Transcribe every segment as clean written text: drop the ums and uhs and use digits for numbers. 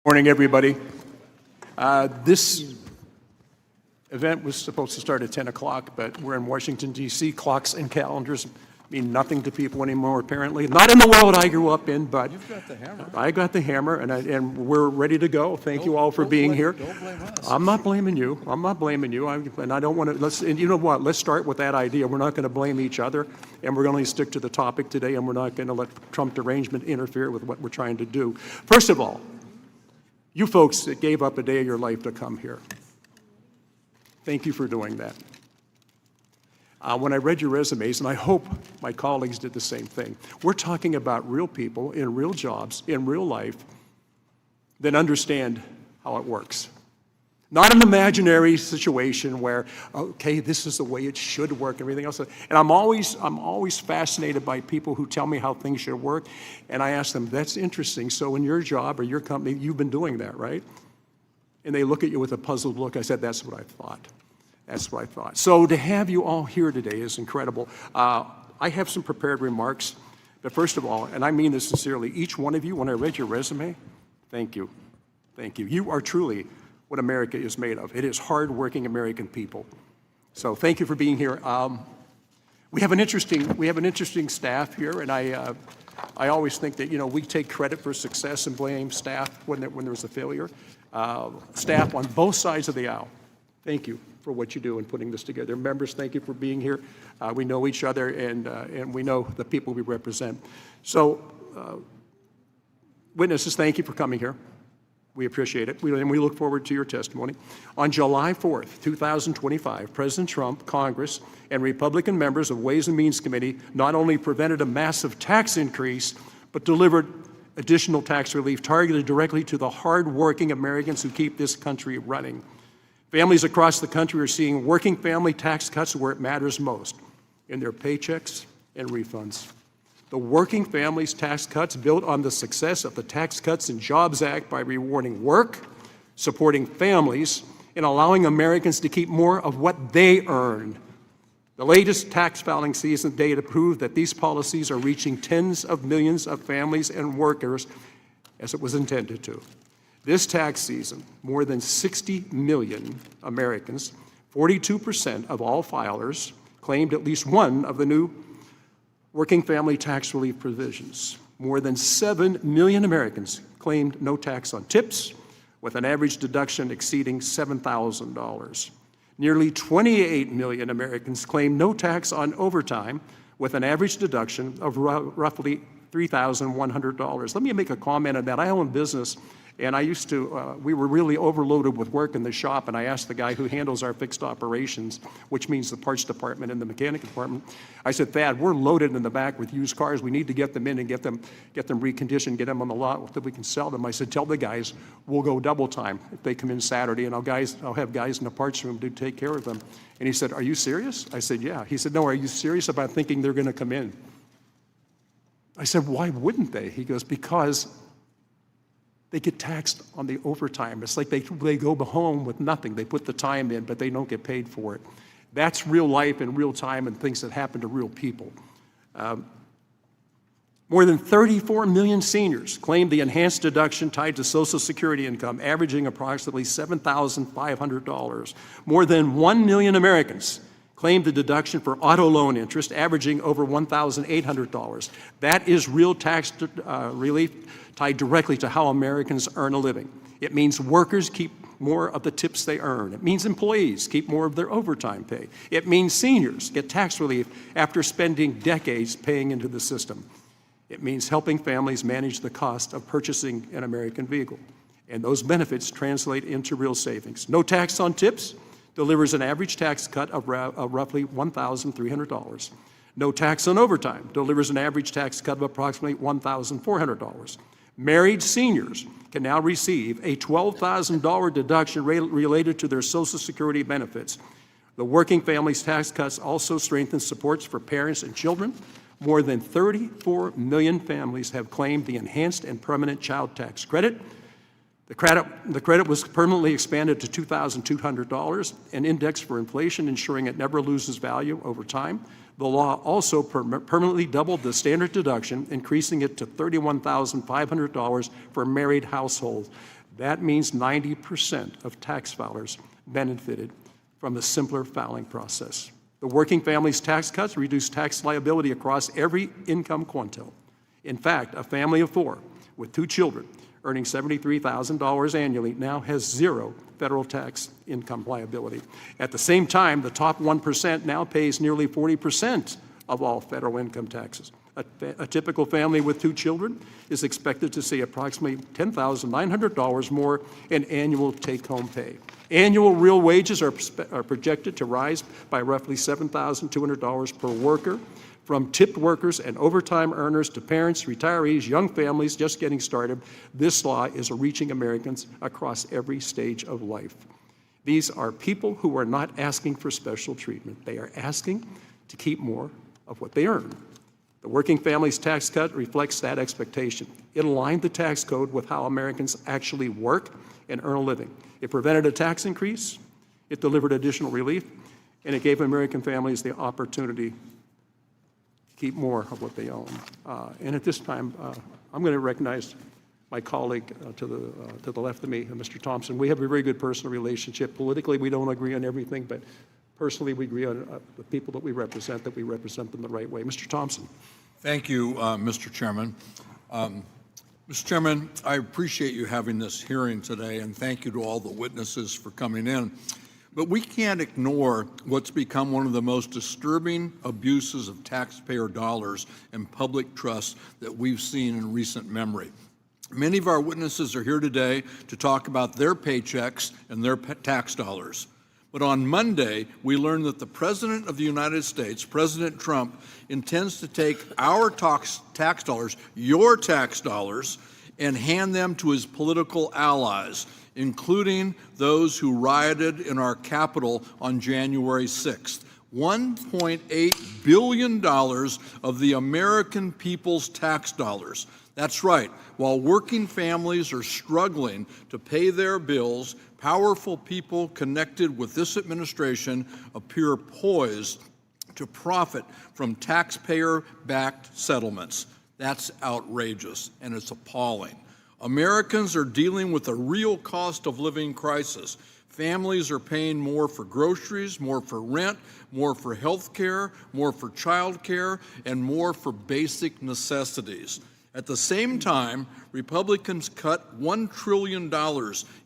Morning, everybody. This event was supposed to start at 10 o'clock, but we're in Washington, D.C. Clocks and calendars mean nothing to people anymore, apparently. Not in the world I grew up in, but You've got the hammer. I got the hammer, and we're ready to go. Thank you all for being here. Don't blame us. I'm not blaming you. I'm not blaming you. And I don't want to, and you know what? Let's start with that idea. We're not going to blame each other, and we're going to stick to the topic today, and we're not going to let Trump derangement interfere with what we're trying to do. First of all, you folks that gave up a day of your life to come here, thank you for doing that. When I read your resumes, and I hope my colleagues did the same thing, we're talking about real people in real jobs, in real life, that understand how it works. Not an imaginary situation where, okay, this is the way it should work, and everything else. And I'm always fascinated by people who tell me how things should work, and I ask them, that's interesting, so in your job or your company, you've been doing that, right? And they look at you with a puzzled look. I said, that's what I thought. That's what I thought. So to have you all here today is incredible. I have some prepared remarks, but first of all, and I mean this sincerely, each one of you, when I read your resume, thank you. Thank you. You are truly what America is made of. It is hardworking American people. So thank you for being here. We have an interesting staff here, and I always think that, you know, we take credit for success and blame staff when there's a failure. Staff on both sides of the aisle, thank you for what you do in putting this together. Members, thank you for being here. We know each other, and we know the people we represent. So, witnesses, thank you for coming here. We appreciate it, and we look forward to your testimony. On July 4th, 2025, President Trump, Congress, and Republican members of Ways and Means Committee not only prevented a massive tax increase, but delivered additional tax relief targeted directly to the hard-working Americans who keep this country running. Families across the country are seeing working family tax cuts where it matters most, in their paychecks and refunds. The Working Families Tax Cuts built on the success of the Tax Cuts and Jobs Act by rewarding work, supporting families, and allowing Americans to keep more of what they earn. The latest tax filing season data prove that these policies are reaching tens of millions of families and workers as it was intended to. This tax season, more than 60 million Americans, 42% of all filers, claimed at least one of the new working family tax relief provisions. More than 7 million Americans claimed no tax on tips, with an average deduction exceeding $7,000. Nearly 28 million Americans claimed no tax on overtime, with an average deduction of roughly $3,100. Let me make a comment on that. I own a business, and I used to, we were really overloaded with work in the shop, and I asked the guy who handles our fixed operations, which means the parts department and the mechanic department, I said, Thad, we're loaded in the back with used cars. We need to get them in and get them reconditioned, get them on the lot so we can sell them. I said, tell the guys we'll go double time if they come in Saturday, and I'll have guys in the parts room to take care of them. And he said, are you serious? I said, yeah. He said, no, are you serious about thinking they're going to come in? I said, why wouldn't they? He goes, because they get taxed on the overtime. It's like they go home with nothing. They put the time in, but they don't get paid for it. That's real life and real time and things that happen to real people. More than 34 million seniors claimed the enhanced deduction tied to Social Security income, averaging approximately $7,500. More than 1 million Americans claimed the deduction for auto loan interest, averaging over $1,800. That is real tax relief tied directly to how Americans earn a living. It means workers keep more of the tips they earn. It means employees keep more of their overtime pay. It means seniors get tax relief after spending decades paying into the system. It means helping families manage the cost of purchasing an American vehicle. And those benefits translate into real savings. No tax on tips delivers an average tax cut of roughly $1,300. No tax on overtime delivers an average tax cut of approximately $1,400. Married seniors can now receive a $12,000 deduction related to their Social Security benefits. The Working Families Tax Cuts also strengthen supports for parents and children. More than 34 million families have claimed the enhanced and permanent child tax credit. The credit was permanently expanded to $2,200 and indexed for inflation, ensuring it never loses value over time. The law also permanently doubled the standard deduction, increasing it to $31,500 for married households. That means 90% of tax filers benefited from a simpler filing process. The Working Families Tax Cuts reduced tax liability across every income quintile. In fact, a family of 4 with 2 children earning $73,000 annually now has 0 federal tax income liability. At the same time, the top 1% now pays nearly 40% of all federal income taxes. A typical family with 2 children is expected to see approximately $10,900 more in annual take-home pay. Annual real wages are projected to rise by roughly $7,200 per worker. From tipped workers and overtime earners to parents, retirees, young families just getting started, this law is reaching Americans across every stage of life. These are people who are not asking for special treatment. They are asking to keep more of what they earn. The Working Families Tax Cut reflects that expectation. It aligned the tax code with how Americans actually work and earn a living. It prevented a tax increase, it delivered additional relief, and it gave American families the opportunity to keep more of what they own. And at this time, I'm going to recognize my colleague to the left of me, Mr. Thompson. We have a very good personal relationship. Politically, we don't agree on everything, but personally, we agree on the people that we represent them the right way. Mr. Thompson. Thank you, Mr. Chairman. Mr. Chairman, I appreciate you having this hearing today, and thank you to all the witnesses for coming in. But we can't ignore what's become one of the most disturbing abuses of taxpayer dollars and public trust that we've seen in recent memory. Many of our witnesses are here today to talk about their paychecks and their tax dollars. But on Monday, we learned that the President of the United States, President Trump, intends to take our tax dollars, your tax dollars, and hand them to his political allies, including those who rioted in our Capitol on January 6th. $1.8 billion of the American people's tax dollars. That's right. While working families are struggling to pay their bills, powerful people connected with this administration appear poised to profit from taxpayer-backed settlements. That's outrageous, and it's appalling. Americans are dealing with a real cost of living crisis. Families are paying more for groceries, more for rent, more for health care, more for child care, and more for basic necessities. At the same time, Republicans cut $1 trillion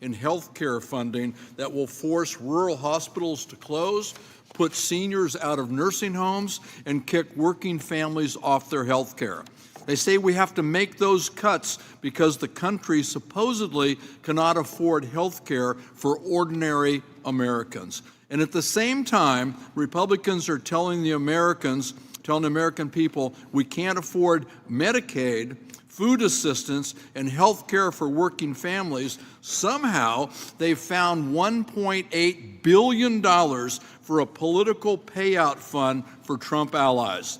in health care funding that will force rural hospitals to close, put seniors out of nursing homes, and kick working families off their health care. They say we have to make those cuts because the country supposedly cannot afford health care for ordinary Americans. And at the same time, Republicans are telling American people we can't afford Medicaid, food assistance, and health care for working families. Somehow, they've found $1.8 billion for a political payout fund for Trump allies.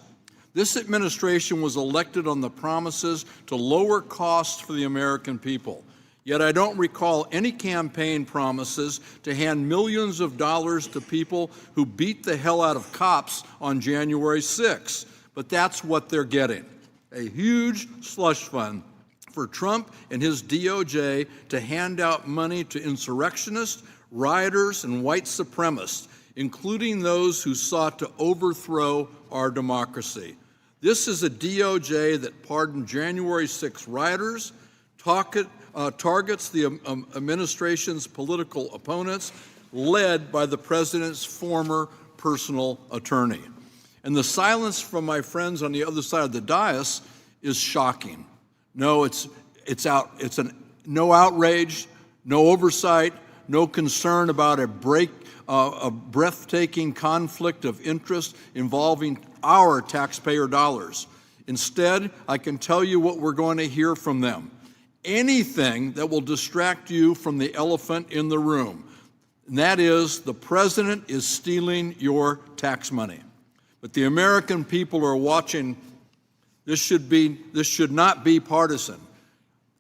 This administration was elected on the promises to lower costs for the American people. Yet I don't recall any campaign promises to hand millions of dollars to people who beat the hell out of cops on January 6th. But that's what they're getting, a huge slush fund for Trump and his DOJ to hand out money to insurrectionists, rioters, and white supremacists, including those who sought to overthrow our democracy. This is a DOJ that pardoned January 6 rioters, targets the administration's political opponents, led by the president's former personal attorney. And the silence from my friends on the other side of the dais is shocking. No, it's no outrage, no oversight, no concern about a breathtaking conflict of interest involving our taxpayer dollars. Instead, I can tell you what we're going to hear from them. Anything that will distract you from the elephant in the room, and that is the president is stealing your tax money. But the American people are watching. This should not be partisan.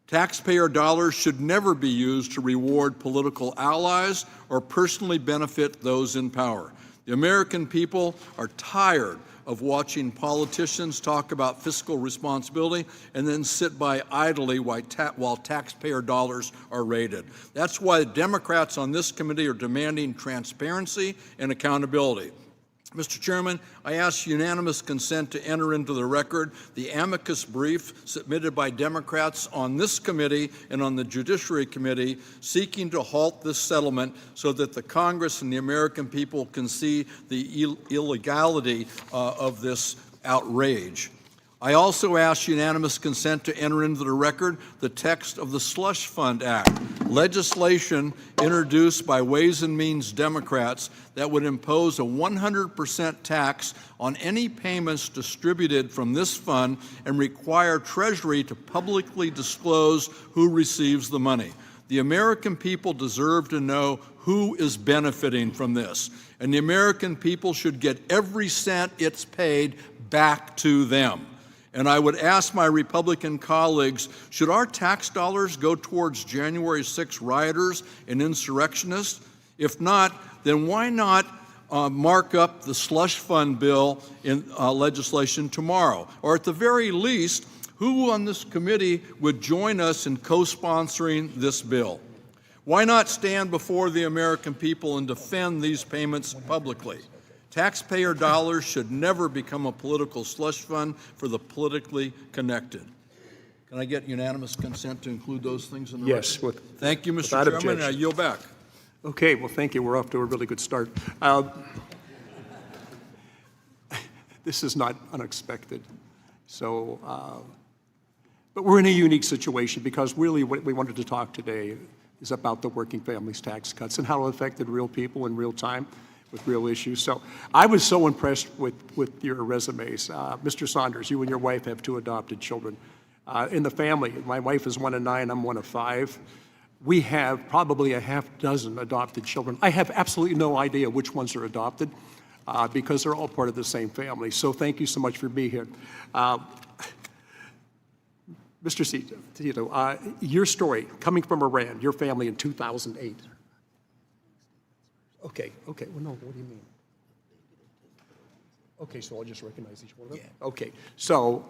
Taxpayer dollars should never be used to reward political allies or personally benefit those in power. The American people are tired of watching politicians talk about fiscal responsibility and then sit by idly while taxpayer dollars are raided. That's why Democrats on this committee are demanding transparency and accountability. Mr. Chairman, I ask unanimous consent to enter into the record the amicus brief submitted by Democrats on this committee and on the Judiciary Committee seeking to halt this settlement so that the Congress and the American people can see the illegality of this outrage. I also ask unanimous consent to enter into the record the text of the Slush Fund Act, legislation introduced by Ways and Means Democrats that would impose a 100% tax on any payments distributed from this fund and require Treasury to publicly disclose who receives the money. The American people deserve to know who is benefiting from this, and the American people should get every cent it's paid back to them. And I would ask my Republican colleagues, should our tax dollars go towards January 6 rioters and insurrectionists? If not, then why not mark up the slush fund bill in legislation tomorrow? Or at the very least, who on this committee would join us in co-sponsoring this bill? Why not stand before the American people and defend these payments publicly? Taxpayer dollars should never become a political slush fund for the politically connected. Can I get unanimous consent to include those things in the Yes. record? Thank you, Mr. Without Chairman. objection. I yield back. Okay, well, thank you. We're off to a really good start. This is not unexpected. So, but we're in a unique situation because really what we wanted to talk today is about the working families tax cuts and how it affected real people in real time with real issues. So I was so impressed with your resumes. Mr. Saunders, you and your wife have 2 adopted children. In the family, my wife is 1 of 9, I'm 1 of 5. We have probably a half dozen adopted children. I have absolutely no idea which ones are adopted because they're all part of the same family. So thank you so much for being here. Mr. Tito, your story, coming from Iran, your family in 2008. Okay, well, no, what do you mean? Okay, so I'll just recognize each one of them? Yeah. Okay, so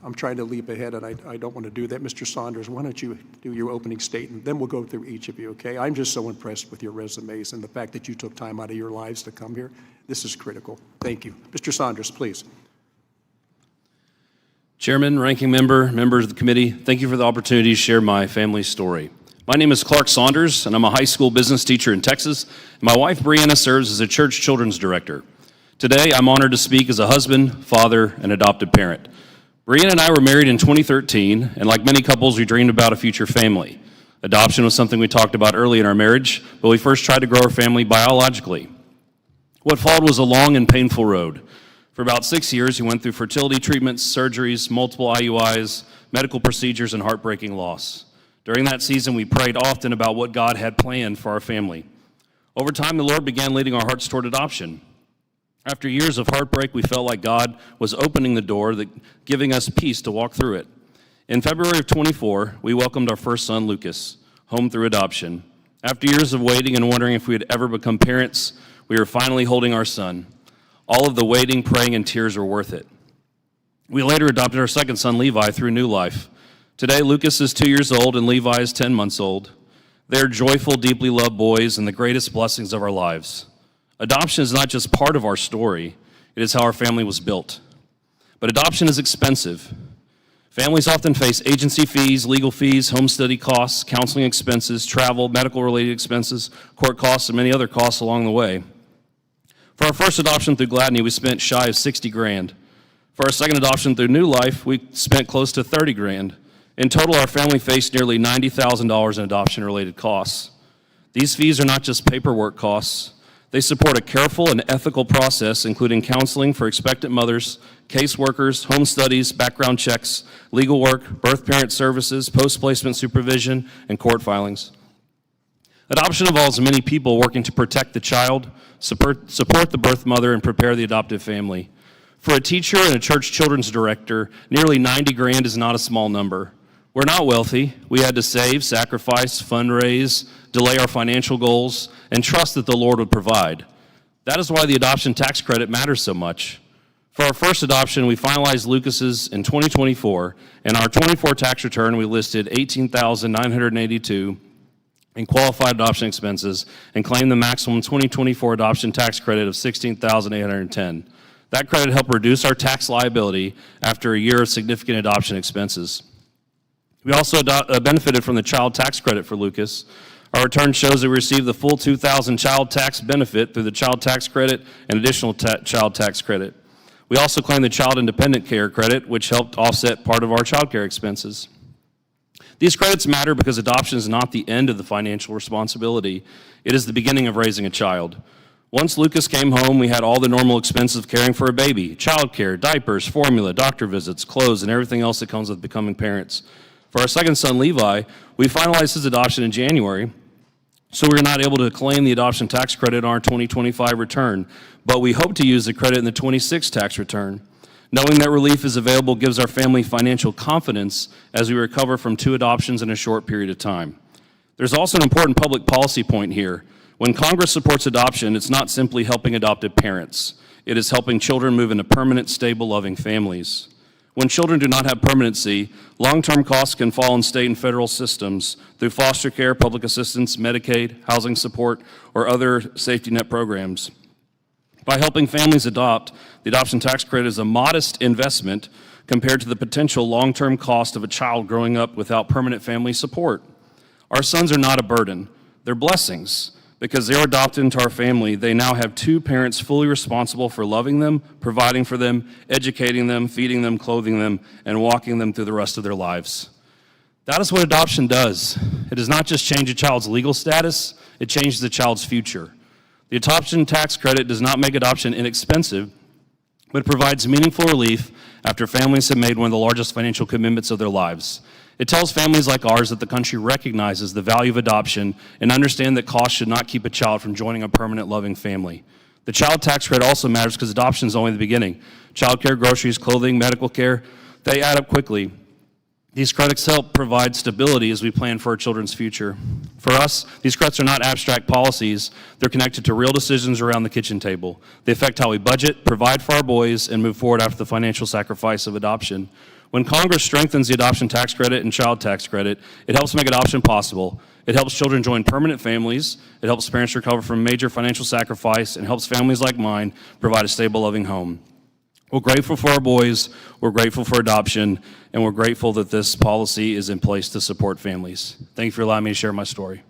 I'm trying to leap ahead, and I don't want to do that. Mr. Saunders, why don't you do your opening statement, then we'll go through each of you, okay? I'm just so impressed with your resumes and the fact that you took time out of your lives to come here. This is critical. Thank you. Mr. Saunders, please. Chairman, ranking member, members of the committee, thank you for the opportunity to share my family's story. My name is Clark Saunders, and I'm a high school business teacher in Texas. And my wife, Brianna, serves as a church children's director. Today, I'm honored to speak as a husband, father, and adopted parent. Brianna and I were married in 2013, and like many couples, we dreamed about a future family. Adoption was something we talked about early in our marriage, but we first tried to grow our family biologically. What followed was a long and painful road. For about 6 years, we went through fertility treatments, surgeries, multiple IUIs, medical procedures, and heartbreaking loss. During that season, we prayed often about what God had planned for our family. Over time, the Lord began leading our hearts toward adoption. After years of heartbreak, we felt like God was opening the door, giving us peace to walk through it. In February of 24, we welcomed our first son, Lucas, home through adoption. After years of waiting and wondering if we would ever become parents, we were finally holding our son. All of the waiting, praying, and tears were worth it. We later adopted our second son, Levi, through New Life. Today, Lucas is 2 years old and Levi is 10 months old. They're joyful, deeply loved boys and the greatest blessings of our lives. Adoption is not just part of our story, it is how our family was built. But adoption is expensive. Families often face agency fees, legal fees, home study costs, counseling expenses, travel, medical-related expenses, court costs, and many other costs along the way. For our first adoption through Gladney, we spent shy of $60,000. For our second adoption through New Life, we spent close to $30,000. In total, our family faced nearly $90,000 in adoption-related costs. These fees are not just paperwork costs. They support a careful and ethical process, including counseling for expectant mothers, caseworkers, home studies, background checks, legal work, birth parent services, post-placement supervision, and court filings. Adoption involves many people working to protect the child, support the birth mother, and prepare the adoptive family. For a teacher and a church children's director, nearly $90,000 is not a small number. We're not wealthy. We had to save, sacrifice, fundraise, delay our financial goals, and trust that the Lord would provide. That is why the adoption tax credit matters so much. For our first adoption, we finalized Lucas's in 2024. In our 24 tax return, we listed $18,982 in qualified adoption expenses and claimed the maximum 2024 adoption tax credit of $16,810. That credit helped reduce our tax liability after a year of significant adoption expenses. We also benefited from the child tax credit for Lucas. Our return shows that we received the full $2,000 child tax benefit through the child tax credit and additional child tax credit. We also claimed the child independent care credit, which helped offset part of our child care expenses. These credits matter because adoption is not the end of the financial responsibility. It is the beginning of raising a child. Once Lucas came home, we had all the normal expenses of caring for a baby: childcare, diapers, formula, doctor visits, clothes, and everything else that comes with becoming parents. For our second son, Levi, we finalized his adoption in January, so we were not able to claim the adoption tax credit on our 2025 return, but we hope to use the credit in the 26 tax return. Knowing that relief is available gives our family financial confidence as we recover from 2 adoptions in a short period of time. There's also an important public policy point here. When Congress supports adoption, it's not simply helping adopted parents. It is helping children move into permanent, stable, loving families. When children do not have permanency, long-term costs can fall on state and federal systems through foster care, public assistance, Medicaid, housing support, or other safety net programs. By helping families adopt, the adoption tax credit is a modest investment compared to the potential long-term cost of a child growing up without permanent family support. Our sons are not a burden. They're blessings. Because they're adopted into our family, they now have 2 parents fully responsible for loving them, providing for them, educating them, feeding them, clothing them, and walking them through the rest of their lives. That is what adoption does. It does not just change a child's legal status, it changes the child's future. The adoption tax credit does not make adoption inexpensive, but it provides meaningful relief after families have made one of the largest financial commitments of their lives. It tells families like ours that the country recognizes the value of adoption and understand that costs should not keep a child from joining a permanent, loving family. The child tax credit also matters because adoption is only the beginning. Child care, groceries, clothing, medical care, they add up quickly. These credits help provide stability as we plan for our children's future. For us, these credits are not abstract policies. They're connected to real decisions around the kitchen table. They affect how we budget, provide for our boys, and move forward after the financial sacrifice of adoption. When Congress strengthens the adoption tax credit and child tax credit, it helps make adoption possible. It helps children join permanent families. It helps parents recover from major financial sacrifice and helps families like mine provide a stable, loving home. We're grateful for our boys, we're grateful for adoption, and we're grateful that this policy is in place to support families. Thank you for allowing me to share my story.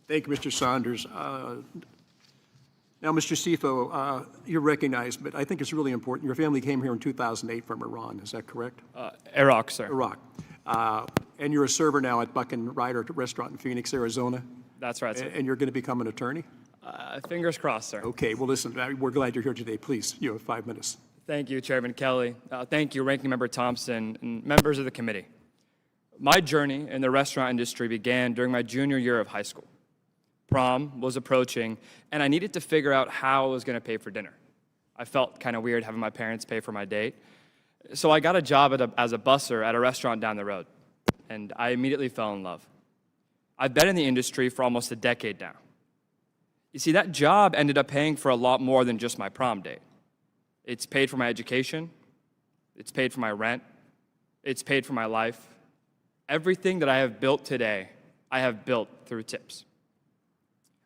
Thank you, Mr. Saunders. Now, Mr. Sifo, you're recognized, but I think it's really important. Your family came here in 2008 from Iran, is that correct? Iraq, sir. Iraq. And you're a server now at Buck and Ryder Restaurant in Phoenix, Arizona? That's right, sir. And you're going to become an attorney? Fingers crossed, sir. Okay, well, listen, we're glad you're here today. Please, you have 5 minutes. Thank you, Chairman Kelly. Thank you, Ranking Member Thompson, and members of the committee. My journey in the restaurant industry began during my junior year of high school. Prom was approaching, and I needed to figure out how I was going to pay for dinner. I felt kind of weird having my parents pay for my date. So I got a job as a busser at a restaurant down the road, and I immediately fell in love. I've been in the industry for almost a decade now. You see, that job ended up paying for a lot more than just my prom date. It's paid for my education, it's paid for my rent, it's paid for my life. Everything that I have built today, I have built through tips.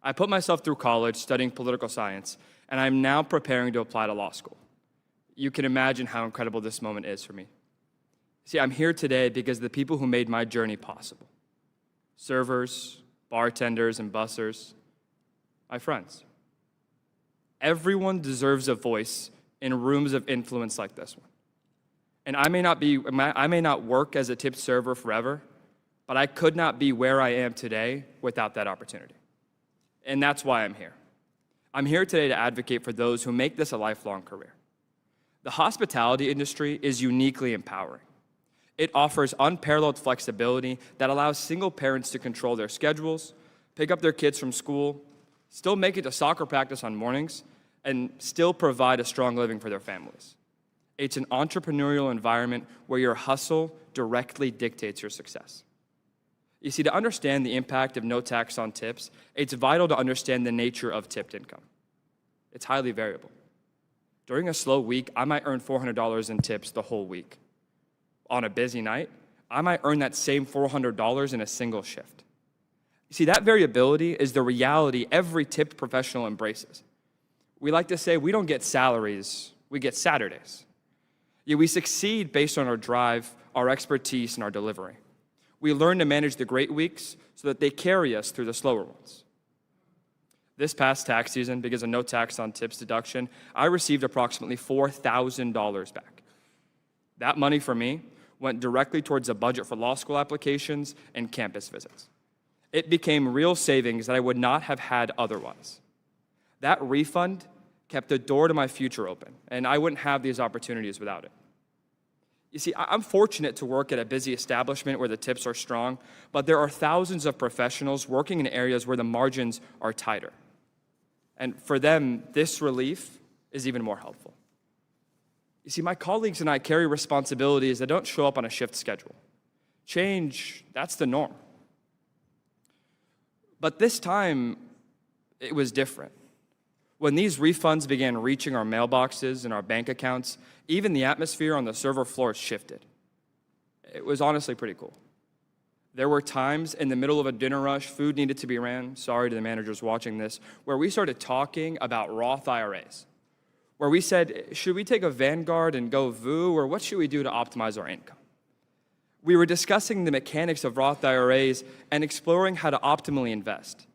I put myself through college studying political science, and I'm now preparing to apply to law school. You can imagine how incredible this moment is for me. See, I'm here today because of the people who made my journey possible. Servers, bartenders, and bussers, my friends. Everyone deserves a voice in rooms of influence like this one. And I may not work as a tip server forever, but I could not be where I am today without that opportunity. And that's why I'm here. I'm here today to advocate for those who make this a lifelong career. The hospitality industry is uniquely empowering. It offers unparalleled flexibility that allows single parents to control their schedules, pick up their kids from school, still make it to soccer practice on mornings, and still provide a strong living for their families. It's an entrepreneurial environment where your hustle directly dictates your success. You see, to understand the impact of no tax on tips, it's vital to understand the nature of tipped income. It's highly variable. During a slow week, I might earn $400 in tips the whole week. On a busy night, I might earn that same $400 in a single shift. You see, that variability is the reality every tipped professional embraces. We like to say we don't get salaries, we get Saturdays. Yet we succeed based on our drive, our expertise, and our delivery. We learn to manage the great weeks so that they carry us through the slower ones. This past tax season, because of no tax on tips deduction, I received approximately $4,000 back. That money for me went directly towards a budget for law school applications and campus visits. It became real savings that I would not have had otherwise. That refund kept the door to my future open, and I wouldn't have these opportunities without it. You see, I'm fortunate to work at a busy establishment where the tips are strong, but there are thousands of professionals working in areas where the margins are tighter. And for them, this relief is even more helpful. You see, my colleagues and I carry responsibilities that don't show up on a shift schedule. Change, that's the norm. But this time, it was different. When these refunds began reaching our mailboxes and our bank accounts, even the atmosphere on the server floor shifted. It was honestly pretty cool. There were times in the middle of a dinner rush, food needed to be ran, sorry to the managers watching this, where we started talking about Roth IRAs, where we said, should we take a Vanguard and go VOO, or what should we do to optimize our income? We were discussing the mechanics of Roth IRAs and exploring how to optimally invest.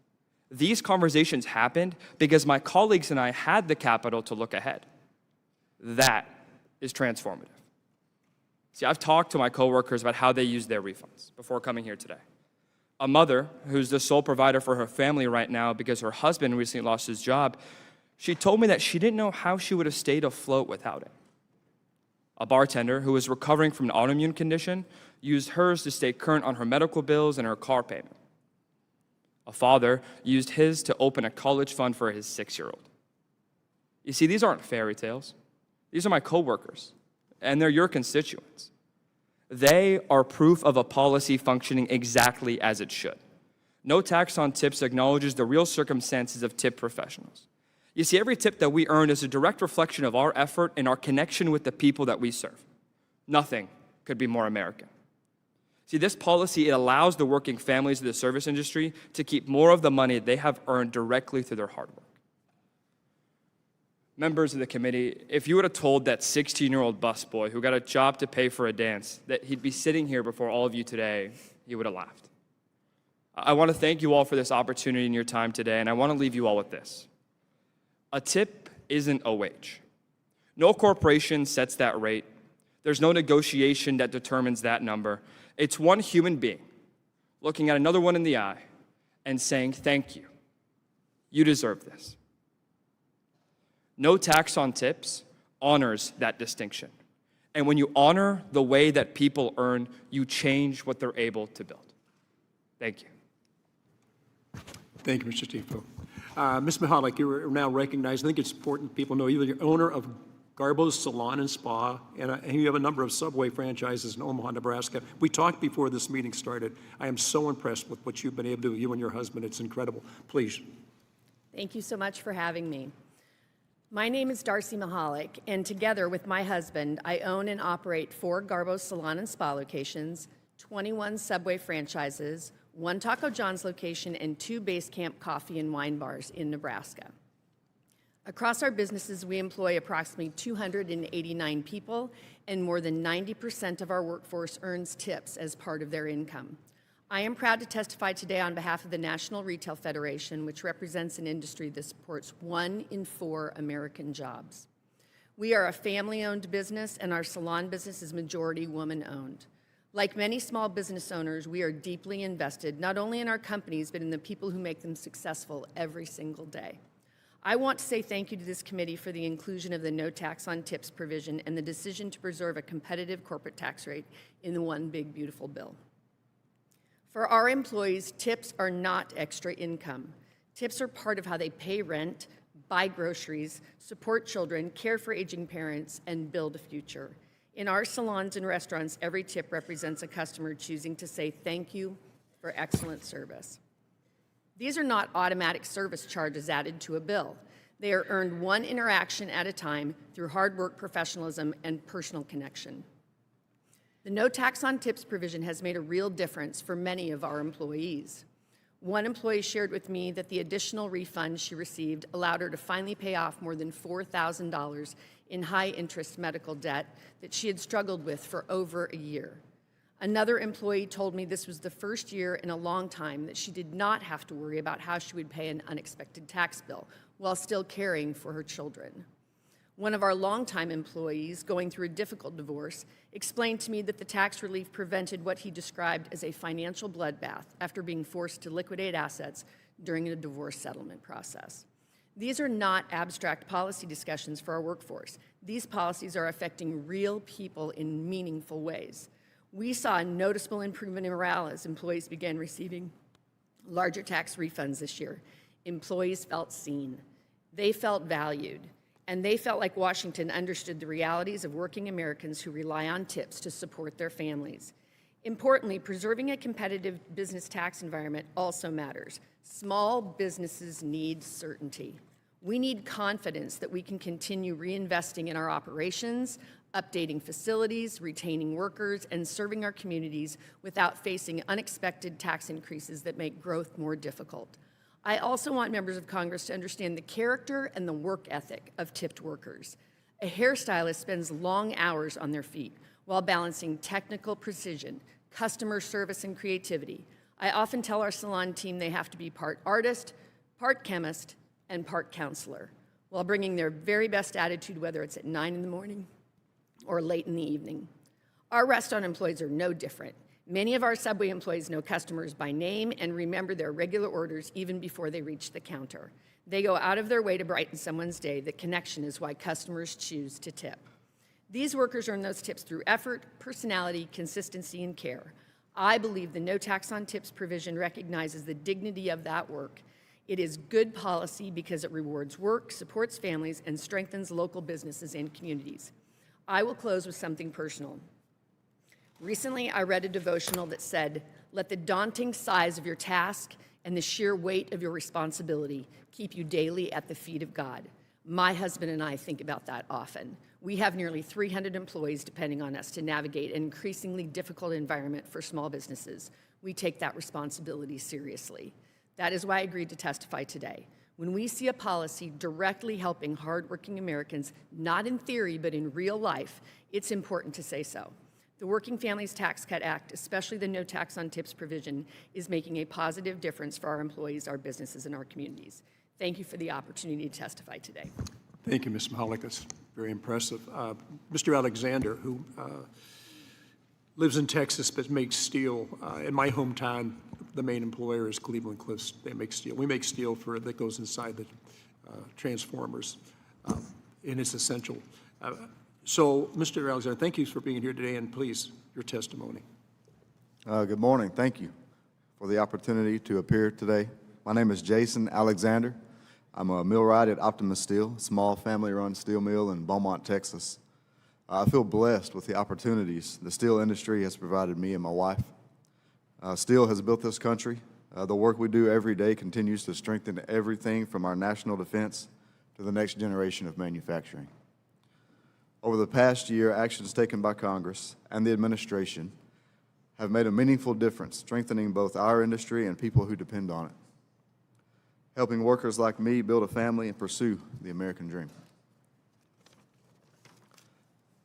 These conversations happened because my colleagues and I had the capital to look ahead. That is transformative. See, I've talked to my coworkers about how they use their refunds before coming here today. A mother who's the sole provider for her family right now because her husband recently lost his job, she told me that she didn't know how she would have stayed afloat without it. A bartender who was recovering from an autoimmune condition used hers to stay current on her medical bills and her car payment. A father used his to open a college fund for his 6-year-old. You see, these aren't fairy tales. These are my coworkers, and they're your constituents. They are proof of a policy functioning exactly as it should. No tax on tips acknowledges the real circumstances of tip professionals. You see, every tip that we earn is a direct reflection of our effort and our connection with the people that we serve. Nothing could be more American. See, this policy, it allows the working families of the service industry to keep more of the money they have earned directly through their hard work. Members of the committee, if you would have told that 16-year-old busboy who got a job to pay for a dance that he'd be sitting here before all of you today, he would have laughed. I want to thank you all for this opportunity in your time today, and I want to leave you all with this. A tip isn't a wage. No corporation sets that rate. There's no negotiation that determines that number. It's one human being looking at another one in the eye and saying, thank you. You deserve this. No tax on tips honors that distinction. And when you honor the way that people earn, you change what they're able to build. Thank you. Thank you, Mr. Stifo. Ms. Mihalik, you are now recognized. I think it's important people know you're the owner of Garbo's Salon and Spa, and you have a number of Subway franchises in Omaha, Nebraska. We talked before this meeting started. I am so impressed with what you've been able to do, you and your husband. It's incredible. Please. Thank you so much for having me. My name is Darcy Mihalik, and together with my husband, I own and operate 4 Garbo's Salon and Spa locations, 21 Subway franchises, 1 Taco John's location, and 2 Base Camp coffee and wine bars in Nebraska. Across our businesses, we employ approximately 289 people, and more than 90% of our workforce earns tips as part of their income. I am proud to testify today on behalf of the National Retail Federation, which represents an industry that supports 1 in 4 American jobs. We are a family-owned business, and our salon business is majority woman-owned. Like many small business owners, we are deeply invested, not only in our companies, but in the people who make them successful every single day. I want to say thank you to this committee for the inclusion of the no tax on tips provision and the decision to preserve a competitive corporate tax rate in the One Big Beautiful Bill. For our employees, tips are not extra income. Tips are part of how they pay rent, buy groceries, support children, care for aging parents, and build a future. In our salons and restaurants, every tip represents a customer choosing to say thank you for excellent service. These are not automatic service charges added to a bill. They are earned one interaction at a time through hard work, professionalism, and personal connection. The no tax on tips provision has made a real difference for many of our employees. One employee shared with me that the additional refund she received allowed her to finally pay off more than $4,000 in high-interest medical debt that she had struggled with for over a year. Another employee told me this was the first year in a long time that she did not have to worry about how she would pay an unexpected tax bill while still caring for her children. One of our longtime employees, going through a difficult divorce, explained to me that the tax relief prevented what he described as a financial bloodbath after being forced to liquidate assets during a divorce settlement process. These are not abstract policy discussions for our workforce. These policies are affecting real people in meaningful ways. We saw a noticeable improvement in morale as employees began receiving larger tax refunds this year. Employees felt seen, they felt valued, and they felt like Washington understood the realities of working Americans who rely on tips to support their families. Importantly, preserving a competitive business tax environment also matters. Small businesses need certainty. We need confidence that we can continue reinvesting in our operations, updating facilities, retaining workers, and serving our communities without facing unexpected tax increases that make growth more difficult. I also want members of Congress to understand the character and the work ethic of tipped workers. A hairstylist spends long hours on their feet while balancing technical precision, customer service, and creativity. I often tell our salon team they have to be part artist, part chemist, and part counselor, while bringing their very best attitude, whether it's at 9 in the morning or late in the evening. Our restaurant employees are no different. Many of our Subway employees know customers by name and remember their regular orders even before they reach the counter. They go out of their way to brighten someone's day. The connection is why customers choose to tip. These workers earn those tips through effort, personality, consistency, and care. I believe the no tax on tips provision recognizes the dignity of that work. It is good policy because it rewards work, supports families, and strengthens local businesses and communities. I will close with something personal. Recently, I read a devotional that said, "Let the daunting size of your task and the sheer weight of your responsibility keep you daily at the feet of God." My husband and I think about that often. We have nearly 300 employees depending on us to navigate an increasingly difficult environment for small businesses. We take that responsibility seriously. That is why I agreed to testify today. When we see a policy directly helping hardworking Americans, not in theory, but in real life, it's important to say so. The Working Families Tax Cut Act, especially the no tax on tips provision, is making a positive difference for our employees, our businesses, and our communities. Thank you for the opportunity to testify today. Thank you, Ms. Mahalik. That's very impressive. Mr. Alexander, who lives in Texas but makes steel. In my hometown, the main employer is Cleveland-Cliffs. They make steel. We make steel that goes inside the transformers, and it's essential. So, Mr. Alexander, thank you for being here today, and please, your testimony. Good morning. Thank you for the opportunity to appear today. My name is Jason Alexander. I'm a millwright at Optimus Steel, a small family-run steel mill in Beaumont, Texas. I feel blessed with the opportunities the steel industry has provided me and my wife. Steel has built this country. The work we do every day continues to strengthen everything from our national defense to the next generation of manufacturing. Over the past year, actions taken by Congress and the administration have made a meaningful difference, strengthening both our industry and people who depend on it, helping workers like me build a family and pursue the American dream.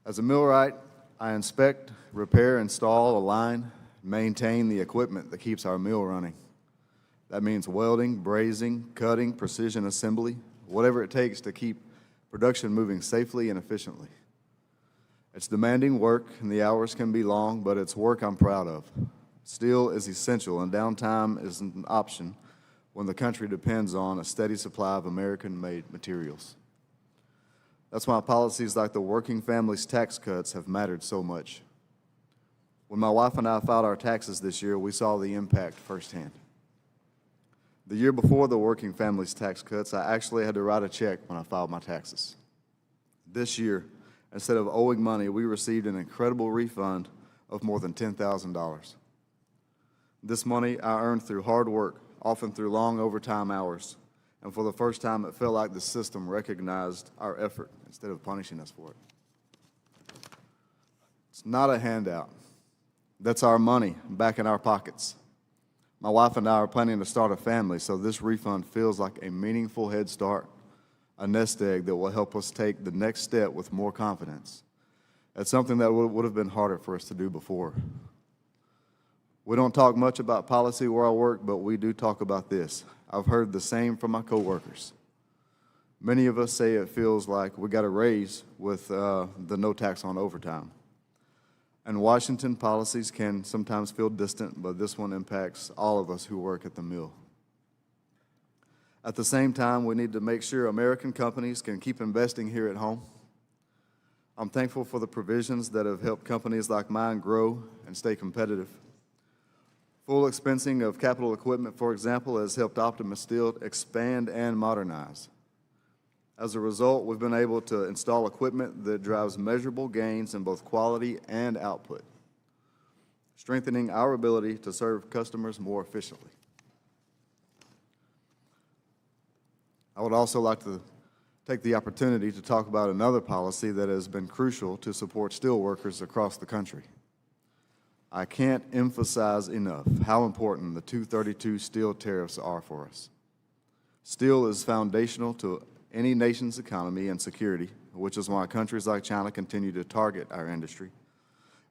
As a millwright, I inspect, repair, install, align, maintain the equipment that keeps our mill running. That means welding, brazing, cutting, precision assembly, whatever it takes to keep production moving safely and efficiently. It's demanding work, and the hours can be long, but it's work I'm proud of. Steel is essential, and downtime isn't an option when the country depends on a steady supply of American-made materials. That's why policies like the Working Families Tax Cuts have mattered so much. When my wife and I filed our taxes this year, we saw the impact firsthand. The year before the Working Families Tax Cuts, I actually had to write a check when I filed my taxes. This year, instead of owing money, we received an incredible refund of more than $10,000. This money I earned through hard work, often through long overtime hours, and for the first time, it felt like the system recognized our effort instead of punishing us for it. It's not a handout. That's our money back in our pockets. My wife and I are planning to start a family, so this refund feels like a meaningful head start, a nest egg that will help us take the next step with more confidence. It's something that would have been harder for us to do before. We don't talk much about policy where I work, but we do talk about this. I've heard the same from my coworkers. Many of us say it feels like we got a raise with the no tax on overtime. And Washington policies can sometimes feel distant, but this one impacts all of us who work at the mill. At the same time, we need to make sure American companies can keep investing here at home. I'm thankful for the provisions that have helped companies like mine grow and stay competitive. Full expensing of capital equipment, for example, has helped Optimus Steel expand and modernize. As a result, we've been able to install equipment that drives measurable gains in both quality and output, strengthening our ability to serve customers more efficiently. I would also like to take the opportunity to talk about another policy that has been crucial to support steelworkers across the country. I can't emphasize enough how important the 232 steel tariffs are for us. Steel is foundational to any nation's economy and security, which is why countries like China continue to target our industry.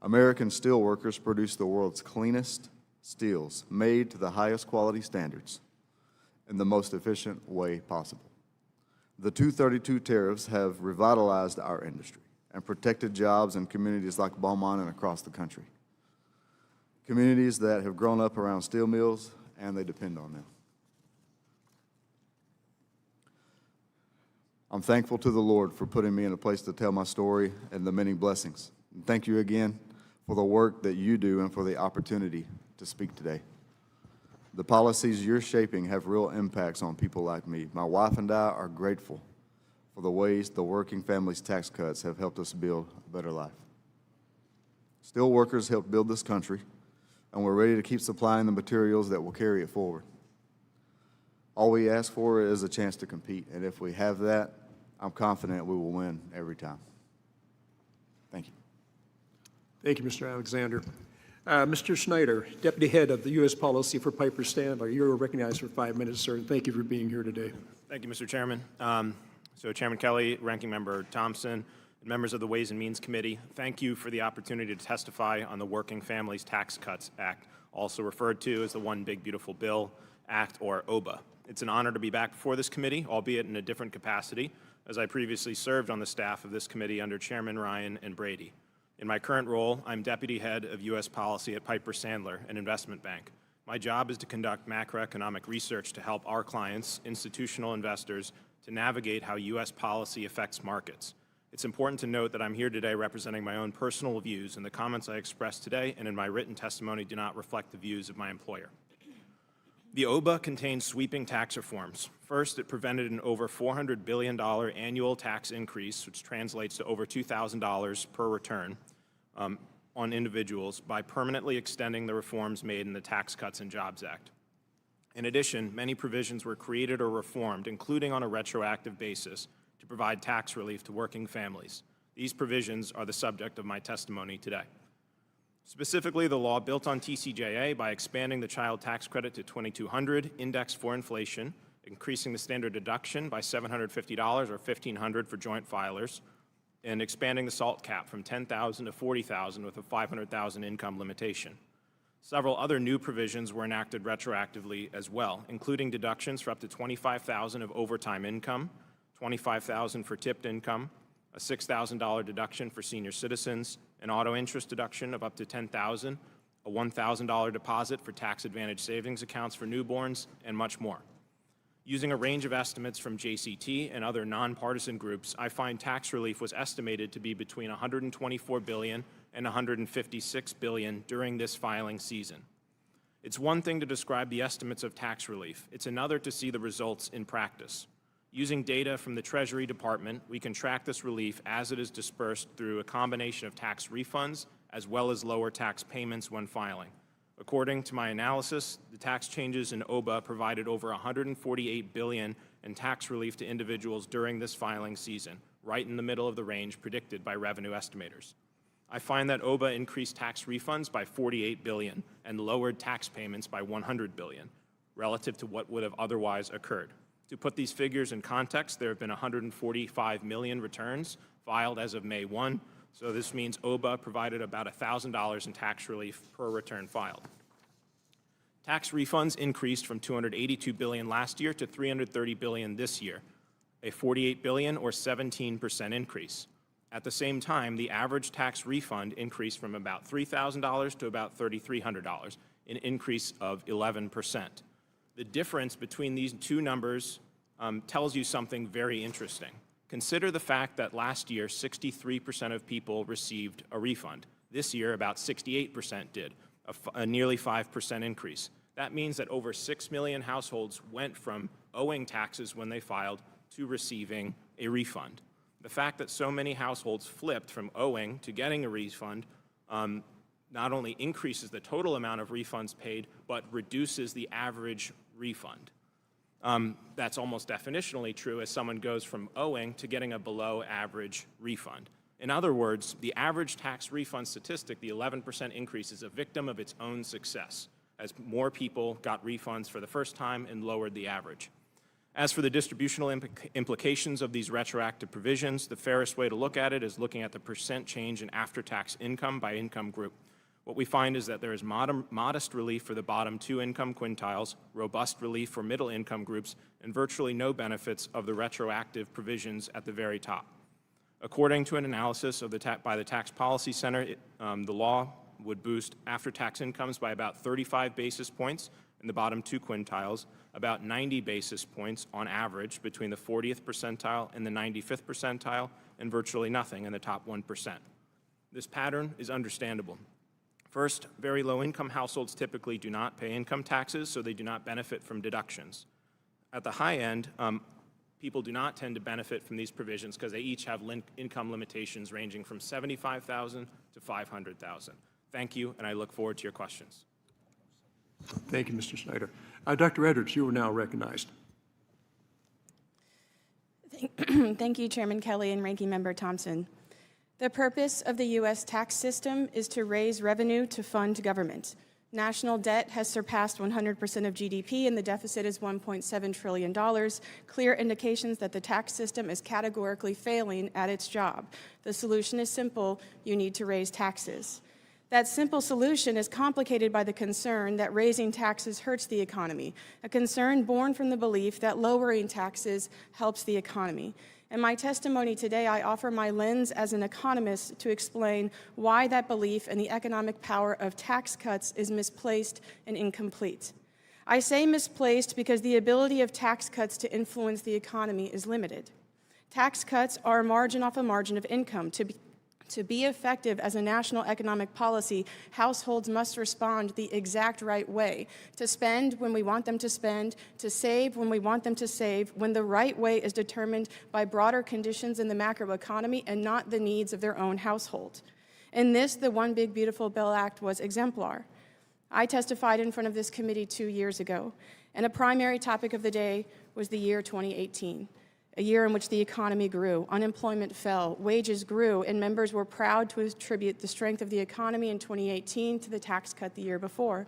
American steelworkers produce the world's cleanest steels, made to the highest quality standards in the most efficient way possible. The 232 tariffs have revitalized our industry and protected jobs in communities like Beaumont and across the country. Communities that have grown up around steel mills, and they depend on them. I'm thankful to the Lord for putting me in a place to tell my story and the many blessings. And thank you again for the work that you do and for the opportunity to speak today. The policies you're shaping have real impacts on people like me. My wife and I are grateful for the ways the working families tax cuts have helped us build a better life. Steel workers help build this country, and we're ready to keep supplying the materials that will carry it forward. All we ask for is a chance to compete, and if we have that, I'm confident we will win every time. Thank you. Thank you, Mr. Alexander. Mr. Schneider, Deputy Head of the U.S. Policy for Piper Sandler, you're recognized for 5 minutes, sir, and thank you for being here today. Thank you, Mr. Chairman. So Chairman Kelly, Ranking Member Thompson, and members of the Ways and Means Committee, thank you for the opportunity to testify on the Working Families Tax Cuts Act, also referred to as the One Big Beautiful Bill Act, or OBA. It's an honor to be back before this committee, albeit in a different capacity, as I previously served on the staff of this committee under Chairman Ryan and Brady. In my current role, I'm Deputy Head of U.S. Policy at Piper Sandler, an investment bank. My job is to conduct macroeconomic research to help our clients, institutional investors, to navigate how U.S. policy affects markets. It's important to note that I'm here today representing my own personal views, and the comments I expressed today and in my written testimony do not reflect the views of my employer. The OBA contains sweeping tax reforms. First, it prevented an over $400 billion annual tax increase, which translates to over $2,000 per return on individuals, by permanently extending the reforms made in the Tax Cuts and Jobs Act. In addition, many provisions were created or reformed, including on a retroactive basis, to provide tax relief to working families. These provisions are the subject of my testimony today. Specifically, the law built on TCJA by expanding the child tax credit to $2,200, indexed for inflation, increasing the standard deduction by $750 or $1,500 for joint filers, and expanding the SALT cap from $10,000 to $40,000 with a $500,000 income limitation. Several other new provisions were enacted retroactively as well, including deductions for up to $25,000 of overtime income, $25,000 for tipped income, a $6,000 deduction for senior citizens, an auto interest deduction of up to $10,000, a $1,000 deposit for tax advantage savings accounts for newborns, and much more. Using a range of estimates from JCT and other nonpartisan groups, I find tax relief was estimated to be between $124 billion and $156 billion during this filing season. It's one thing to describe the estimates of tax relief. It's another to see the results in practice. Using data from the Treasury Department, we can track this relief as it is dispersed through a combination of tax refunds as well as lower tax payments when filing. According to my analysis, the tax changes in OBA provided over $148 billion and tax relief to individuals during this filing season, right in the middle of the range predicted by revenue estimators. I find that OBA increased tax refunds by $48 billion and lowered tax payments by $100 billion, relative to what would have otherwise occurred. To put these figures in context, there have been 145 million returns filed as of May 1, so this means OBA provided about $1,000 in tax relief per return filed. Tax refunds increased from $282 billion last year to $330 billion this year, a $48 billion or 17% increase. At the same time, the average tax refund increased from about $3,000 to about $3,300, an increase of 11%. The difference between these two numbers tells you something very interesting. Consider the fact that last year, 63% of people received a refund. This year, about 68% did, a nearly 5% increase. That means that over 6 million households went from owing taxes when they filed to receiving a refund. The fact that so many households flipped from owing to getting a refund not only increases the total amount of refunds paid, but reduces the average refund. That's almost definitionally true as someone goes from owing to getting a below average refund. In other words, the average tax refund statistic, the 11% increase, is a victim of its own success, as more people got refunds for the first time and lowered the average. As for the distributional implications of these retroactive provisions, the fairest way to look at it is looking at the percent change in after-tax income by income group. What we find is that there is modest relief for the bottom two income quintiles, robust relief for middle income groups, and virtually no benefits of the retroactive provisions at the very top. According to an analysis of by the Tax Policy Center, the law would boost after-tax incomes by about 35 basis points in the bottom two quintiles, about 90 basis points on average between the 40th percentile and the 95th percentile, and virtually nothing in the top 1%. This pattern is understandable. First, very low-income households typically do not pay income taxes, so they do not benefit from deductions. At the high end, people do not tend to benefit from these provisions because they each have income limitations ranging from $75,000 to $500,000. Thank you, and I look forward to your questions. Thank you, Mr. Snyder. Dr. Edwards, you are now recognized. Thank you, Chairman Kelly and Ranking Member Thompson. The purpose of the U.S. tax system is to raise revenue to fund government. National debt has surpassed 100% of GDP, and the deficit is $1.7 trillion, clear indications that the tax system is categorically failing at its job. The solution is simple: you need to raise taxes. That simple solution is complicated by the concern that raising taxes hurts the economy, a concern born from the belief that lowering taxes helps the economy. In my testimony today, I offer my lens as an economist to explain why that belief in the economic power of tax cuts is misplaced and incomplete. I say misplaced because the ability of tax cuts to influence the economy is limited. Tax cuts are a margin off a margin of income. To be effective as a national economic policy, households must respond the exact right way: to spend when we want them to spend, to save when we want them to save, when the right way is determined by broader conditions in the macroeconomy and not the needs of their own household. In this, the One Big Beautiful Bill Act was exemplar. I testified in front of this committee 2 years ago, and a primary topic of the day was the year 2018. A year in which the economy grew, unemployment fell, wages grew, and members were proud to attribute the strength of the economy in 2018 to the tax cut the year before.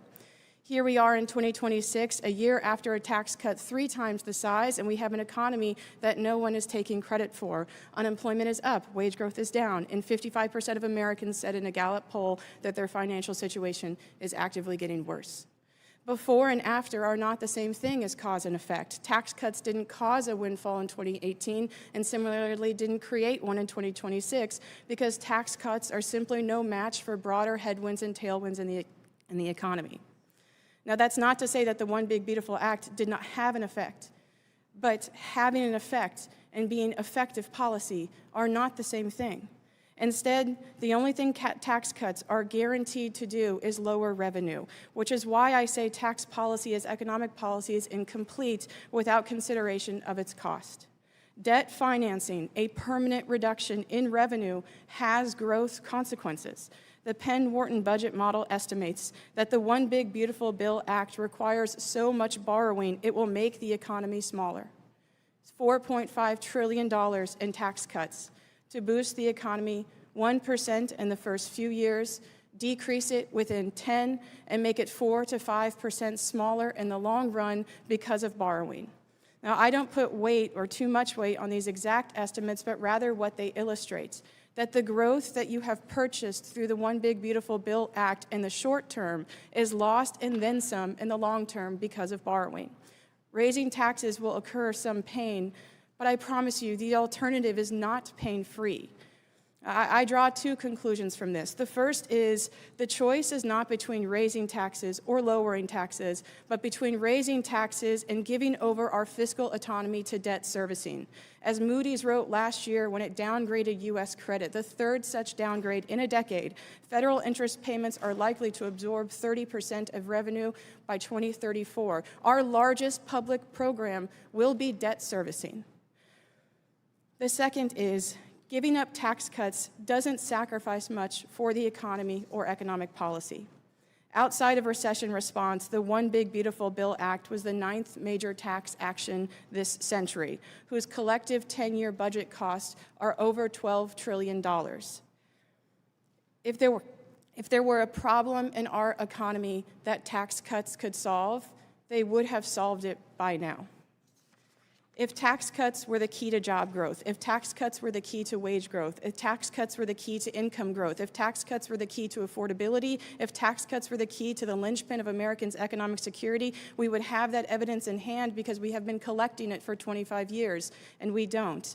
Here we are in 2026, a year after a tax cut 3 times the size, and we have an economy that no one is taking credit for. Unemployment is up, wage growth is down, and 55% of Americans said in a Gallup poll that their financial situation is actively getting worse. Before and after are not the same thing as cause and effect. Tax cuts didn't cause a windfall in 2018 and similarly didn't create one in 2026 because tax cuts are simply no match for broader headwinds and tailwinds in the economy. Now, that's not to say that the One Big Beautiful Act did not have an effect, but having an effect and being effective policy are not the same thing. Instead, the only thing tax cuts are guaranteed to do is lower revenue, which is why I say tax policy as economic policy is incomplete without consideration of its cost. Debt financing, a permanent reduction in revenue, has growth consequences. The Penn-Wharton budget model estimates that the One Big Beautiful Bill Act requires so much borrowing it will make the economy smaller. $4.5 trillion in tax cuts to boost the economy 1% in the first few years, decrease it within 10, and make it 4 to 5% smaller in the long run because of borrowing. Now, I don't put weight or too much weight on these exact estimates, but rather what they illustrate, that the growth that you have purchased through the One Big Beautiful Bill Act in the short term is lost and then some in the long term because of borrowing. Raising taxes will occur some pain, but I promise you the alternative is not pain-free. I draw two conclusions from this. The first is the choice is not between raising taxes or lowering taxes, but between raising taxes and giving over our fiscal autonomy to debt servicing. As Moody's wrote last year when it downgraded U.S. credit, the third such downgrade in a decade, federal interest payments are likely to absorb 30% of revenue by 2034. Our largest public program will be debt servicing. The second is giving up tax cuts doesn't sacrifice much for the economy or economic policy. Outside of recession response, the One Big Beautiful Bill Act was the 9th major tax action this century, whose collective 10-year budget costs are over $12 trillion. If there were a problem in our economy that tax cuts could solve, they would have solved it by now. If tax cuts were the key to job growth, if tax cuts were the key to wage growth, if tax cuts were the key to income growth, if tax cuts were the key to affordability, if tax cuts were the key to the linchpin of Americans' economic security, we would have that evidence in hand because we have been collecting it for 25 years, and we don't.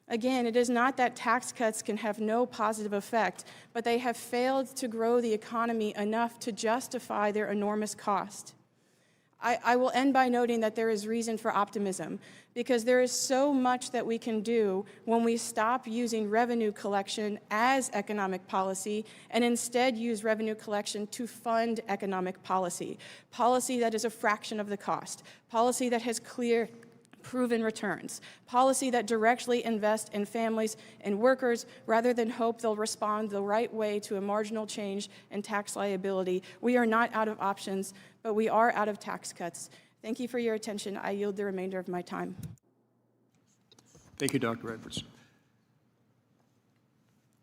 Again, it is not that tax cuts can have no positive effect, but they have failed to grow the economy enough to justify their enormous cost. I will end by noting that there is reason for optimism, because there is so much that we can do when we stop using revenue collection as economic policy and instead use revenue collection to fund economic policy. Policy that is a fraction of the cost, policy that has clear, proven returns, policy that directly invests in families and workers rather than hope they'll respond the right way to a marginal change in tax liability. We are not out of options, but we are out of tax cuts. Thank you for your attention. I yield the remainder of my time. Thank you, Dr. Edwards.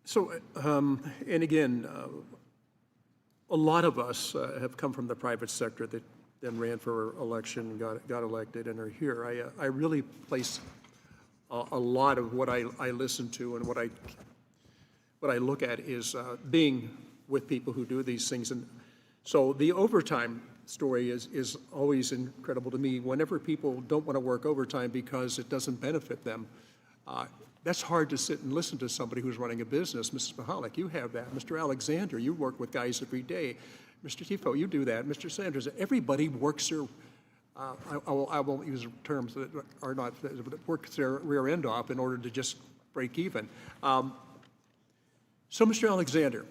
So, and again, a lot of us have come from the private sector that then ran for election, got elected, and are here. I really place a lot of what I listen to and what I look at is being with people who do these things. And so the overtime story is always incredible to me. Whenever people don't want to work overtime because it doesn't benefit them, that's hard to sit and listen to somebody who's running a business. Mrs. Mahalik, you have that. Mr. Alexander, you work with guys every day. Mr. Tifo, you do that. Mr. Sanders, everybody works their, I won't use terms that are not, but works their rear end off in order to just break even. So, Mr. Alexander,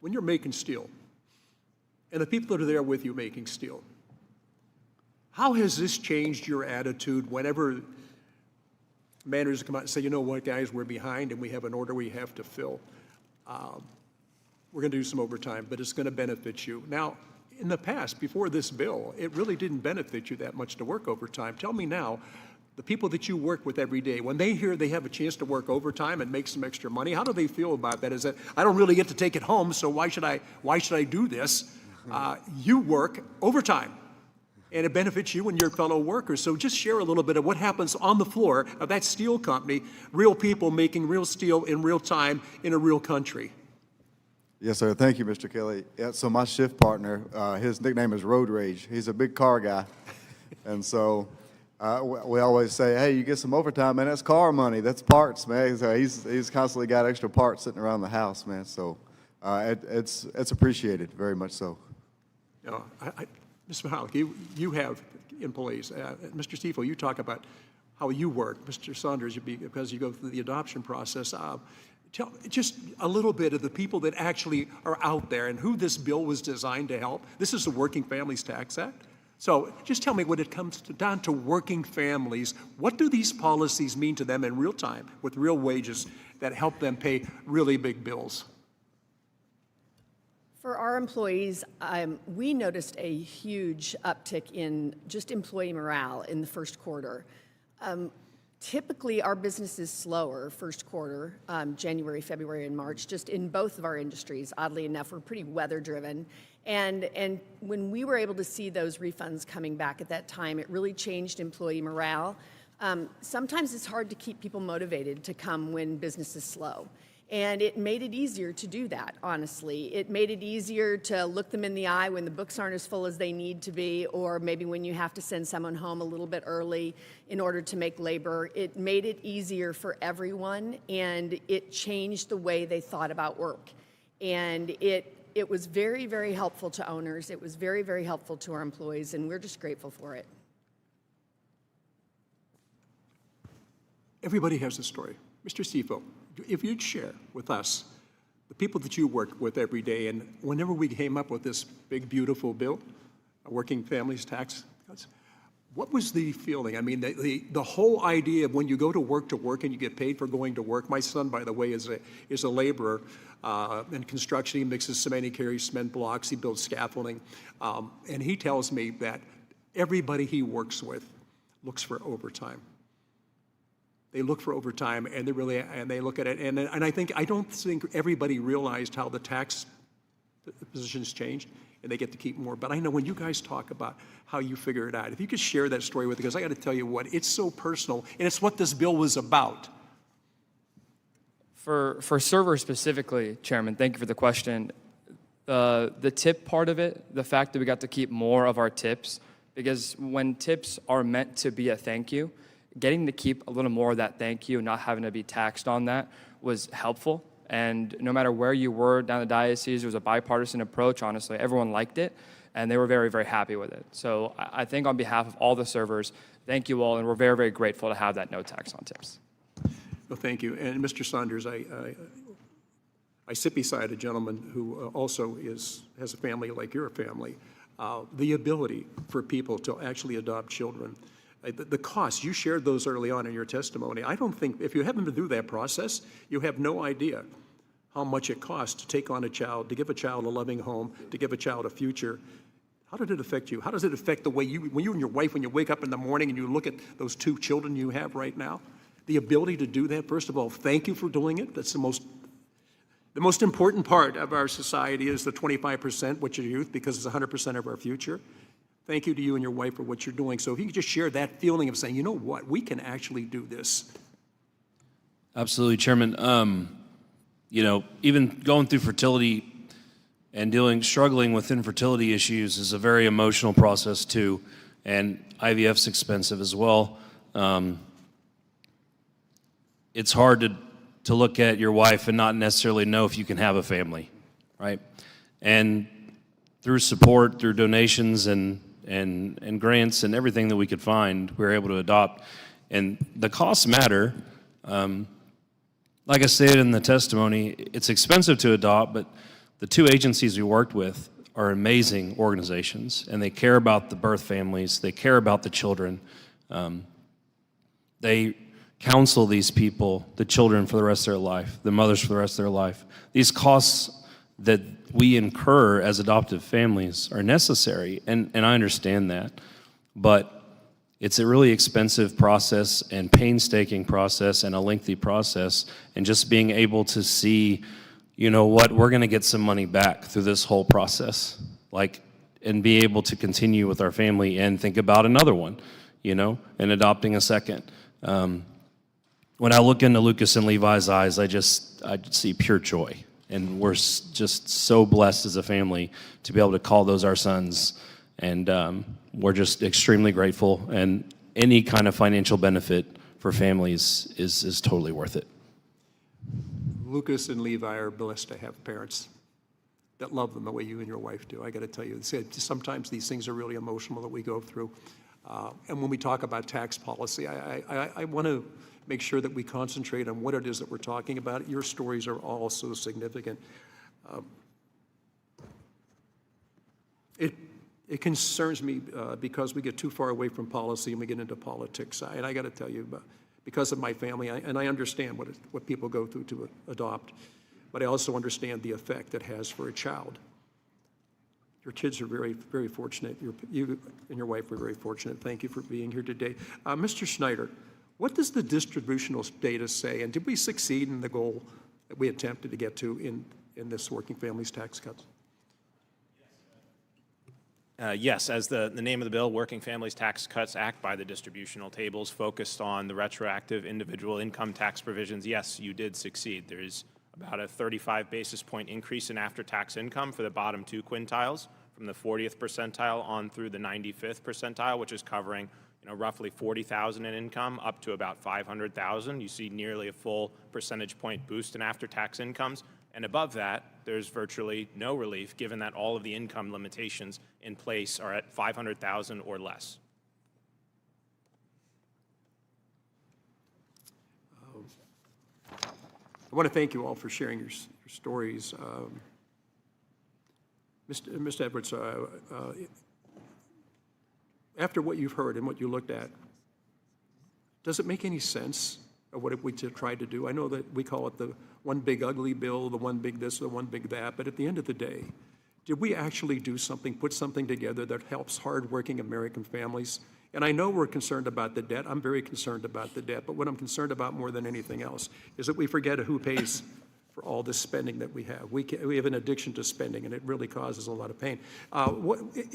when you're making steel, and the people that are there with you making steel, how has this changed your attitude whenever managers come out and say, you know what, guys, we're behind and we have an order we have to fill. We're going to do some overtime, but it's going to benefit you. Now, in the past, before this bill, it really didn't benefit you that much to work overtime. Tell me now, the people that you work with every day, when they hear they have a chance to work overtime and make some extra money, how do they feel about that? Is that, I don't really get to take it home, so why should I do this? You work overtime, and it benefits you and your fellow workers. So just share a little bit of what happens on the floor of that steel company, real people making real steel in real time in a real country. Yes, sir. Thank you, Mr. Kelly. Yeah, so my shift partner, his nickname is Road Rage. He's a big car guy. And so we always say, hey, you get some overtime, man. That's car money. That's parts, man. So he's constantly got extra parts sitting around the house, man. So it's appreciated, very much so. No, Mr. Mahalik, you have employees. Mr. Stifel, you talk about how you work. Mr. Saunders, because you go through the adoption process. Tell just a little bit of the people that actually are out there and who this bill was designed to help. This is the Working Families Tax Act. So just tell me, when it comes down to working families, what do these policies mean to them in real time with real wages that help them pay really big bills? For our employees, we noticed a huge uptick in just employee morale in the first quarter. Typically, our business is slower first quarter, January, February, and March, just in both of our industries. Oddly enough, we're pretty weather-driven. And when we were able to see those refunds coming back at that time, it really changed employee morale. Sometimes it's hard to keep people motivated to come when business is slow. And it made it easier to do that, honestly. It made it easier to look them in the eye when the books aren't as full as they need to be, or maybe when you have to send someone home a little bit early in order to make labor. It made it easier for everyone, and it changed the way they thought about work. And it was very, very helpful to owners. It was very, very helpful to our employees, and we're just grateful for it. Everybody has a story. Mr. Sifo, if you'd share with us the people that you work with every day, and whenever we came up with this big, beautiful bill, Working Families Tax Cuts, what was the feeling? I mean, the whole idea of when you go to work and you get paid for going to work. My son, by the way, is a laborer in construction. He mixes cement, he carries cement blocks, he builds scaffolding. And he tells me that everybody he works with looks for overtime. They look for overtime, and they look at it, and I don't think everybody realized how the tax positions changed, and they get to keep more. But I know when you guys talk about how you figure it out, if you could share that story with us, because I got to tell you what, it's so personal, and it's what this bill was about. For servers specifically, Chairman, thank you for the question. The tip part of it, the fact that we got to keep more of our tips, because when tips are meant to be a thank you, getting to keep a little more of that thank you, not having to be taxed on that, was helpful. And no matter where you were down the diocese, it was a bipartisan approach, honestly. Everyone liked it, and they were very, very happy with it. So I think on behalf of all the servers, thank you all, and we're very, very grateful to have that no tax on tips. Well, thank you. And Mr. Saunders, I sit beside a gentleman who also has a family like your family. The ability for people to actually adopt children. The costs, you shared those early on in your testimony. I don't think, if you happen to do that process, you have no idea how much it costs to take on a child, to give a child a loving home, to give a child a future. How did it affect you? How does it affect the way when you and your wife, when you wake up in the morning and you look at those 2 children you have right now? The ability to do that, first of all, thank you for doing it. That's the most important part of our society is the 25%, which is youth, because it's 100% of our future. Thank you to you and your wife for what you're doing. So if you could just share that feeling of saying, you know what, we can actually do this. Absolutely, Chairman. You know, even going through fertility and struggling with infertility issues is a very emotional process too, and IVF's expensive as well. It's hard to look at your wife and not necessarily know if you can have a family, right? And through support, through donations and grants and everything that we could find, we were able to adopt. And the costs matter. Like I said in the testimony, it's expensive to adopt, but the 2 agencies we worked with are amazing organizations, and they care about the birth families, they care about the children. They counsel these people, the children, for the rest of their life, the mothers for the rest of their life. These costs that we incur as adoptive families are necessary, and I understand that, but it's a really expensive process and painstaking process and a lengthy process, and just being able to see, you know what, we're gonna get some money back through this whole process, and be able to continue with our family and think about another one, you know, and adopting a second. When I look into Lucas and Levi's eyes, I see pure joy. And we're just so blessed as a family to be able to call those our sons. And we're just extremely grateful. And any kind of financial benefit for families is totally worth it. Lucas and Levi are blessed to have parents that love them the way you and your wife do. I got to tell you, sometimes these things are really emotional that we go through. And when we talk about tax policy, I want to make sure that we concentrate on what it is that we're talking about. Your stories are all so significant. It concerns me because we get too far away from policy and we get into politics. And I got to tell you, because of my family, and I understand what people go through to adopt, but I also understand the effect it has for a child. Your kids are very, very fortunate. You and your wife were very fortunate. Thank you for being here today. Mr. Schneider, What does the distributional data say, and did we succeed in the goal that we attempted to get to in this working families tax cuts? Yes, as the name of the bill, Working Families Tax Cuts Act, by the distributional tables focused on the retroactive individual income tax provisions, yes, you did succeed. There's about a 35 basis point increase in after-tax income for the bottom 2 quintiles, from the 40th percentile on through the 95th percentile, which is covering roughly 40,000 in income up to about 500,000. You see nearly a full percentage point boost in after-tax incomes. And above that, there's virtually no relief, given that all of the income limitations in place are at 500,000 or less. I want to thank you all for sharing your stories. Mr. Edwards, after what you've heard and what you looked at, does it make any sense of what we tried to do? I know that we call it the one big ugly bill, the one big this, the one big that, but at the end of the day, did we actually do something, put something together that helps hardworking American families? And I know we're concerned about the debt. I'm very concerned about the debt, but what I'm concerned about more than anything else is that we forget who pays for all this spending that we have. We have an addiction to spending, and it really causes a lot of pain.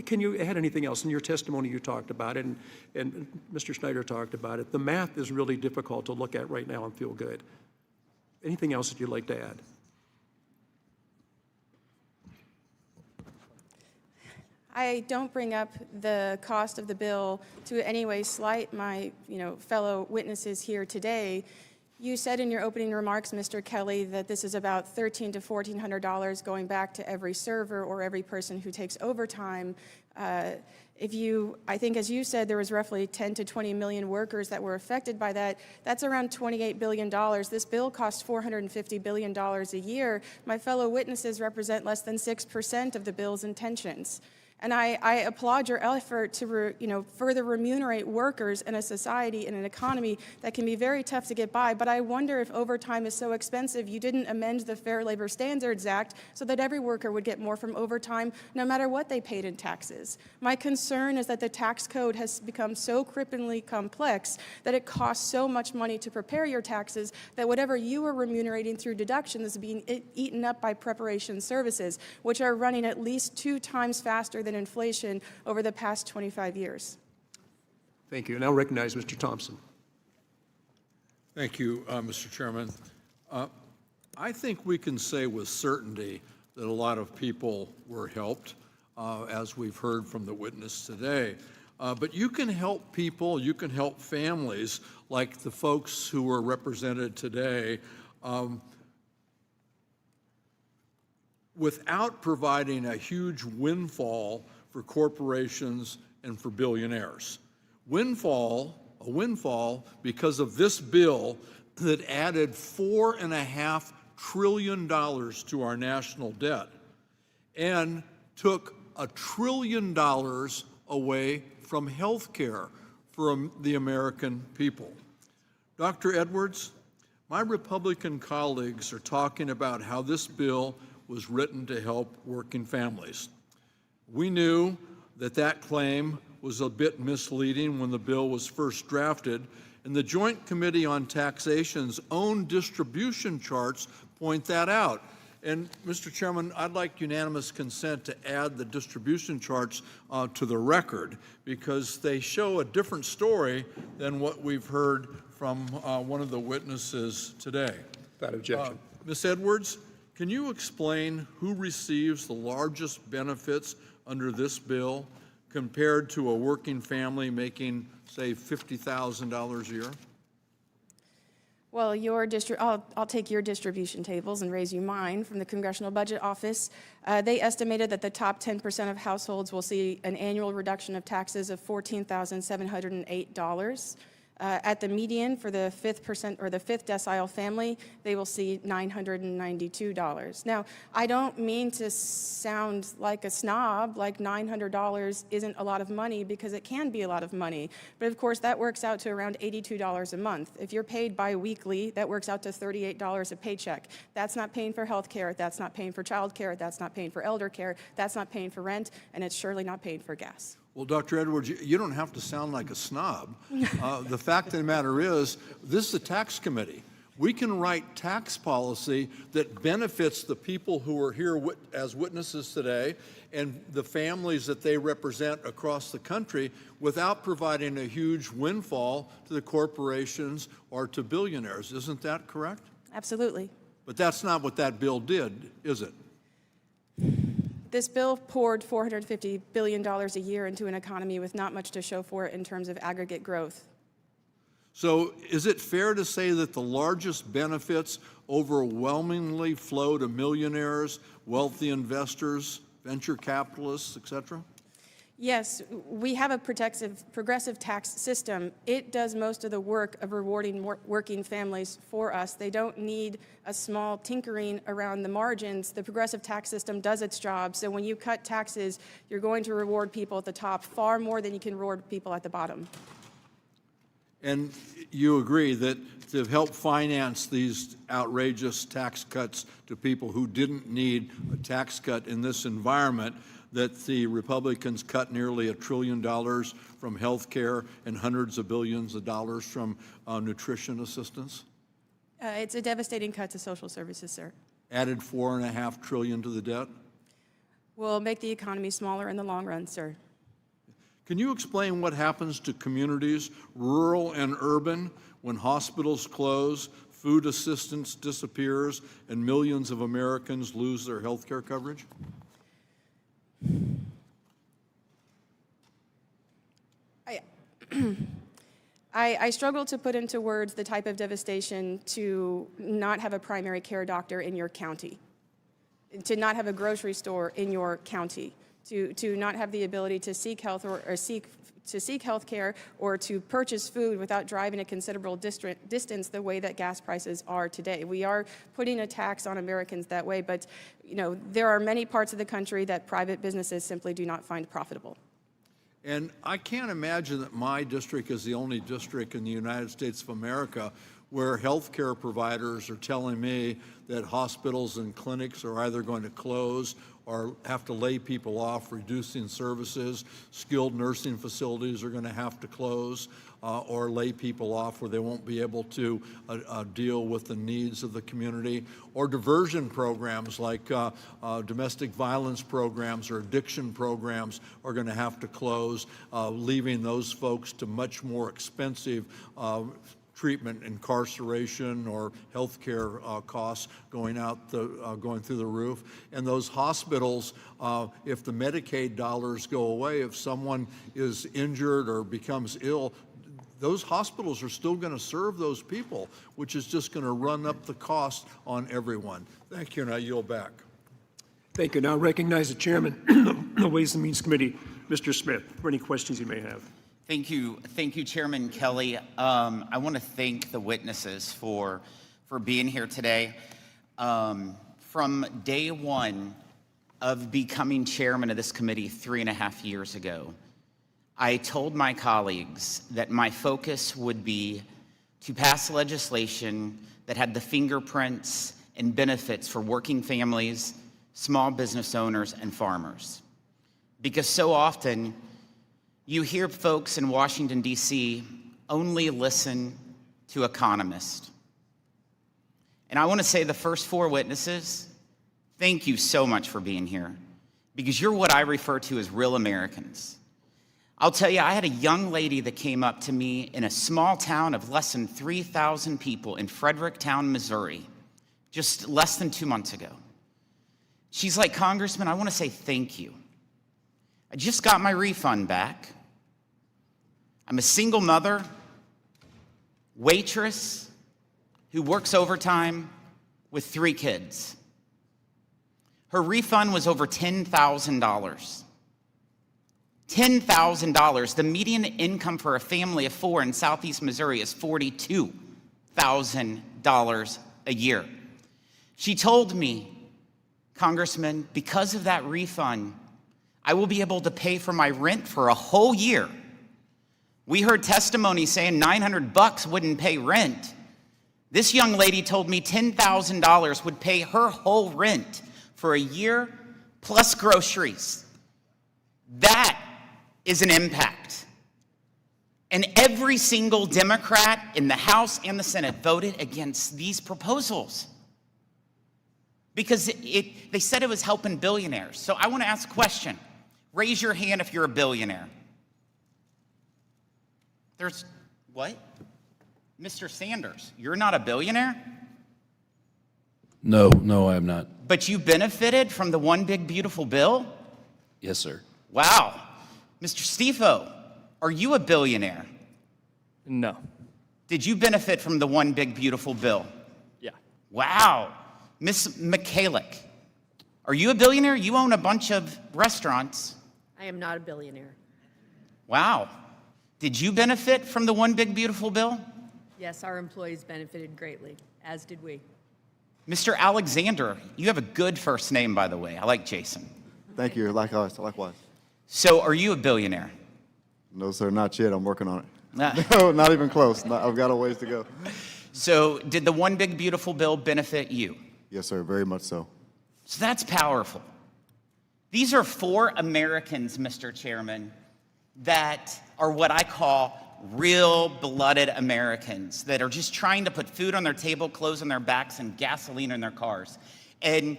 Can you add anything else? In your testimony, you talked about it, and Mr. Schneider talked about it. The math is really difficult to look at right now and feel good. Anything else that you'd like to add? I don't bring up the cost of the bill to any way slight my fellow witnesses here today. You said in your opening remarks, Mr. Kelly, that this is about $1,300 to $1,400 going back to every server or every person who takes overtime. I think as you said, there was roughly 10 to 20 million workers that were affected by that. That's around $28 billion. This bill costs $450 billion a year. My fellow witnesses represent less than 6% of the bill's intentions. And I applaud your effort to further remunerate workers in a society and an economy that can be very tough to get by. But I wonder if overtime is so expensive, you didn't amend the Fair Labor Standards Act so that every worker would get more from overtime no matter what they paid in taxes. My concern is that the tax code has become so cripplingly complex that it costs so much money to prepare your taxes that whatever you are remunerating through deductions is being eaten up by preparation services, which are running at least 2 times faster than inflation over the past 25 years. Thank you. Now recognize Mr. Thompson. Thank you, Mr. Chairman. I think we can say with certainty that a lot of people were helped, as we've heard from the witness today. But you can help people, you can help families like the folks who were represented today without providing a huge windfall for corporations and for billionaires. A windfall because of this bill that added $4.5 trillion to our national debt and took $1 trillion away from health care for the American people. Dr. Edwards, my Republican colleagues are talking about how this bill was written to help working families. We knew that that claim was a bit misleading when the bill was first drafted, and the Joint Committee on Taxation's own distribution charts point that out. And, Mr. Chairman, I'd like unanimous consent to add the distribution charts to the record because they show a different story than what we've heard from one of the witnesses today. Without objection. Ms. Edwards, can you explain who receives the largest benefits under this bill compared to a working family making, say, $50,000 a year? Well, I'll take your distribution tables and raise you mine from the Congressional Budget Office. They estimated that the top 10% of households will see an annual reduction of taxes of $14,708. At the median for the 5th decile family, they will see $992. Now, I don't mean to sound like a snob, like $900 isn't a lot of money, because it can be a lot of money. But of course, that works out to around $82 a month. If you're paid bi-weekly, that works out to $38 a paycheck. That's not paying for health care, that's not paying for child care, that's not paying for elder care, that's not paying for rent, and it's surely not paying for gas. Well, Dr. Edwards, you don't have to sound like a snob. The fact of the matter is, this is a tax committee. We can write tax policy that benefits the people who are here as witnesses today and the families that they represent across the country without providing a huge windfall to the corporations or to billionaires. Isn't that correct? Absolutely. But that's not what that bill did, is it? This bill poured $450 billion a year into an economy with not much to show for it in terms of aggregate growth. So is it fair to say that the largest benefits overwhelmingly flow to millionaires, wealthy investors, venture capitalists, et cetera? Yes, we have a progressive tax system. It does most of the work of rewarding working families for us. They don't need a small tinkering around the margins. The progressive tax system does its job. So when you cut taxes, you're going to reward people at the top far more than you can reward people at the bottom. And you agree that to help finance these outrageous tax cuts to people who didn't need a tax cut in this environment, that the Republicans cut nearly $1 trillion from health care and hundreds of billions of dollars from nutrition assistance? It's a devastating cut to social services, sir. Added $4.5 trillion to the debt? Will make the economy smaller in the long run, sir. Can you explain what happens to communities, rural and urban, when hospitals close, food assistance disappears, and millions of Americans lose their health care coverage? I struggle to put into words the type of devastation to not have a primary care doctor in your county, to not have a grocery store in your county, to not have the ability to seek health or seek health care or to purchase food without driving a considerable distance the way that gas prices are today. We are putting a tax on Americans that way, but there are many parts of the country that private businesses simply do not find profitable. And I can't imagine that my district is the only district in the United States of America where healthcare providers are telling me that hospitals and clinics are either going to close or have to lay people off, reducing services. Skilled nursing facilities are going to have to close or lay people off where they won't be able to deal with the needs of the community. Or diversion programs like domestic violence programs or addiction programs are going to have to close, leaving those folks to much more expensive treatment, incarceration, or health care costs going through the roof. And those hospitals, if the Medicaid dollars go away, if someone is injured or becomes ill, those hospitals are still going to serve those people, which is just going to run up the cost on everyone. Thank you, and I yield back. Thank you. Now recognize the chairman of the Ways and Means Committee, Mr. Smith, for any questions you may have. Thank you, Chairman Kelly. I want to thank the witnesses for being here today. From day one of becoming chairman of this committee 3.5 years ago, I told my colleagues that my focus would be to pass legislation that had the fingerprints and benefits for working families, small business owners, and farmers. Because so often, you hear folks in Washington, D.C. only listen to economists. And I want to say the first 4 witnesses, thank you so much for being here, because you're what I refer to as real Americans. I'll tell you, I had a young lady that came up to me in a small town of less than 3,000 people in Fredericktown, Missouri, just less than 2 months ago. She's like, Congressman, I want to say thank you. I just got my refund back. I'm a single mother, waitress, who works overtime with 3 kids. Her refund was over $10,000. $10,000. The median income for a family of 4 in Southeast Missouri is $42,000 a year. She told me, Congressman, because of that refund, I will be able to pay for my rent for a whole year. We heard testimony saying $900 wouldn't pay rent. This young lady told me $10,000 would pay her whole rent for a year plus groceries. That is an impact. And every single Democrat in the House and the Senate voted against these proposals because they said it was helping billionaires. So I want to ask a question. Raise your hand if you're a billionaire. There's, what? Mr. Sanders, you're not a billionaire? No, I am not. But you benefited from the One Big Beautiful Bill? Yes, sir. Wow. Mr. Stifo, are you a billionaire? No. Did you benefit from the One Big Beautiful Bill? Yeah. Wow. Miss Mikhalik, are you a billionaire? You own a bunch of restaurants. I am not a billionaire. Wow. Did you benefit from the One Big Beautiful Bill? Yes, our employees benefited greatly, as did we. Mr. Alexander, you have a good first name, by the way. I like Jason. Thank you. Likewise. So are you a billionaire? No, sir, not yet. I'm working on it. No, not even close. I've got a ways to go. So did the One Big Beautiful Bill benefit you? Yes, sir, very much so. So that's powerful. These are 4 Americans, Mr. Chairman, that are what I call real-blooded Americans that are just trying to put food on their table, clothes on their backs, and gasoline in their cars. And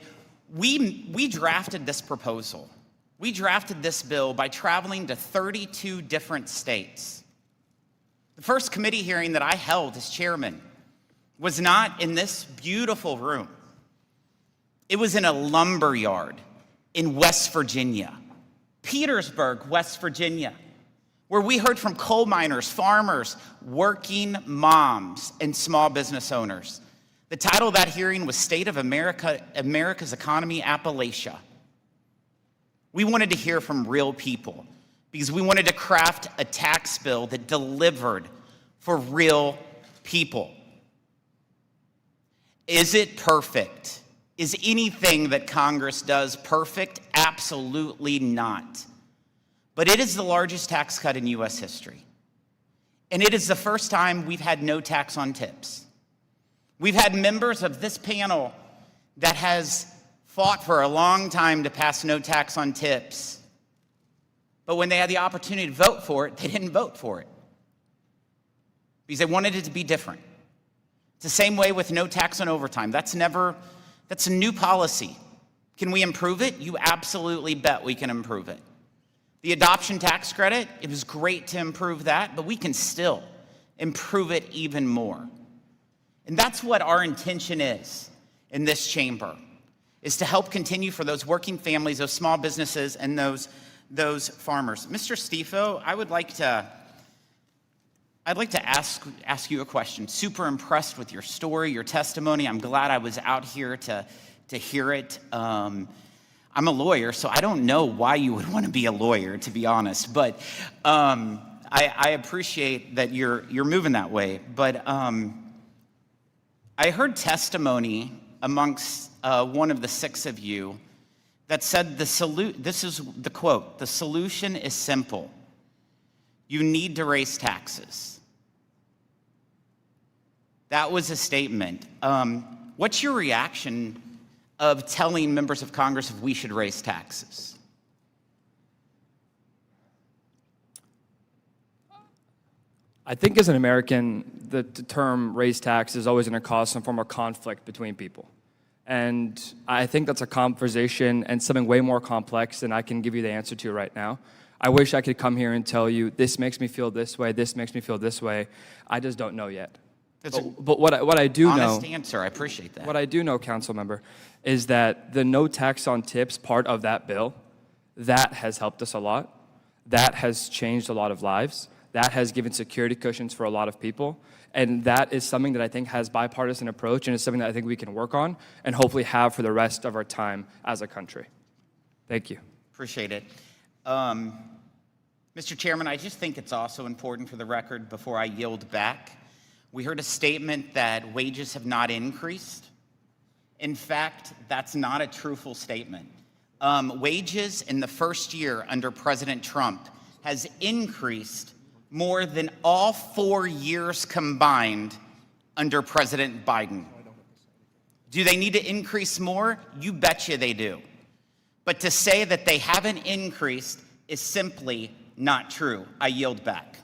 we drafted this proposal. We drafted this bill by traveling to 32 different states. The first committee hearing that I held as chairman was not in this beautiful room. It was in a lumber yard in West Virginia, Petersburg, West Virginia, where we heard from coal miners, farmers, working moms, and small business owners. The title of that hearing was State of America's Economy, Appalachia. We wanted to hear from real people because we wanted to craft a tax bill that delivered for real people. Is it perfect? Is anything that Congress does perfect? Absolutely not. But it is the largest tax cut in U.S. history. And it is the first time we've had no tax on tips. We've had members of this panel that has fought for a long time to pass no tax on tips. But when they had the opportunity to vote for it, they didn't vote for it because they wanted it to be different. It's the same way with no tax on overtime. That's a new policy. Can we improve it? You absolutely bet we can improve it. The adoption tax credit, it was great to improve that, but we can still improve it even more. And that's what our intention is in this chamber, is to help continue for those working families, those small businesses, and those farmers. Mr. Stifo, I'd like to ask you a question. Super impressed with your story, your testimony. I'm glad I was out here to hear it. I'm a lawyer, so I don't know why you would want to be a lawyer, to be honest. But I appreciate that you're moving that way. But I heard testimony amongst one of the 6 of you that said this is the quote, "The solution is simple. You need to raise taxes." That was a statement. What's your reaction of telling members of Congress if we should raise taxes? I think as an American, the term raise tax is always going to cause some form of conflict between people. And I think that's a conversation and something way more complex than I can give you the answer to right now. I wish I could come here and tell you, this makes me feel this way, this makes me feel this way. I just don't know yet. But what I do know... Honest answer, I appreciate that. What I do know, council member, is that the no tax on tips part of that bill, that has helped us a lot. That has changed a lot of lives. That has given security cushions for a lot of people. And that is something that I think has bipartisan approach, and is something that I think we can work on and hopefully have for the rest of our time as a country. Thank you. Appreciate it. Mr. Chairman, I just think it's also important for the record before I yield back. We heard a statement that wages have not increased. In fact, that's not a truthful statement. Wages in the first year under President Trump has increased more than all 4 years combined under President Biden. Do they need to increase more? You betcha they do. But to say that they haven't increased is simply Not true. I yield back.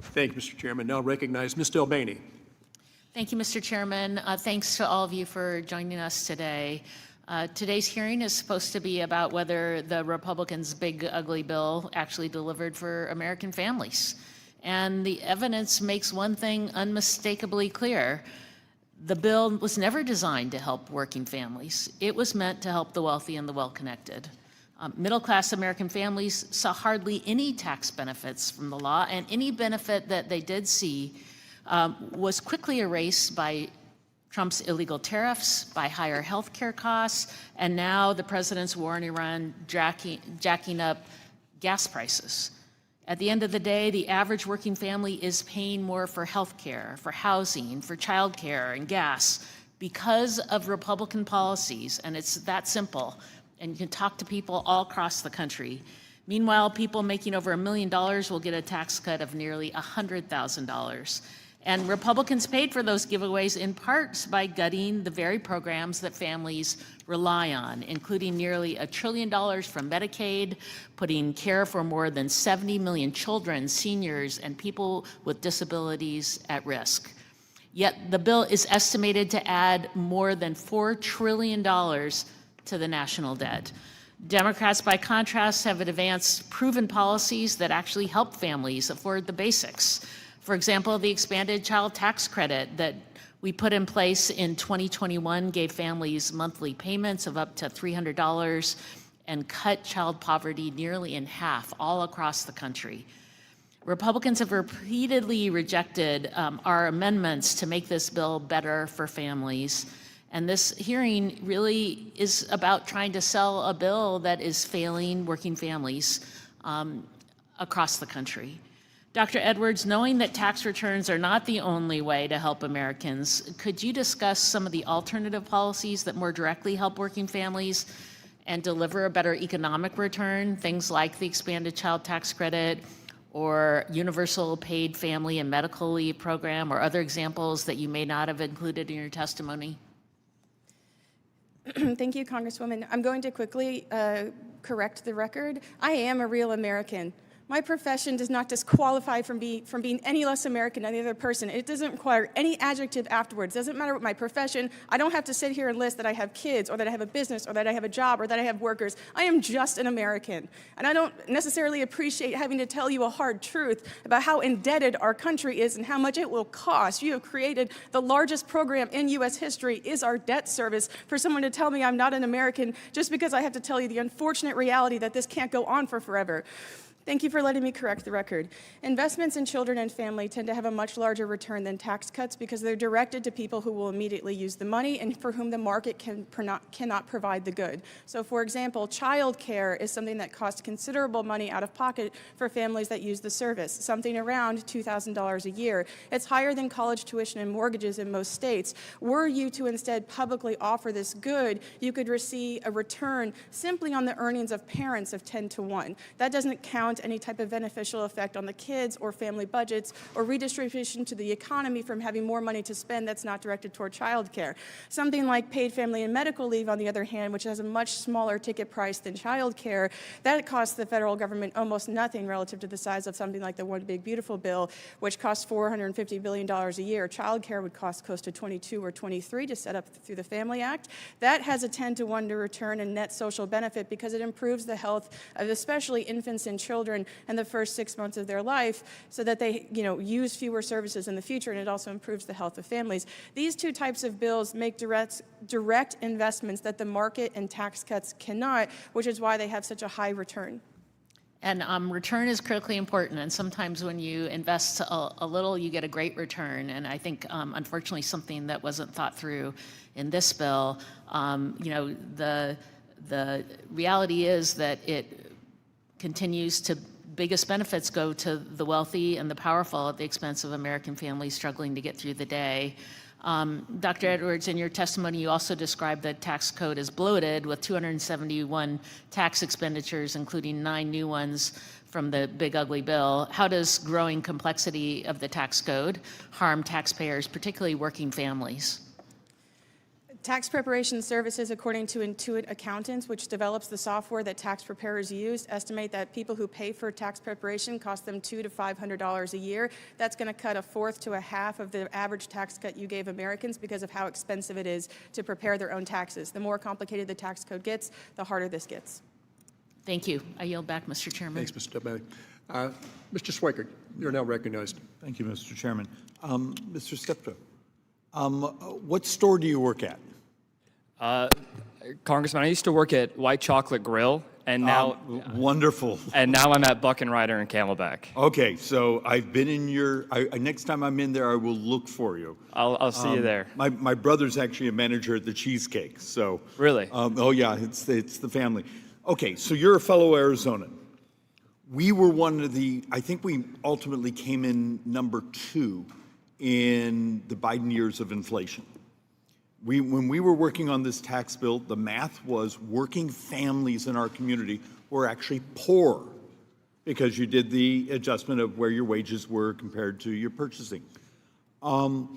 Thank you, Mr. Chairman. Now recognize Ms. Delbaney. Thank you, Mr. Chairman. Thanks to all of you for joining us today. Today's hearing is supposed to be about whether the Republicans' big, ugly bill actually delivered for American families. And the evidence makes one thing unmistakably clear. The bill was never designed to help working families. It was meant to help the wealthy and the well-connected. Middle-class American families saw hardly any tax benefits from the law, and any benefit that they did see was quickly erased by Trump's illegal tariffs, by higher health care costs, and now the president's war in Iran jacking up gas prices. At the end of the day, the average working family is paying more for health care, for housing, for child care, and gas because of Republican policies, and it's that simple. And you can talk to people all across the country. Meanwhile, people making over $1 million will get a tax cut of nearly $100,000. And Republicans paid for those giveaways in part by gutting the very programs that families rely on, including nearly $1 trillion from Medicaid, putting care for more than 70 million children, seniors, and people with disabilities at risk. Yet the bill is estimated to add more than $4 trillion to the national debt. Democrats, by contrast, have advanced proven policies that actually help families afford the basics. For example, the expanded child tax credit that we put in place in 2021 gave families monthly payments of up to $300 and cut child poverty nearly in half all across the country. Republicans have repeatedly rejected our amendments to make this bill better for families. And this hearing really is about trying to sell a bill that is failing working families across the country. Dr. Edwards, knowing that tax returns are not the only way to help Americans, could you discuss some of the alternative policies that more directly help working families and deliver a better economic return, things like the expanded child tax credit or universal paid family and medical leave program, or other examples that you may not have included in your testimony? Thank you, Congresswoman. I'm going to quickly correct the record. I am a real American. My profession does not disqualify from being any less American than any other person. It doesn't require any adjective afterwards. It doesn't matter what my profession. I don't have to sit here and list that I have kids or that I have a business or that I have a job or that I have workers. I am just an American. And I don't necessarily appreciate having to tell you a hard truth about how indebted our country is and how much it will cost. You have created the largest program in U.S. history is our debt service. For someone to tell me I'm not an American just because I have to tell you the unfortunate reality that this can't go on for forever. Thank you for letting me correct the record. Investments in children and family tend to have a much larger return than tax cuts because they're directed to people who will immediately use the money and for whom the market cannot provide the good. So for example, child care is something that costs considerable money out of pocket for families that use the service, something around $2,000 a year. It's higher than college tuition and mortgages in most states. Were you to instead publicly offer this good, you could receive a return simply on the earnings of parents of 10 to 1. That doesn't count any type of beneficial effect on the kids or family budgets or redistribution to the economy from having more money to spend that's not directed toward child care. Something like paid family and medical leave, on the other hand, which has a much smaller ticket price than child care, that costs the federal government almost nothing relative to the size of something like the One Big Beautiful Bill, which costs $450 billion a year. Child care would cost close to 22 or 23 to set up through the Family Act. That has a 10 to 1 to return and net social benefit because it improves the health of especially infants and children in the first 6 months of their life so that they use fewer services in the future, and it also improves the health of families. These two types of bills make direct investments that the market and tax cuts cannot, which is why they have such a high return. And return is critically important, and sometimes when you invest a little, you get a great return. And I think, unfortunately, something that wasn't thought through in this bill, the reality is that it continues to, biggest benefits go to the wealthy and the powerful at the expense of American families struggling to get through the day. Dr. Edwards, in your testimony, you also described the tax code as bloated with 271 tax expenditures, including 9 new ones from the big ugly bill. How does growing complexity of the tax code harm taxpayers, particularly working families? Tax preparation services, according to Intuit Accountants, which develops the software that tax preparers use, estimate that people who pay for tax preparation cost them $200 to $500 a year. That's going to cut a fourth to a half of the average tax cut you gave Americans because of how expensive it is to prepare their own taxes. The more complicated the tax code gets, the harder this gets. Thank you. I yield back, Mr. Chairman. Thanks, Mr. Debate. Mr. Schweikert, you're now recognized. Thank you, Mr. Chairman. Mr. Steptoe, what store do you work at? Congressman, I used to work at White Chocolate Grill, and now Wonderful. and now I'm at Buck and Ryder in Camelback. Okay, so I've been in your, next time I'm in there, I will look for you. I'll see you there. My brother's actually a manager at the Cheesecake, so. Really? Oh, yeah, it's the family. Okay, so you're a fellow Arizonan. We were one of the, I think we ultimately came in number 2 in the Biden years of inflation. When we were working on this tax bill, the math was working families in our community were actually poor because you did the adjustment of where your wages were compared to your purchasing. You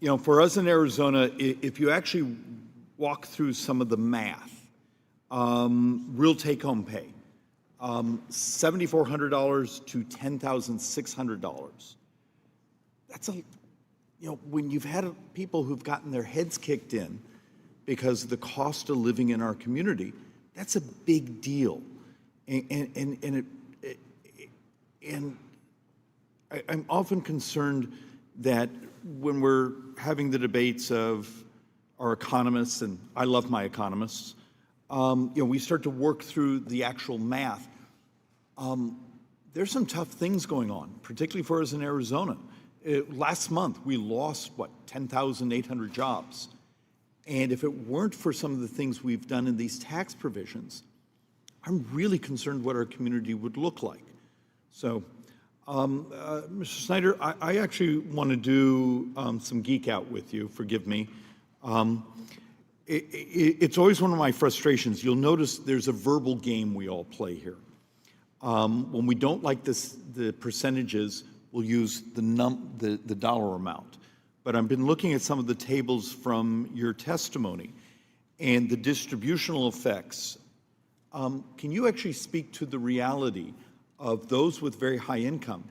know, for us in Arizona, if you actually walk through some of the math, real take-home pay, $7,400 to $10,600. That's a, you know, when you've had people who've gotten their heads kicked in because of the cost of living in our community, that's a big deal. And I'm often concerned that when we're having the debates of our economists, and I love my economists, you know, we start to work through the actual math. There's some tough things going on, particularly for us in Arizona. Last month, we lost, 10,800 jobs. And if it weren't for some of the things we've done in these tax provisions, I'm really concerned what our community would look like. So, Mr. Snyder, I actually want to do some geek out with you, forgive me. It's always one of my frustrations. You'll notice there's a verbal game we all play here. When we don't like the percentages, we'll use the dollar amount. But I've been looking at some of the tables from your testimony and the distributional effects. Can you actually speak to the reality of those with very high income,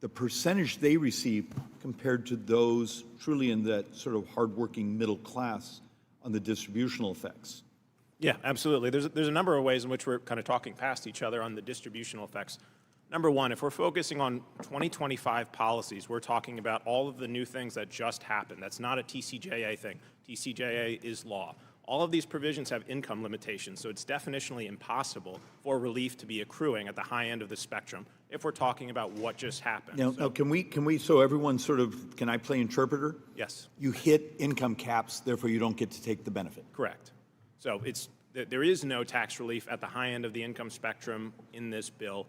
the percentage they receive compared to those truly in that sort of hardworking middle class on the distributional effects? Yeah, absolutely. There's a number of ways in which we're kind of talking past each other on the distributional effects. Number one, if we're focusing on 2025 policies, we're talking about all of the new things that just happened. That's not a TCJA thing. TCJA is law. All of these provisions have income limitations, so it's definitionally impossible for relief to be accruing at the high end of the spectrum if we're talking about what just happened. Now can we, so everyone sort of, can I play interpreter? Yes. You hit income caps, therefore you don't get to take the benefit. Correct. So there is no tax relief at the high end of the income spectrum in this bill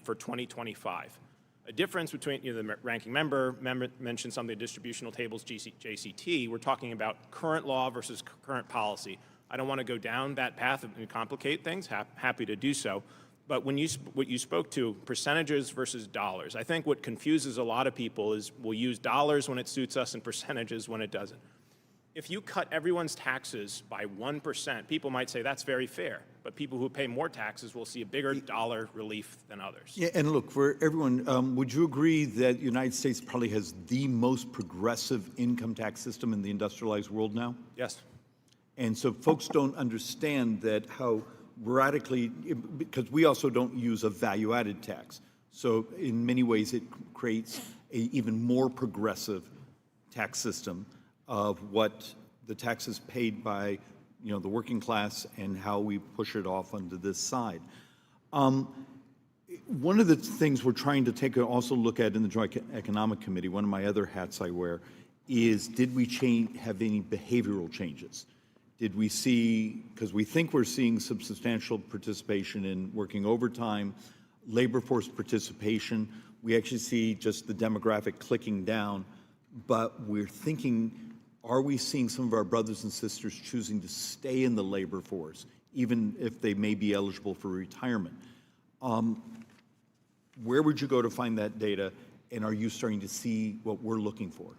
for 2025. A difference between, the ranking member mentioned some of the distributional tables, JCT. We're talking about current law versus current policy. I don't want to go down that path and complicate things. Happy to do so. But what you spoke to, percentages versus dollars, I think what confuses a lot of people is we'll use dollars when it suits us and percentages when it doesn't. If you cut everyone's taxes by 1%, people might say that's very fair, but people who pay more taxes will see a bigger dollar relief than others. Yeah, and look, for everyone, would you agree that the United States probably has the most progressive income tax system in the industrialized world now? Yes. And so folks don't understand that how radically, because we also don't use a value-added tax. So in many ways, it creates an even more progressive tax system of what the taxes paid by, the working class and how we push it off onto this side. One of the things we're trying to take also look at in the Joint Economic Committee, one of my other hats I wear, is did we have any behavioral changes? Did we see, because we think we're seeing some substantial participation in working overtime, labor force participation. We actually see just the demographic clicking down, but we're thinking, are we seeing some of our brothers and sisters choosing to stay in the labor force, even if they may be eligible for retirement? Where would you go to find that data, and are you starting to see what we're looking for?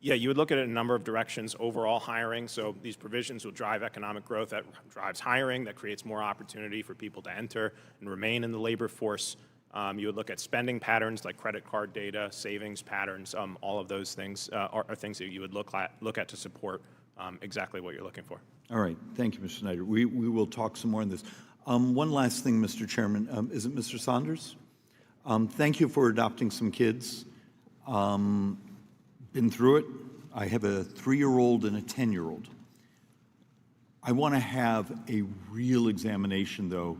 Yeah, you would look at it in a number of directions. Overall hiring, so these provisions will drive economic growth. That drives hiring, that creates more opportunity for people to enter and remain in the labor force. You would look at spending patterns like credit card data, savings patterns. All of those things are things that you would look at to support exactly what you're looking for. All right, thank you, Mr. Snyder. We will talk some more on this. One last thing, Mr. Chairman. Is it Mr. Saunders? Thank you for adopting some kids. Been through it. I have a 3-year-old and a 10-year-old. I want to have a real examination, though,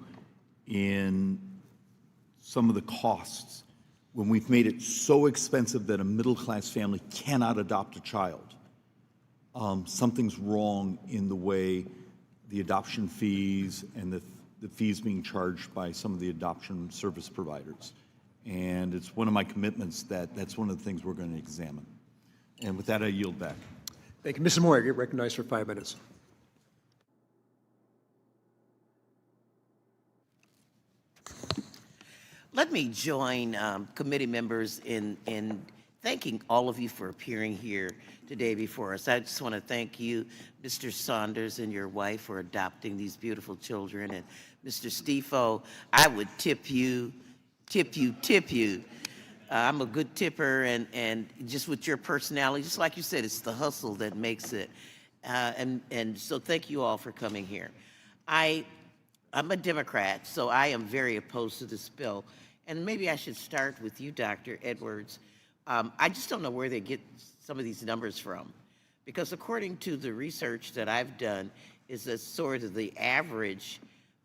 in some of the costs when we've made it so expensive that a middle-class family cannot adopt a child. Something's wrong in the way the adoption fees and the fees being charged by some of the adoption service providers. And it's one of my commitments that that's one of the things we're going to examine. And with that, I yield back. Thank you. Mrs. Moore, get recognized for 5 minutes. Let me join committee members in thanking all of you for appearing here today before us. I just want to thank you, Mr. Saunders and your wife, for adopting these beautiful children. And Mr. Stifo, I would tip you. I'm a good tipper, and just with your personality, just like you said, it's the hustle that makes it. And so thank you all for coming here. I'm a Democrat, so I am very opposed to this bill. And maybe I should start with you, Dr. Edwards. I just don't know where they get some of these numbers from. Because according to the research that I've done, is that sort of the average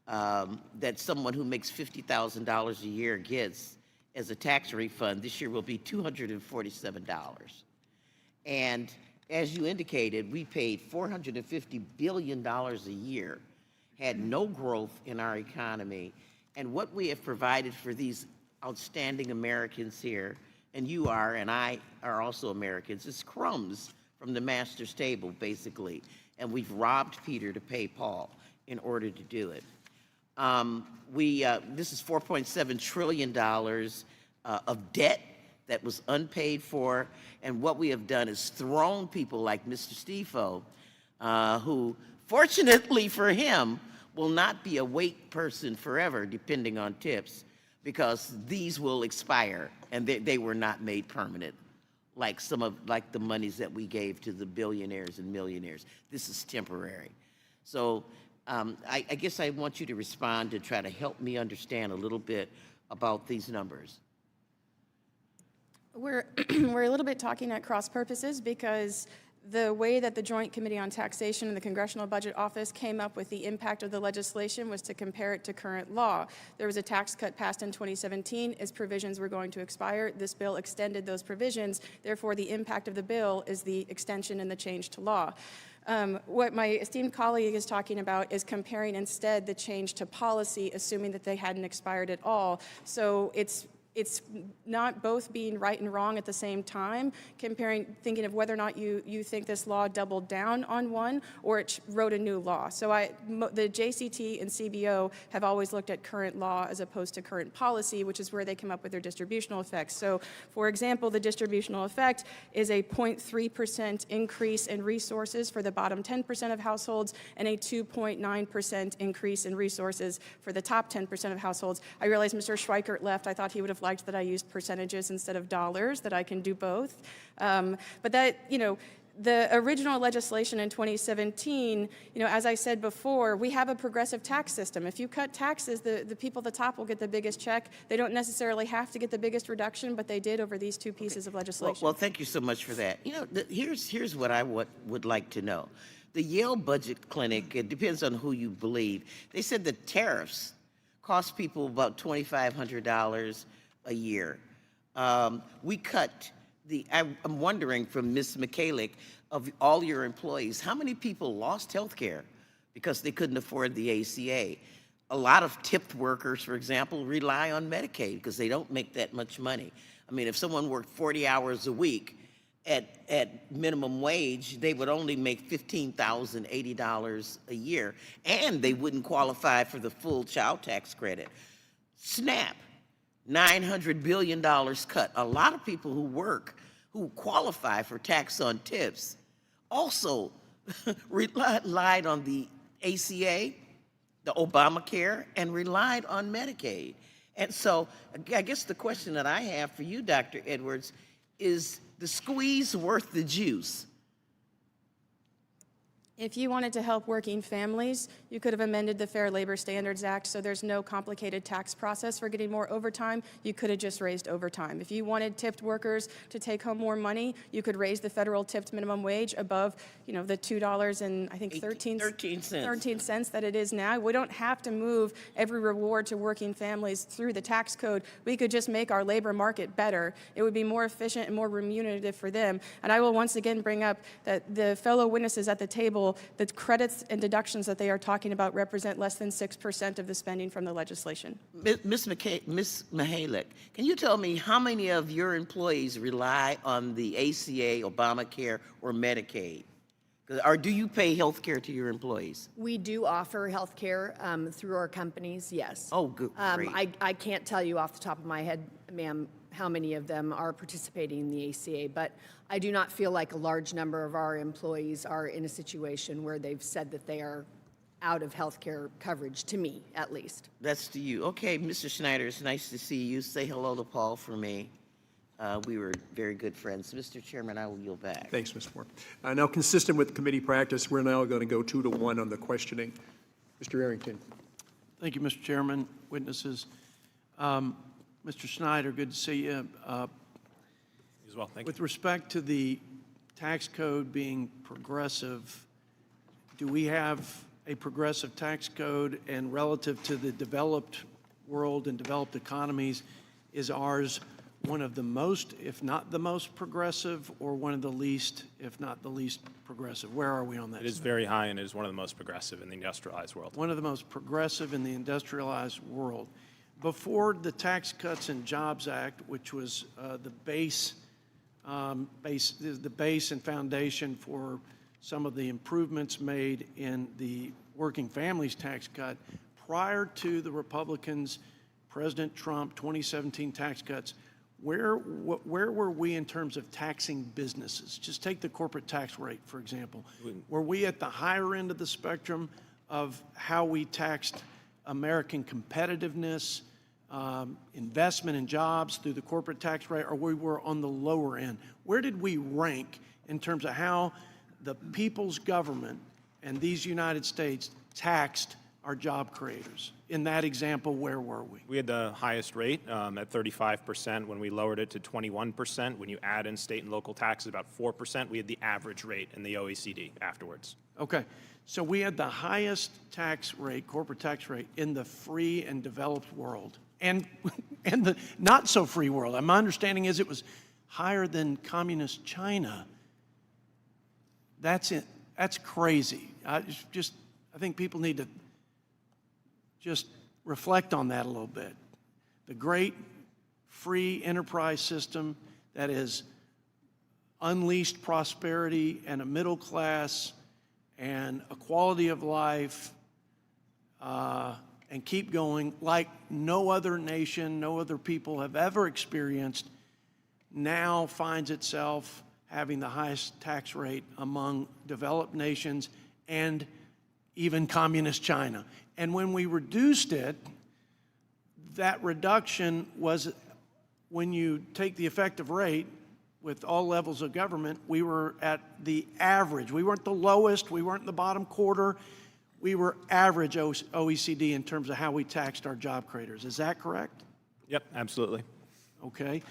that someone who makes $50,000 a year gets as a tax refund this year will be $247. And as you indicated, we paid $450 billion a year, had no growth in our economy, and what we have provided for these outstanding Americans here, and you are and I are also Americans, is crumbs from the master's table, basically, and we've robbed Peter to pay Paul in order to do it. This is $4.7 trillion of debt that was unpaid for, and what we have done is thrown people like Mr. Stifo, who, fortunately for him, will not be a wait person forever, depending on tips, because these will expire, and they were not made permanent, like the monies that we gave to the billionaires and millionaires. This is temporary. So I guess I want you to respond to try to help me understand a little bit about these numbers. We're a little bit talking at cross purposes because the way that the Joint Committee on Taxation and the Congressional Budget Office came up with the impact of the legislation was to compare it to current law. There was a tax cut passed in 2017. Its provisions were going to expire. This bill extended those provisions. Therefore, the impact of the bill is the extension and the change to law. What my esteemed colleague is talking about is comparing instead the change to policy, assuming that they hadn't expired at all. So it's not both being right and wrong at the same time, thinking of whether or not you think this law doubled down on one or it wrote a new law. So the JCT and CBO have always looked at current law as opposed to current policy, which is where they come up with their distributional effects. So, for example, the distributional effect is a 0.3% increase in resources for the bottom 10% of households and a 2.9% increase in resources for the top 10% of households. I realize Mr. Schweikert left. I thought he would have liked that I used percentages instead of dollars, that I can do both. But that, the original legislation in 2017, as I said before, we have a progressive tax system. If you cut taxes, the people at the top will get the biggest check. They don't necessarily have to get the biggest reduction, but they did over these two pieces of legislation. Well, thank you so much for that. Here's what I would like to know. The Yale Budget Clinic, it depends on who you believe, they said the tariffs cost people about $2,500 a year. We cut I'm wondering from Ms. McCalick, of all your employees, how many people lost health care because they couldn't afford the ACA? A lot of tipped workers, for example, rely on Medicaid because they don't make that much money. I mean, if someone worked 40 hours a week at minimum wage, they would only make $15,080 a year, and they wouldn't qualify for the full child tax credit. SNAP, $900 billion cut. A lot of people who work, who qualify for tax on tips also relied on the ACA, the Obamacare, and relied on Medicaid. And so I guess the question that I have for you, Dr. Edwards, is the squeeze worth the juice? If you wanted to help working families, you could have amended the Fair Labor Standards Act so there's no complicated tax process for getting more overtime. You could have just raised overtime. If you wanted tipped workers to take home more money, you could raise the federal tipped minimum wage above, the $2 and I think 13 cents that it is now. We don't have to move every reward to working families through the tax code. We could just make our labor market better. It would be more efficient and more remunerative for them. And I will once again bring up that the fellow witnesses at the table, the credits and deductions that they are talking about represent less than 6% of the spending from the legislation. Ms. Mihalik, can you tell me how many of your employees rely on the ACA, Obamacare, or Medicaid? Or do you pay health care to your employees? We do offer health care through our companies, yes. Oh, good. Great. I can't tell you off the top of my head, ma'am, how many of them are participating in the ACA, but I do not feel like a large number of our employees are in a situation where they've said that they are out of health care coverage, to me, at least. That's to you. Okay, Mr. Schneider, it's nice to see you. Say hello to Paul for me. We were very good friends. Mr. Chairman, I will yield back. Thanks, Ms. Moore. Now, consistent with committee practice, we're now going to go 2-to-1 on the questioning. Mr. Arrington. Thank you, Mr. Chairman, witnesses. Mr. Schneider, good to see you. As well, thank you. With respect to the tax code being progressive, do we have a progressive tax code, and relative to the developed world and developed economies, is ours one of the most, if not the most progressive, or one of the least, if not the least progressive? Where are we on that? It is very high, and it is one of the most progressive in the industrialized world. One of the most progressive in the industrialized world. Before the Tax Cuts and Jobs Act, which was the base and foundation for some of the improvements made in the working families tax cut, prior to the Republicans, President Trump, 2017 tax cuts, where were we in terms of taxing businesses? Just take the corporate tax rate, for example. Were we at the higher end of the spectrum of how we taxed American competitiveness, investment in jobs through the corporate tax rate, or we were on the lower end? Where did we rank in terms of how the people's government and these United States taxed our job creators? In that example, where were we? We had the highest rate at 35%. When we lowered it to 21%, when you add in state and local taxes, about 4%, we had the average rate in the OECD afterwards. Okay, so we had the highest tax rate, corporate tax rate, in the free and developed world, and the not so free world. My understanding is it was higher than communist China. That's it. That's crazy. I think people need to just reflect on that a little bit. The great free enterprise system that has unleashed prosperity and a middle class and a quality of life, and keep going, like no other nation, no other people have ever experienced, now finds itself having the highest tax rate among developed nations and even communist China. And when we reduced it, that reduction was, when you take the effective rate with all levels of government, we were at the average. We weren't the lowest, we weren't in the bottom quarter, we were average OECD in terms of how we taxed our job creators. Is that correct? Yep, absolutely. Okay.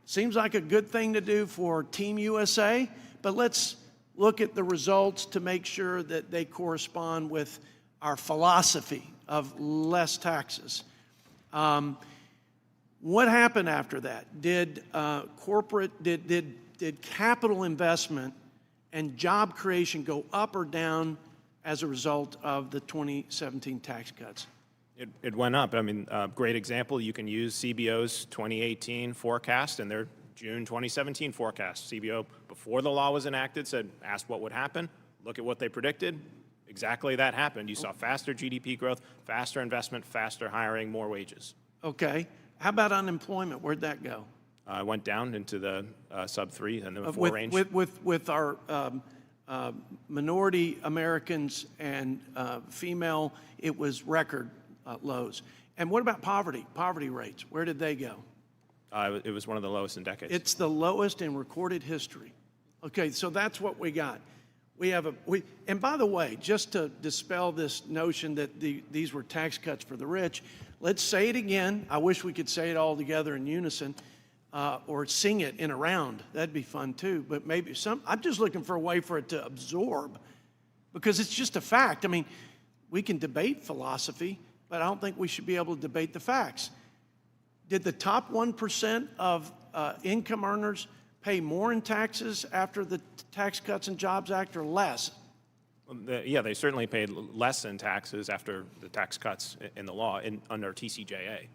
Seems like a good thing to do for Team USA, but let's look at the results to make sure that they correspond with our philosophy of less taxes. What happened after that? Did capital investment and job creation go up or down as a result of the 2017 tax cuts? It went up. I mean, great example, you can use CBO's 2018 forecast and their June 2017 forecast. CBO, before the law was enacted, asked what would happen. Look at what they predicted. Exactly that happened. You saw faster GDP growth, faster investment, faster hiring, more wages. Okay. How about unemployment? Where'd that go? went down into the sub-3 and the 4 with, range. with our minority Americans and female, it was record lows. And what about poverty? Poverty rates, where did they go? It was one of the lowest in decades. It's the lowest in recorded history. Okay, so that's what we got. And by the way, just to dispel this notion that these were tax cuts for the rich, let's say it again. I wish we could say it all together in unison, or sing it in a round. That'd be fun too. But maybe I'm just looking for a way for it to absorb, because it's just a fact. I mean, we can debate philosophy, but I don't think we should be able to debate the facts. Did the top 1% of income earners pay more in taxes after the Tax Cuts and Jobs Act, or less? Yeah, they certainly paid less in taxes after the tax cuts in the law under TCJA.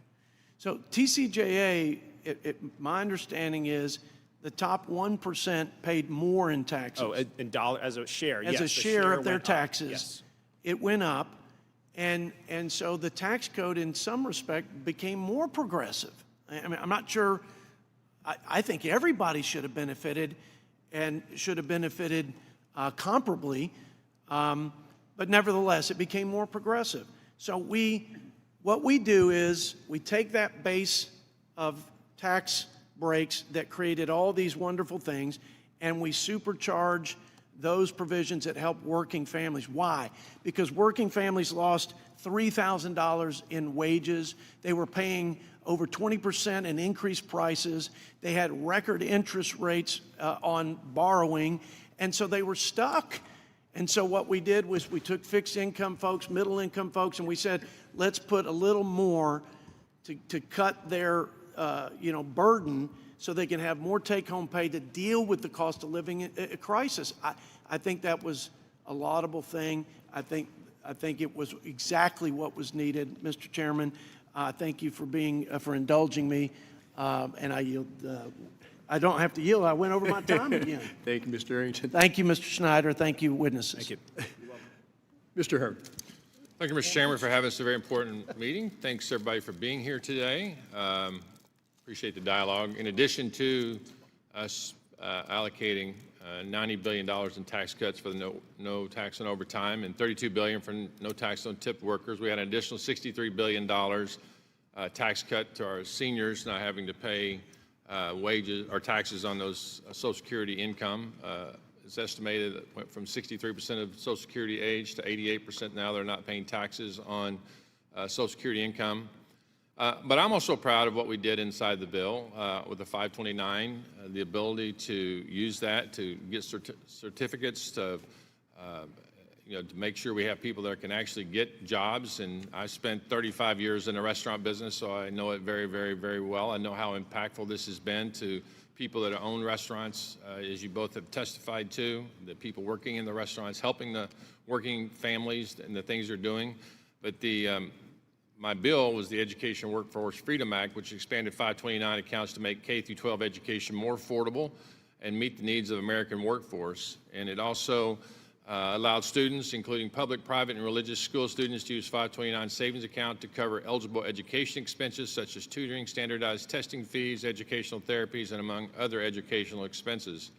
So TCJA, my understanding is the top 1% paid more in taxes. Oh, in dollar as a share. As yes, a share of their went up. taxes. Yes. It went up, and so the tax code in some respect became more progressive. I mean, I'm not sure, I think everybody should have benefited, and should have benefited comparably, but nevertheless, it became more progressive. So what we do is we take that base of tax breaks that created all these wonderful things, and we supercharge those provisions that help working families. Why? Because working families lost $3,000 in wages. They were paying over 20% in increased prices. They had record interest rates on borrowing, and so they were stuck. And so what we did was we took fixed income folks, middle income folks, and we said, let's put a little more to cut their burden, so they can have more take-home pay to deal with the cost of living crisis. I think that was a laudable thing. I think it was exactly what was needed, Mr. Chairman. Thank you for indulging me, and I yield. I don't have to yield. I went over my time again. Thank you, Mr. Arrington. Thank you, Mr. Schneider. Thank you, witnesses. Thank you. Mr. Hurd. Thank you, Mr. Chairman, for having this a very important meeting. Thanks, everybody, for being here today. Appreciate the dialogue. In addition to us allocating $90 billion in tax cuts for the no tax on overtime and $32 billion for no tax on tipped workers, we had an additional $63 billion tax cut to our seniors not having to pay wages or taxes on those Social Security income. It's estimated that it went from 63% of Social Security age to 88% now. They're not paying taxes on Social Security income. But I'm also proud of what we did inside the bill with the 529, the ability to use that to get certificates to make sure we have people that can actually get jobs. And I spent 35 years in the restaurant business, so I know it very, very, very well. I know how impactful this has been to people that own restaurants, as you both have testified to, the people working in the restaurants, helping the working families and the things they're doing. But my bill was the Education Workforce Freedom Act, which expanded 529 accounts to make K-12 education more affordable and meet the needs of the American workforce. And it also allowed students, including public, private, and religious school students, to use 529 savings account to cover eligible education expenses such as tutoring, standardized testing fees, educational therapies, and among other educational expenses.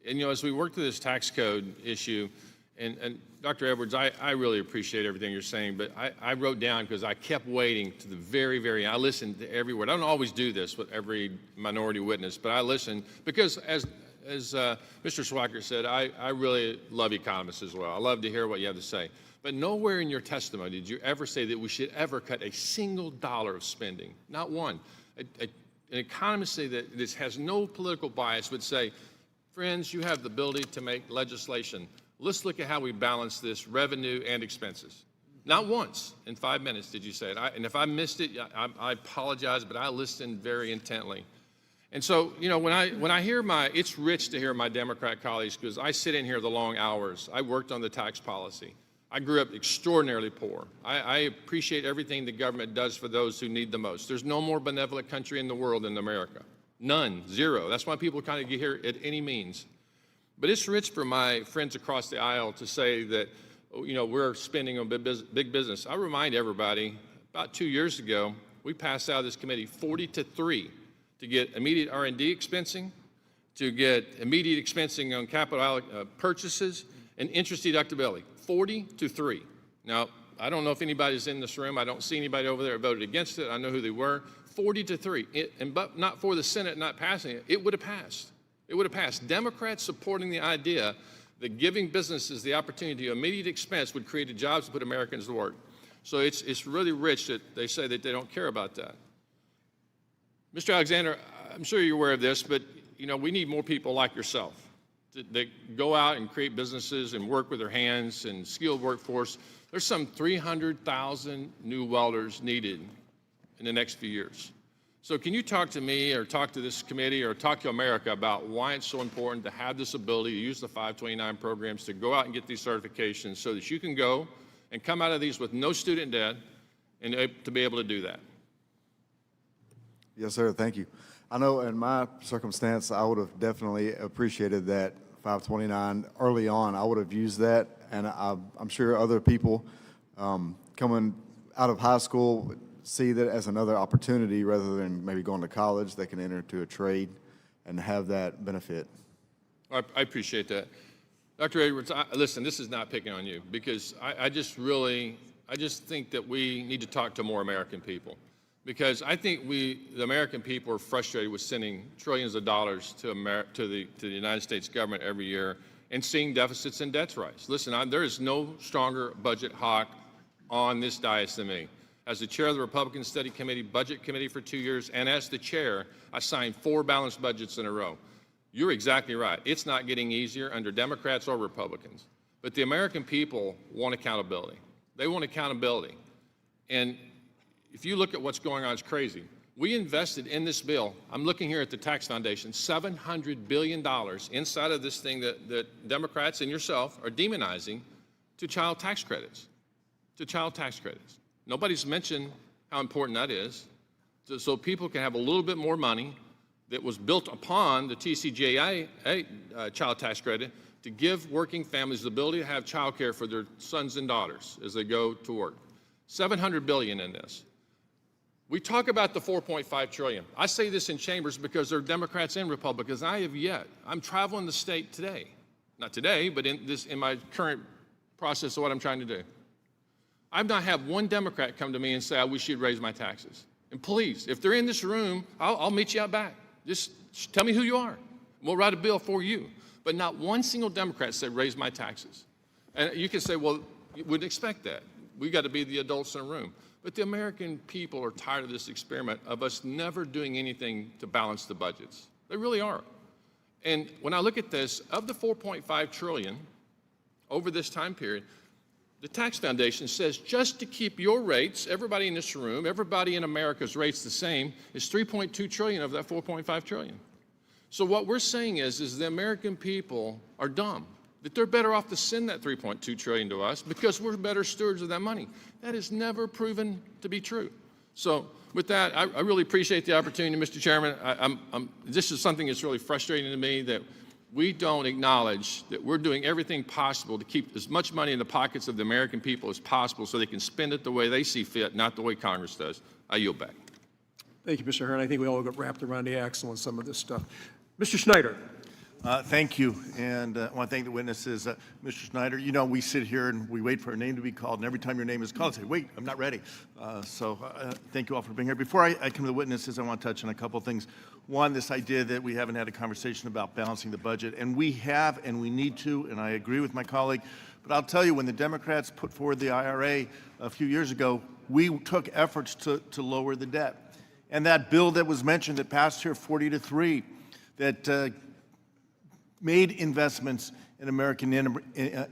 And as we work through this tax code issue, and Dr. Edwards, I really appreciate everything you're saying, but I wrote down, because I kept waiting to the very, very end. I listened to every word. I don't always do this with every minority witness, but I listened because, as Mr. Swacker said, I really love economists as well. I love to hear what you have to say. But nowhere in your testimony did you ever say that we should ever cut a single dollar of spending, not one. An economist say that this has no political bias would say, friends, you have the ability to make legislation. Let's look at how we balance this revenue and expenses. Not once in 5 minutes did you say it. And if I missed it, I apologize, but I listened very intently. And so, when I hear it's rich to hear my Democrat colleagues, because I sit in here the long hours. I worked on the tax policy. I grew up extraordinarily poor. I appreciate everything the government does for those who need the most. There's no more benevolent country in the world than America. None, zero. That's why people kind of get here at any means. But it's rich for my friends across the aisle to say that, we're spending on big business. I remind everybody, about 2 years ago, we passed out of this committee 40-3 to get immediate R&D expensing, to get immediate expensing on capital purchases, and interest deductibility, 40 to 3. Now, I don't know if anybody's in this room. I don't see anybody over there who voted against it. I know who they were. 40 to 3. But not for the Senate not passing it. It would have passed. It would have passed. Democrats supporting the idea that giving businesses the opportunity to immediate expense would create jobs and put Americans to work. So it's really rich that they say that they don't care about that. Mr. Alexander, I'm sure you're aware of this, but you know, we need more people like yourself that go out and create businesses and work with their hands and skilled workforce. There's some 300,000 new welders needed in the next few years. So can you talk to me or talk to this committee or talk to America about why it's so important to have this ability to use the 529 programs to go out and get these certifications so that you can go and come out of these with no student debt and to be able to do that? Yes, sir. Thank you. I know in my circumstance, I would have definitely appreciated that 529 early on. I would have used that, and I'm sure other people coming out of high school see that as another opportunity rather than maybe going to college. They can enter into a trade and have that benefit. I appreciate that. Dr. Edwards, listen, this is not picking on you because I just think that we need to talk to more American people. Because I think the American people are frustrated with sending trillions of dollars to the United States government every year and seeing deficits and debts rise. Listen, there is no stronger budget hawk on this dais than me. As the chair of the Republican Study Committee, Budget Committee for 2 years, and as the chair, I signed 4 balanced budgets in a row. You're exactly right. It's not getting easier under Democrats or Republicans. But the American people want accountability. They want accountability. And if you look at what's going on, it's crazy. We invested in this bill, I'm looking here at the Tax Foundation, $700 billion inside of this thing that Democrats and yourself are demonizing to child tax credits, Nobody's mentioned how important that is, so people can have a little bit more money that was built upon the TCJA child tax credit to give working families the ability to have child care for their sons and daughters as they go to work. $700 billion in this. We talk about the $4.5 trillion. I say this in chambers because there are Democrats and Republicans. I'm traveling the state today. Not today, but in my current process of what I'm trying to do. I've not had one Democrat come to me and say, I wish you'd raise my taxes. And please, if they're in this room, I'll meet you out back. Just tell me who you are. We'll write a bill for you. But not one single Democrat said, raise my taxes. And you can say, well, you wouldn't expect that. We got to be the adults in the room. But the American people are tired of this experiment of us never doing anything to balance the budgets. They really are. And when I look at this, of the $4.5 trillion over this time period, the Tax Foundation says just to keep your rates, everybody in this room, everybody in America's rates the same, is $3.2 trillion of that $4.5 trillion. So what we're saying is the American people are dumb, that they're better off to send that $3.2 trillion to us because we're better stewards of that money. That is never proven to be true. So with that, I really appreciate the opportunity, Mr. Chairman. This is something that's really frustrating to me, that we don't acknowledge that we're doing everything possible to keep as much money in the pockets of the American people as possible so they can spend it the way they see fit, not the way Congress does. I yield back. Thank you, Mr. Hearn. I think we all got wrapped around the axle on some of this stuff. Mr. Schneider. Thank you, and I want to thank the witnesses. Mr. Schneider, you know, we sit here and we wait for a name to be called, and every time your name is called, I say, wait, I'm not ready. Thank you all for being here. Before I come to the witnesses, I want to touch on a couple of things. One, this idea that we haven't had a conversation about balancing the budget, and we have, and we need to, and I agree with my colleague, but I'll tell you, when the Democrats put forward the IRA a few years ago, we took efforts to lower the debt. And that bill that was mentioned that passed here 40 to 3, that made investments in American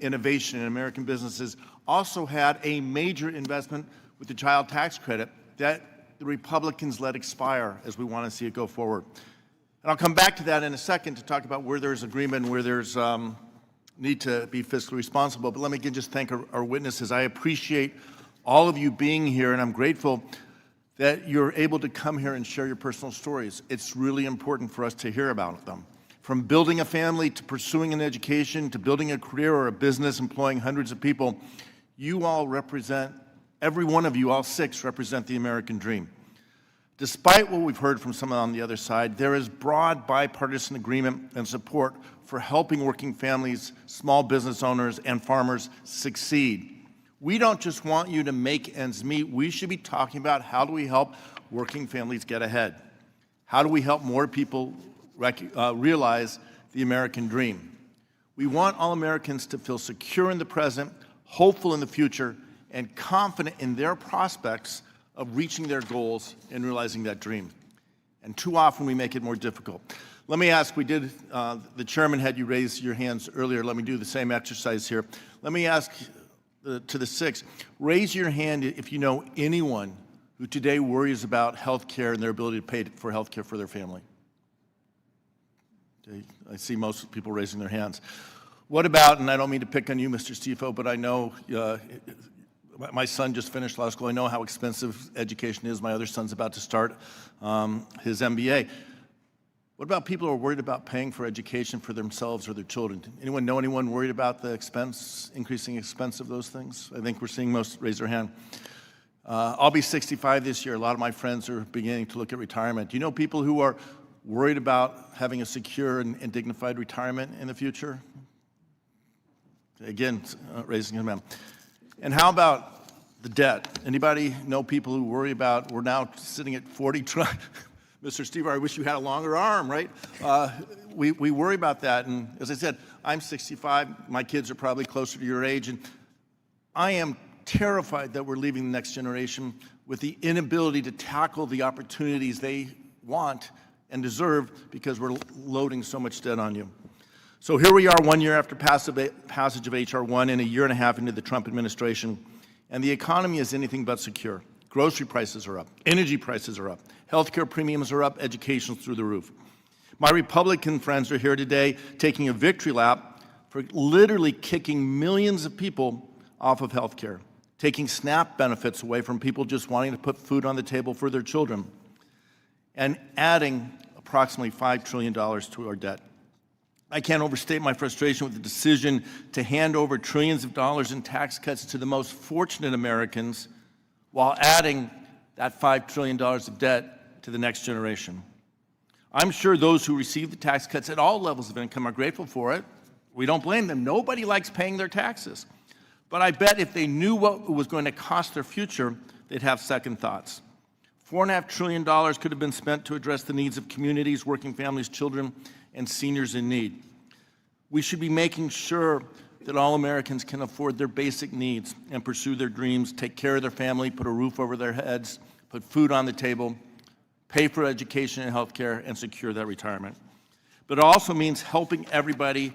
innovation and American businesses, also had a major investment with the child tax credit that the Republicans let expire as we want to see it go forward. And I'll come back to that in a second to talk about where there's agreement and where there's need to be fiscally responsible. But let me again just thank our witnesses. I appreciate all of you being here, and I'm grateful that you're able to come here and share your personal stories. It's really important for us to hear about them. From building a family to pursuing an education to building a career or a business employing hundreds of people, you all represent, every one of you, all 6, represent the American dream. Despite what we've heard from some on the other side, there is broad bipartisan agreement and support for helping working families, small business owners, and farmers succeed. We don't just want you to make ends meet. We should be talking about how do we help working families get ahead? How do we help more people realize the American dream? We want all Americans to feel secure in the present, hopeful in the future, and confident in their prospects of reaching their goals and realizing that dream. And too often we make it more difficult. Let me ask, the chairman had you raise your hands earlier. Let me do the same exercise here. Let me ask to the six, raise your hand if you know anyone who today worries about health care and their ability to pay for health care for their family. Okay, I see most people raising their hands. What about, and I don't mean to pick on you, Mr. CFO, but I know my son just finished law school. I know how expensive education is. My other son's about to start his MBA. What about people who are worried about paying for education for themselves or their children? Anyone know anyone worried about the increasing expense of those things? I think we're seeing most raise their hand. I'll be 65 this year. A lot of my friends are beginning to look at retirement. Do you know people who are worried about having a secure and dignified retirement in the future? Again, raising your hand. And how about the debt? Anybody know people who worry about, we're now sitting at 40 trillion. Mr. Steve, I wish you had a longer arm, right? We worry about that. And as I said, I'm 65. My kids are probably closer to your age. And I am terrified that we're leaving the next generation with the inability to tackle the opportunities they want and deserve because we're loading so much debt on you. So here we are 1 year after passage of H.R. 1 and a year and a half into the Trump administration, and the economy is anything but secure. Grocery prices are up, energy prices are up, healthcare premiums are up, education's through the roof. My Republican friends are here today taking a victory lap for literally kicking millions of people off of healthcare, taking SNAP benefits away from people just wanting to put food on the table for their children, and adding approximately $5 trillion to our debt. I can't overstate my frustration with the decision to hand over trillions of dollars in tax cuts to the most fortunate Americans while adding that $5 trillion of debt to the next generation. I'm sure those who receive the tax cuts at all levels of income are grateful for it. We don't blame them. Nobody likes paying their taxes. But I bet if they knew what it was going to cost their future, they'd have second thoughts. $4.5 trillion could have been spent to address the needs of communities, working families, children, and seniors in need. We should be making sure that all Americans can afford their basic needs and pursue their dreams, take care of their family, put a roof over their heads, put food on the table, pay for education and health care, and secure their retirement. But it also means helping everybody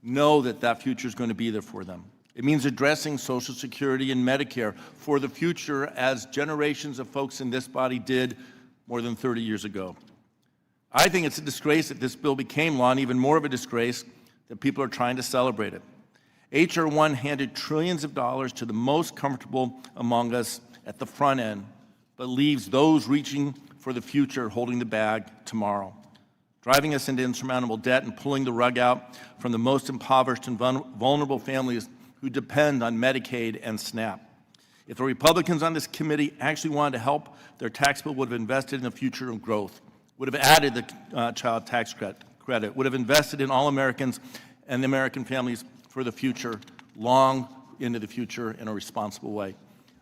know that that future is going to be there for them. It means addressing Social Security and Medicare for the future as generations of folks in this body did more than 30 years ago. I think it's a disgrace that this bill became law, and even more of a disgrace that people are trying to celebrate it. H.R. 1 handed trillions of dollars to the most comfortable among us at the front end, but leaves those reaching for the future holding the bag tomorrow, driving us into insurmountable debt and pulling the rug out from the most impoverished and vulnerable families who depend on Medicaid and SNAP. If the Republicans on this committee actually wanted to help, their tax bill would have invested in the future of growth, would have added the child tax credit, would have invested in all Americans and the American families for the future, long into the future in a responsible way.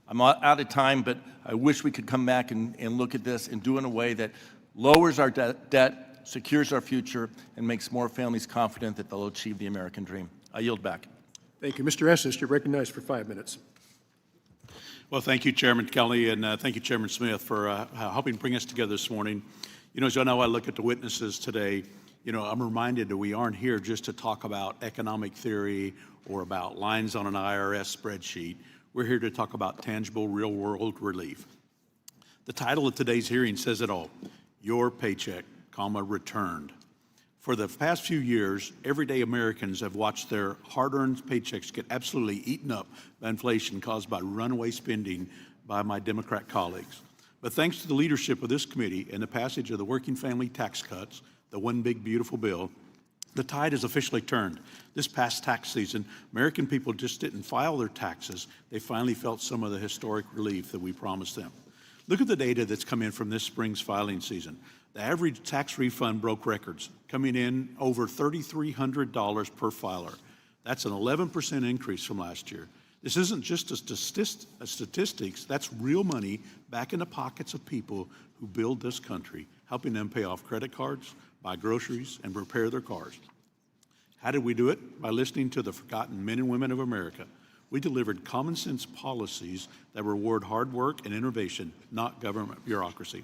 I'm out of time, but I wish we could come back and look at this and do it in a way that lowers our debt, secures our future, and makes more families confident that they'll achieve the American dream. I yield back. Thank you. Mr. Estes, you're recognized for 5 minutes. Well, thank you, Chairman Kelly, and thank you, Chairman Smith, for helping bring us together this morning. You know, as you know, I look at the witnesses today, you know, I'm reminded that we aren't here just to talk about economic theory or about lines on an IRS spreadsheet. We're here to talk about tangible, real-world relief. The title of today's hearing says it all: Your Paycheck, Returned. For the past few years, everyday Americans have watched their hard-earned paychecks get absolutely eaten up by inflation caused by runaway spending by my Democrat colleagues. But thanks to the leadership of this committee and the passage of the working family tax cuts, the one big beautiful bill, the tide has officially turned. This past tax season, American people just didn't file their taxes. They finally felt some of the historic relief that we promised them. Look at the data that's come in from this spring's filing season. The average tax refund broke records, coming in over $3,300 per filer. That's an 11% increase from last year. This isn't just a statistics, that's real money back in the pockets of people who build this country, helping them pay off credit cards, buy groceries, and repair their cars. How did we do it? By listening to the forgotten men and women of America. We delivered common sense policies that reward hard work and innovation, not government bureaucracy.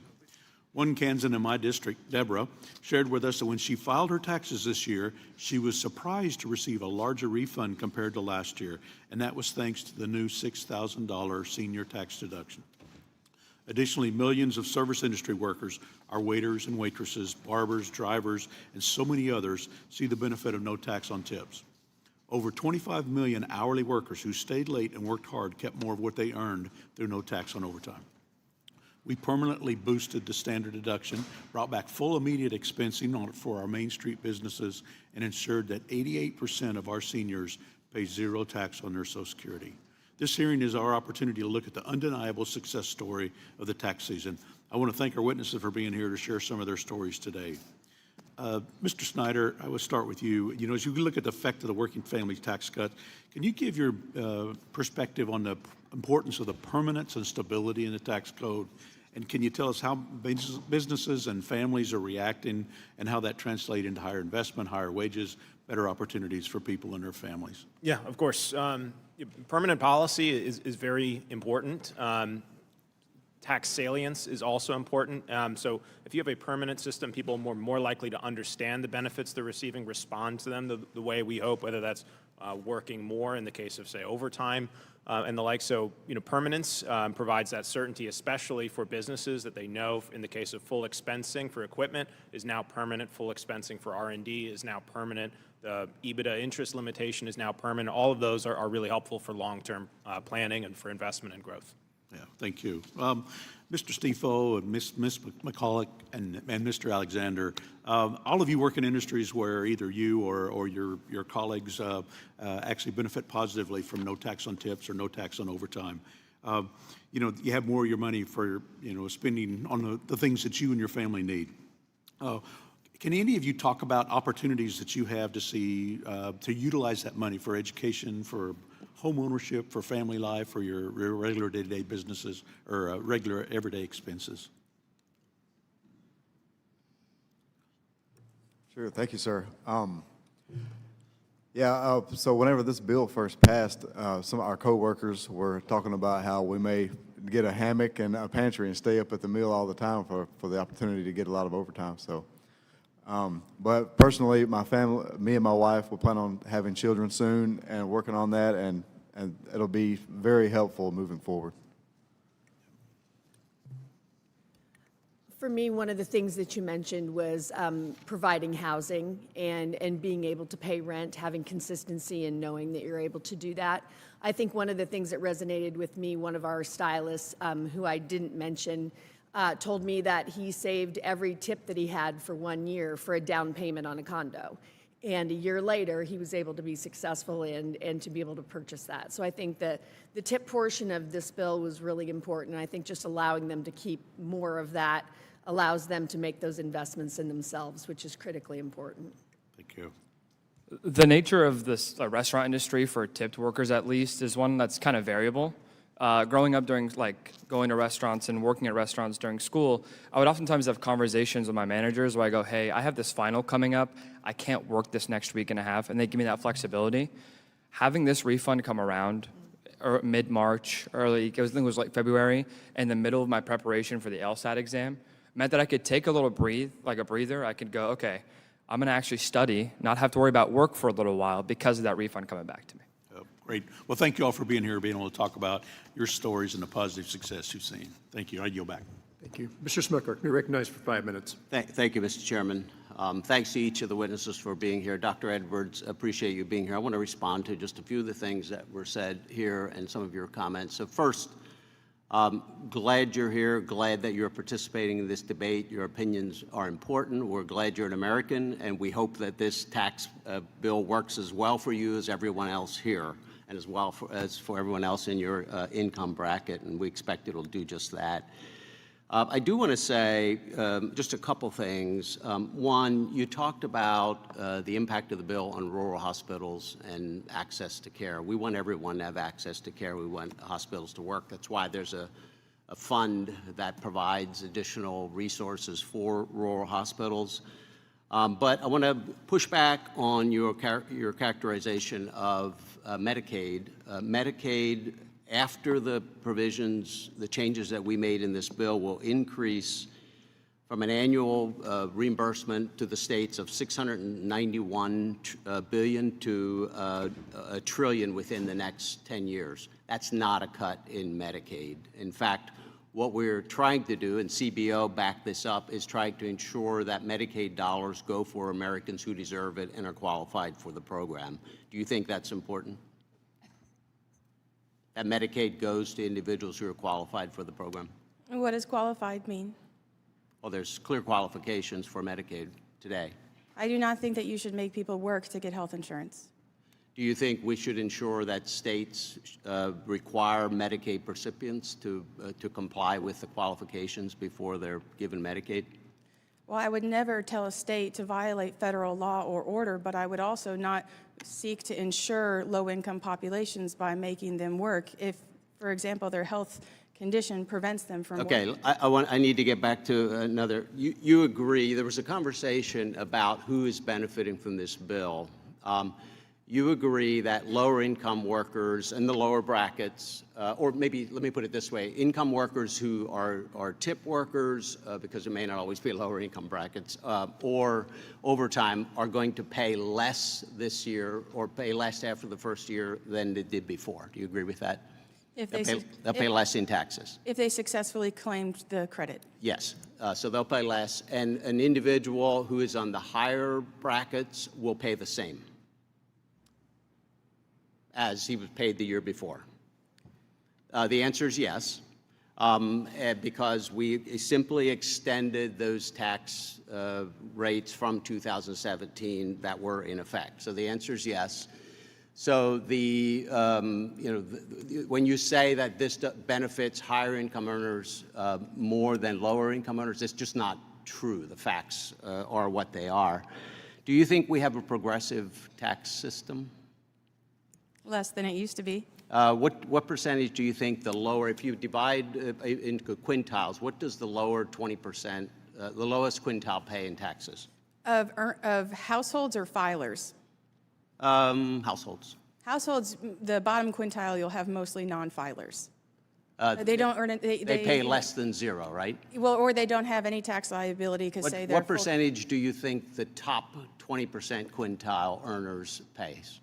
One Kansan in my district, Deborah, shared with us that when she filed her taxes this year, she was surprised to receive a larger refund compared to last year, and that was thanks to the new $6,000 senior tax deduction. Additionally, millions of service industry workers, our waiters and waitresses, barbers, drivers, and so many others see the benefit of no tax on tips. Over 25 million hourly workers who stayed late and worked hard kept more of what they earned through no tax on overtime. We permanently boosted the standard deduction, brought back full immediate expensing for our Main Street businesses, and ensured that 88% of our seniors pay zero tax on their Social Security. This hearing is our opportunity to look at the undeniable success story of the tax season. I want to thank our witnesses for being here to share some of their stories today. Mr. Snyder, I will start with you. You know, as you look at the effect of the working family tax cut, can you give your perspective on the importance of the permanence and stability in the tax code? And can you tell us how businesses and families are reacting and how that translates into higher investment, higher wages, better opportunities for people and their families? Yeah, of course. Permanent policy is very important. Tax salience is also important. So if you have a permanent system, people are more likely to understand the benefits they're receiving, respond to them the way we hope, whether that's working more in the case of, say, overtime and the like. So, you know, permanence provides that certainty, especially for businesses that they know in the case of full expensing for equipment is now permanent, full expensing for R&D is now permanent, the EBITDA interest limitation is now permanent. All of those are really helpful for long-term planning and for investment and growth. Yeah, thank you. Mr. Stifo and Ms. McCulloch and Mr. Alexander, all of you work in industries where either you or your colleagues actually benefit positively from no tax on tips or no tax on overtime. You know, you have more of your money for, you know, spending on the things that you and your family need. Can any of you talk about opportunities that you have to see, to utilize that money for education, for home ownership, for family life, for your regular day-to-day businesses or regular everyday expenses? Sure, thank you, sir. So whenever this bill first passed, some of our coworkers were talking about how we may get a hammock and a pantry and stay up at the mill all the time for the opportunity to get a lot of overtime. So, but personally, my family, me and my wife, we plan on having children soon and working on that, and it'll be very helpful moving forward. For me, one of the things that you mentioned was providing housing and being able to pay rent, having consistency and knowing that you're able to do that. I think one of the things that resonated with me, one of our stylists, who I didn't mention, told me that he saved every tip that he had for 1 year for a down payment on a condo. And a year later, he was able to be successful and to be able to purchase that. So I think that the tip portion of this bill was really important. I think just allowing them to keep more of that allows them to make those investments in themselves, which is critically important. Thank you. The nature of this restaurant industry, for tipped workers at least, is one that's kind of variable. Growing up during, going to restaurants and working at restaurants during school, I would oftentimes have conversations with my managers where I go, hey, I have this final coming up. I can't work this next week and a half, and they give me that flexibility. Having this refund come around mid-March, I think it was February, in the middle of my preparation for the LSAT exam, meant that I could take a little breather. I could go, okay, I'm going to actually study, not have to worry about work for a little while because of that refund coming back to me. Great. Well, thank you all for being here, being able to talk about your stories and the positive success you've seen. Thank you. I yield back. Thank you. Mr. Smucker, you're recognized for 5 minutes. Thank you, Mr. Chairman. Thanks to each of the witnesses for being here. Dr. Edwards, appreciate you being here. I want to respond to just a few of the things that were said here and some of your comments. So first, glad you're here, glad that you're participating in this debate. Your opinions are important. We're glad you're an American, and we hope that this tax bill works as well for you as everyone else here, and as well as for everyone else in your income bracket, and we expect it'll do just that. I do want to say just a couple things. One, you talked about the impact of the bill on rural hospitals and access to care. We want everyone to have access to care. We want hospitals to work. That's why there's a fund that provides additional resources for rural hospitals. But I want to push back on your characterization of Medicaid. Medicaid, after the provisions, the changes that we made in this bill, will increase from an annual reimbursement to the states of $691 billion to $1 trillion within the next 10 years. That's not a cut in Medicaid. In fact, what we're trying to do, and CBO backed this up, is trying to ensure that Medicaid dollars go for Americans who deserve it and are qualified for the program. Do you think that's important? That Medicaid goes to individuals who are qualified for the program? What does qualified mean? Well, there's clear qualifications for Medicaid today. I do not think that you should make people work to get health insurance. Do you think we should ensure that states require Medicaid recipients to comply with the qualifications before they're given Medicaid? Well, I would never tell a state to violate federal law or order, but I would also not seek to ensure low-income populations by making them work if, for example, their health condition prevents them from working. Okay, I need to get back to another. You agree, there was a conversation about who is benefiting from this bill. You agree that lower income workers in the lower brackets, or maybe let me put it this way, income workers who are tip workers, because it may not always be lower income brackets, or overtime, are going to pay less this year or pay less after the first year than they did before. Do you agree with that? They'll pay less in taxes. If they successfully claimed the credit. Yes, so they'll pay less, and an individual who is on the higher brackets will pay the same as he was paid the year before? The answer is yes, because we simply extended those tax rates from 2017 that were in effect. So the answer is yes. So when you say that this benefits higher income earners more than lower income earners, it's just not true. The facts are what they are. Do you think we have a progressive tax system? Less than it used to be. What percentage do you think the lower, if you divide into quintiles, what does the lower 20%, the lowest quintile pay in taxes? Of households or filers? Households. Households, the bottom quintile, you'll have mostly non-filers. They don't earn it. They pay less than zero, right? Well, or they don't have any tax liability because say they're. What percentage do you think the top 20% quintile earners pays?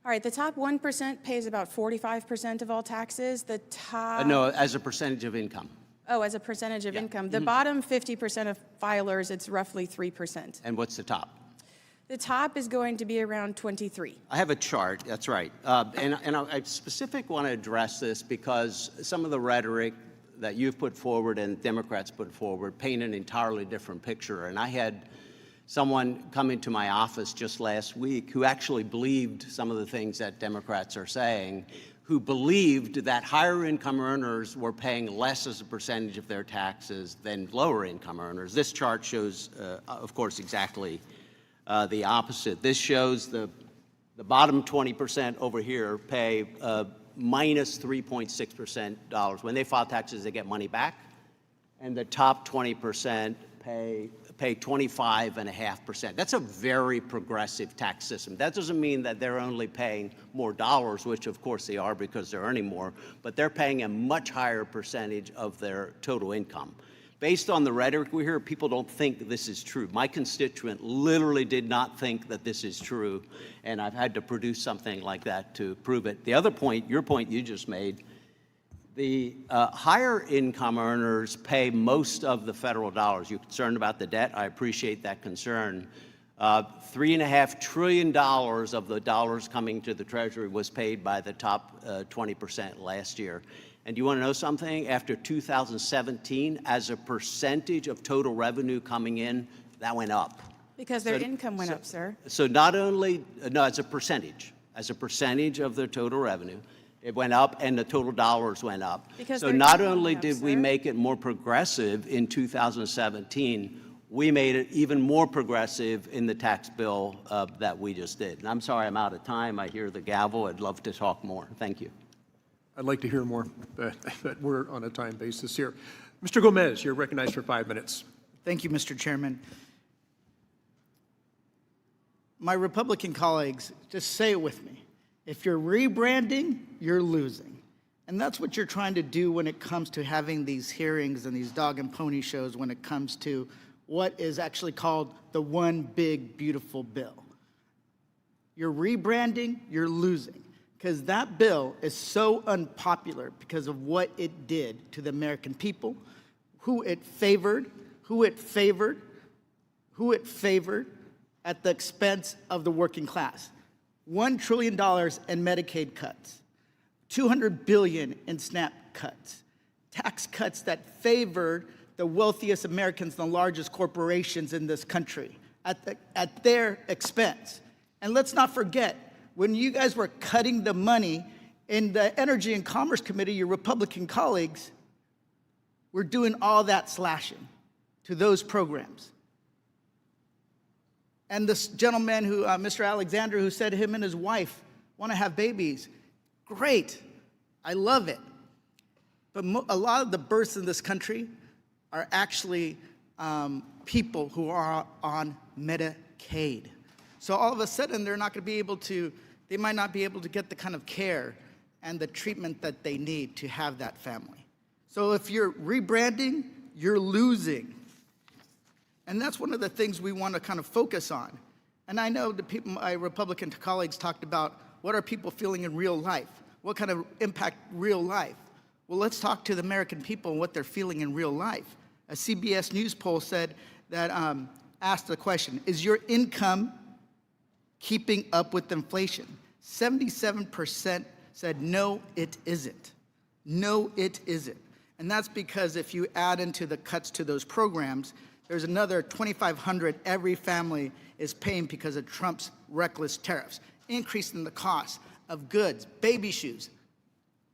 All right, the top 1% pays about 45% of all taxes. The top. No, as a percentage of income. Oh, as a percentage of income. The bottom 50% of filers, it's roughly 3%. And what's the top? The top is going to be around 23. I have a chart, that's right. And I specifically want to address this because some of the rhetoric that you've put forward and Democrats put forward paint an entirely different picture. And I had someone come into my office just last week who actually believed some of the things that Democrats are saying, who believed that higher income earners were paying less as a percentage of their taxes than lower income earners. This chart shows, of course, exactly the opposite. This shows the bottom 20% over here pay minus 3.6% dollars. When they file taxes, they get money back. And the top 20% pay 25.5%. That's a very progressive tax system. That doesn't mean that they're only paying more dollars, which of course they are because they're earning more, but they're paying a much higher percentage of their total income. Based on the rhetoric we hear, people don't think this is true. My constituent literally did not think that this is true, and I've had to produce something like that to prove it. The other point, your point you just made, the higher income earners pay most of the federal dollars. You're concerned about the debt? I appreciate that concern. $3.5 trillion of the dollars coming to the Treasury was paid by the top 20% last year. And do you want to know something? After 2017, as a percentage of total revenue coming in, that went up. Because their income went up, sir. So not only, no, as a percentage of their total revenue, It went up, and the total dollars went up. Because So they're not going only up, did we sir. make it more progressive in 2017, we made it even more progressive in the tax bill that we just did. And I'm sorry I'm out of time. I hear the gavel. I'd love to talk more. Thank you. I'd like to hear more, but we're on a time basis here. Mr. Gomez, you're recognized for 5 minutes. Thank you, Mr. Chairman. My Republican colleagues, just say it with me. If you're rebranding, you're losing. And that's what you're trying to do when it comes to having these hearings and these dog and pony shows when it comes to what is actually called the one big, beautiful bill. You're rebranding, you're losing. Because that bill is so unpopular because of what it did to the American people, who it favored at the expense of the working class. $1 trillion in Medicaid cuts, $200 billion in SNAP cuts, tax cuts that favored the wealthiest Americans and the largest corporations in this country at their expense. And let's not forget, when you guys were cutting the money in the Energy and Commerce Committee, your Republican colleagues were doing all that slashing to those programs. And this gentleman who, Mr. Alexander, who said him and his wife want to have babies, great, I love it. But a lot of the births in this country are actually people who are on Medicaid. So all of a sudden, they're not going to be able to, they might not be able to get the kind of care and the treatment that they need to have that family. So if you're rebranding, you're losing. And that's one of the things we want to kind of focus on. And I know the people, my Republican colleagues talked about what are people feeling in real life? What kind of impact real life? Well, let's talk to the American people and what they're feeling in real life. A CBS News poll said that, asked the question, is your income keeping up with inflation? 77% said, no, it isn't. No, it isn't. And that's because if you add into the cuts to those programs, there's another $2,500 every family is paying because of Trump's reckless tariffs, increasing the cost of goods, baby shoes.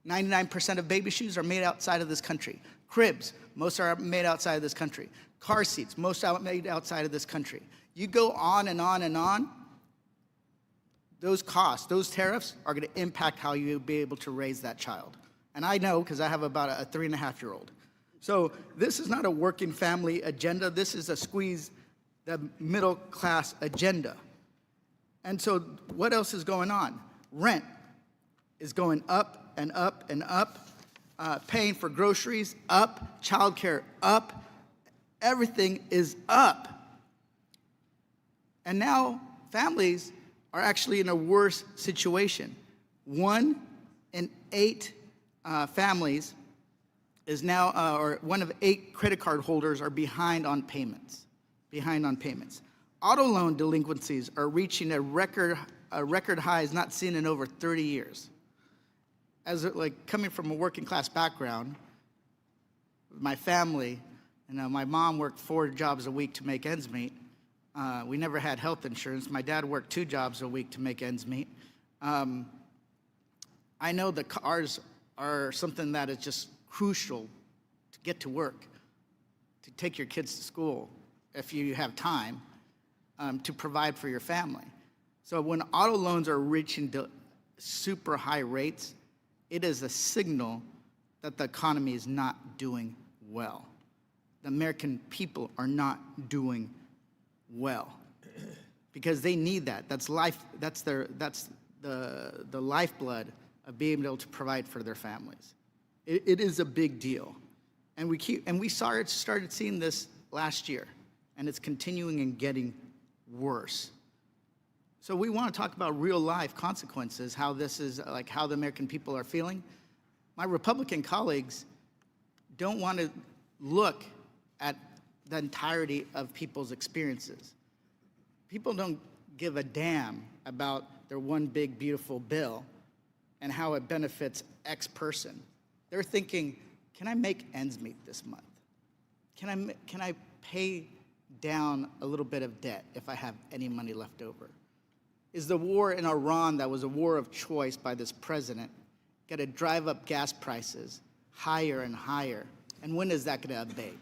99% of baby shoes are made outside of this country. Cribs, most are made outside of this country. Car seats, most are made outside of this country. You go on and on and on, those costs, those tariffs are going to impact how you'll be able to raise that child. And I know because I have about a 3.5-year-old. So this is not a working family agenda. This is a squeeze the middle class agenda. And so what else is going on? Rent is going up and up and up. Paying for groceries, up. Childcare, up. Everything is up. And now families are actually in a worse situation. 1 in 8 families is now, or 1 of 8 credit card holders are behind on payments. Auto loan delinquencies are reaching a record highs not seen in over 30 years. As coming from a working class background, my family, my mom worked 4 jobs a week to make ends meet. We never had health insurance. My dad worked 2 jobs a week to make ends meet. I know the cars are something that is just crucial to get to work, to take your kids to school if you have time, to provide for your family. So when auto loans are reaching super high rates, it is a signal that the economy is not doing well. The American people are not doing well because they need that. That's life. That's the lifeblood of being able to provide for their families. It is a big deal, and we started seeing this last year, and it's continuing and getting worse. So we want to talk about real life consequences, how this is how the American people are feeling. My Republican colleagues don't want to look at the entirety of people's experiences. People don't give a damn about their one big beautiful bill and how it benefits X person. They're thinking, can I make ends meet this month? Can I pay down a little bit of debt if I have any money left over? Is the war in Iran, that was a war of choice by this president, got to drive up gas prices higher and higher. And when is that going to abate?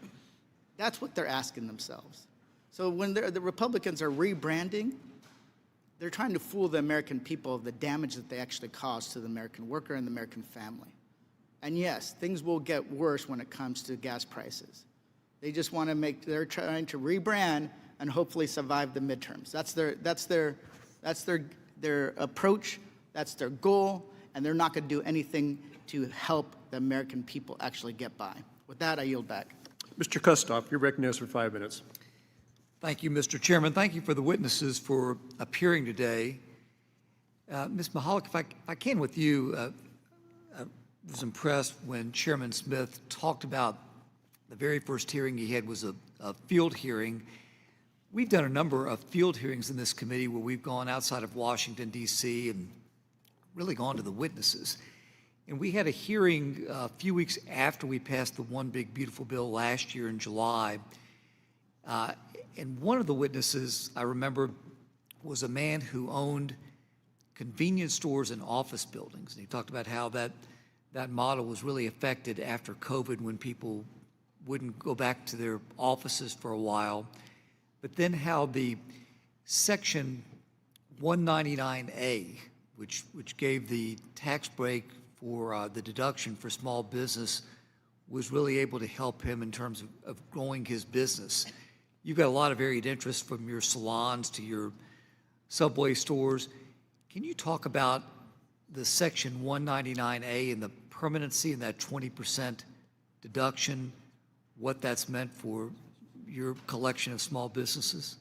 That's what they're asking themselves. So when the Republicans are rebranding, they're trying to fool the American people of the damage that they actually cause to the American worker and the American family. And yes, things will get worse when it comes to gas prices. They just want to they're trying to rebrand and hopefully survive the midterms. That's their approach, that's their goal, and they're not going to do anything to help the American people actually get by. With that, I yield back. Mr. Kustoff, you're recognized for 5 minutes. Thank you, Mr. Chairman. Thank you for the witnesses for appearing today. Ms. Mihalik, if I can with you, I was impressed when Chairman Smith talked about the very first hearing he had was a field hearing. We've done a number of field hearings in this committee where we've gone outside of Washington, D.C., and really gone to the witnesses. And we had a hearing a few weeks after we passed the One Big Beautiful Bill last year in July. And one of the witnesses, I remember, was a man who owned convenience stores and office buildings. And he talked about how that model was really affected after COVID when people wouldn't go back to their offices for a while. But then how the Section 199A, which gave the tax break for the deduction for small business, was really able to help him in terms of growing his business. You've got a lot of varied interests from your salons to your Subway stores. Can you talk about the Section 199A and the permanency and that 20% deduction, what that's meant for your collection of small businesses?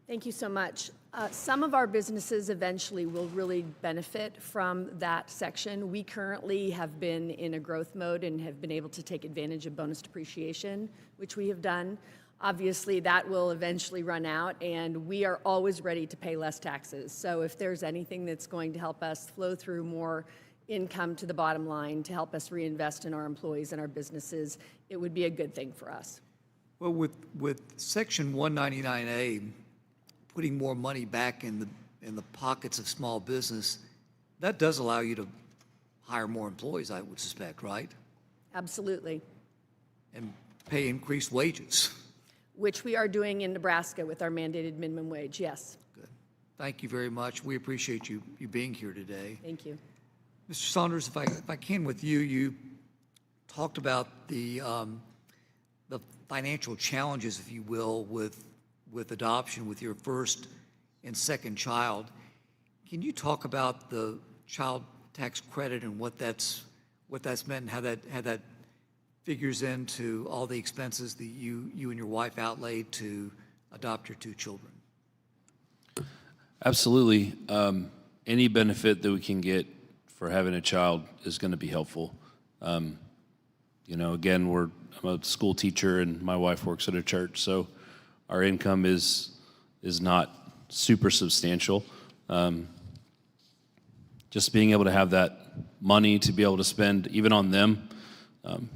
Thank you so much. Some of our businesses eventually will really benefit from that section. We currently have been in a growth mode and have been able to take advantage of bonus depreciation, which we have done. Obviously, that will eventually run out, and we are always ready to pay less taxes. So if there's anything that's going to help us flow through more income to the bottom line to help us reinvest in our employees and our businesses, it would be a good thing for us. Well, with Section 199A, putting more money back in the pockets of small business, that does allow you to hire more employees, I would suspect, right? Absolutely. And pay increased wages. Which we are doing in Nebraska with our mandated minimum wage, yes. Good. Thank you very much. We appreciate you being here today. Thank you. Mr. Saunders, if I can with you, you talked about the financial challenges, if you will, with adoption with your first and second child. Can you talk about the child tax credit and what that's meant and how that figures into all the expenses that you and your wife outlaid to adopt your two children? Absolutely. Any benefit that we can get for having a child is going to be helpful. Again, I'm a school teacher and my wife works at a church, so our income is not super substantial. Just being able to have that money to be able to spend even on them,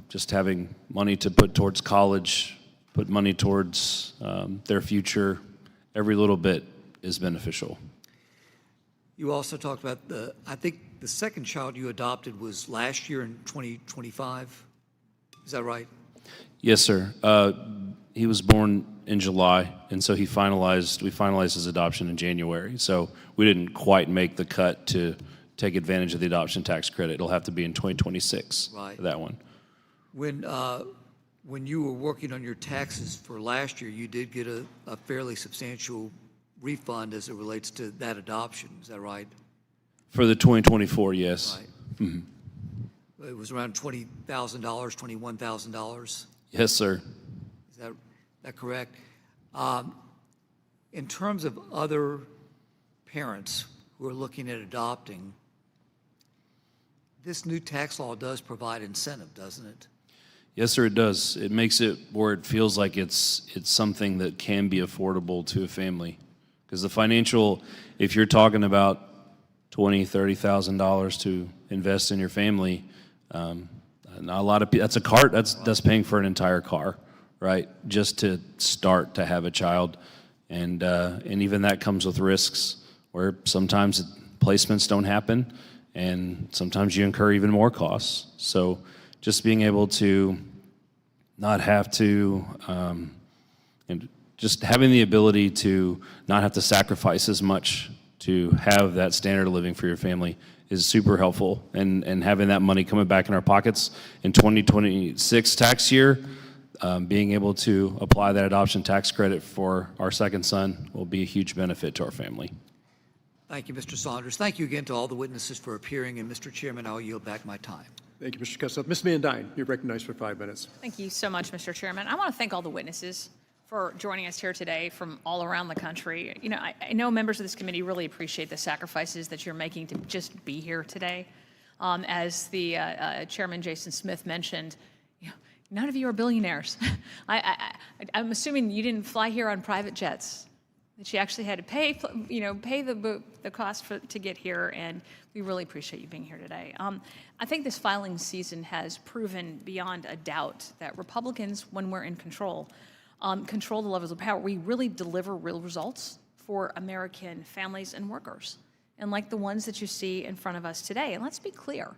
just having money to put towards college, put money towards their future, every little bit is beneficial. You also talked about I think the second child you adopted was last year in 2025. Is that right? Yes, sir. He was born in July, and so we finalized his adoption in January. So we didn't quite make the cut to take advantage of the adoption tax credit. It'll have to be in 2026 right. for that one. When you were working on your taxes for last year, you did get a fairly substantial refund as it relates to that adoption. Is that right? For the 2024, yes. Right. Mm-hmm. It was around $20,000, $21,000. Yes, sir. Is that correct? In terms of other parents who are looking at adopting, this new tax law does provide incentive, doesn't it? Yes, sir, it does. It makes it where it feels like it's something that can be affordable to a family. Because the financial, if you're talking about $20,000, $30,000 to invest in your family, not a lot of people, that's a car, that's paying for an entire car, right? Just to start to have a child. And even that comes with risks where sometimes placements don't happen and sometimes you incur even more costs. So just being able to not have to, and just having the ability to not have to sacrifice as much to have that standard of living for your family is super helpful. And having that money coming back in our pockets in 2026 tax year, being able to apply that adoption tax credit for our second son will be a huge benefit to our family. Thank you, Mr. Saunders. Thank you again to all the witnesses for appearing, and Mr. Chairman, I'll yield back my time. Thank you, Mr. Kessler. Ms. Van Dyne, you're recognized for 5 minutes. Thank you so much, Mr. Chairman. I want to thank all the witnesses for joining us here today from all around the country. You know, I know members of this committee really appreciate the sacrifices that you're making to just be here today. As the Chairman Jason Smith mentioned, you know, none of you are billionaires. I'm assuming you didn't fly here on private jets, that you actually had to pay the cost to get here, and we really appreciate you being here today. I think this filing season has proven beyond a doubt that Republicans, when we're in control the levels of power. We really deliver real results for American families and workers, and like the ones that you see in front of us today. And let's be clear.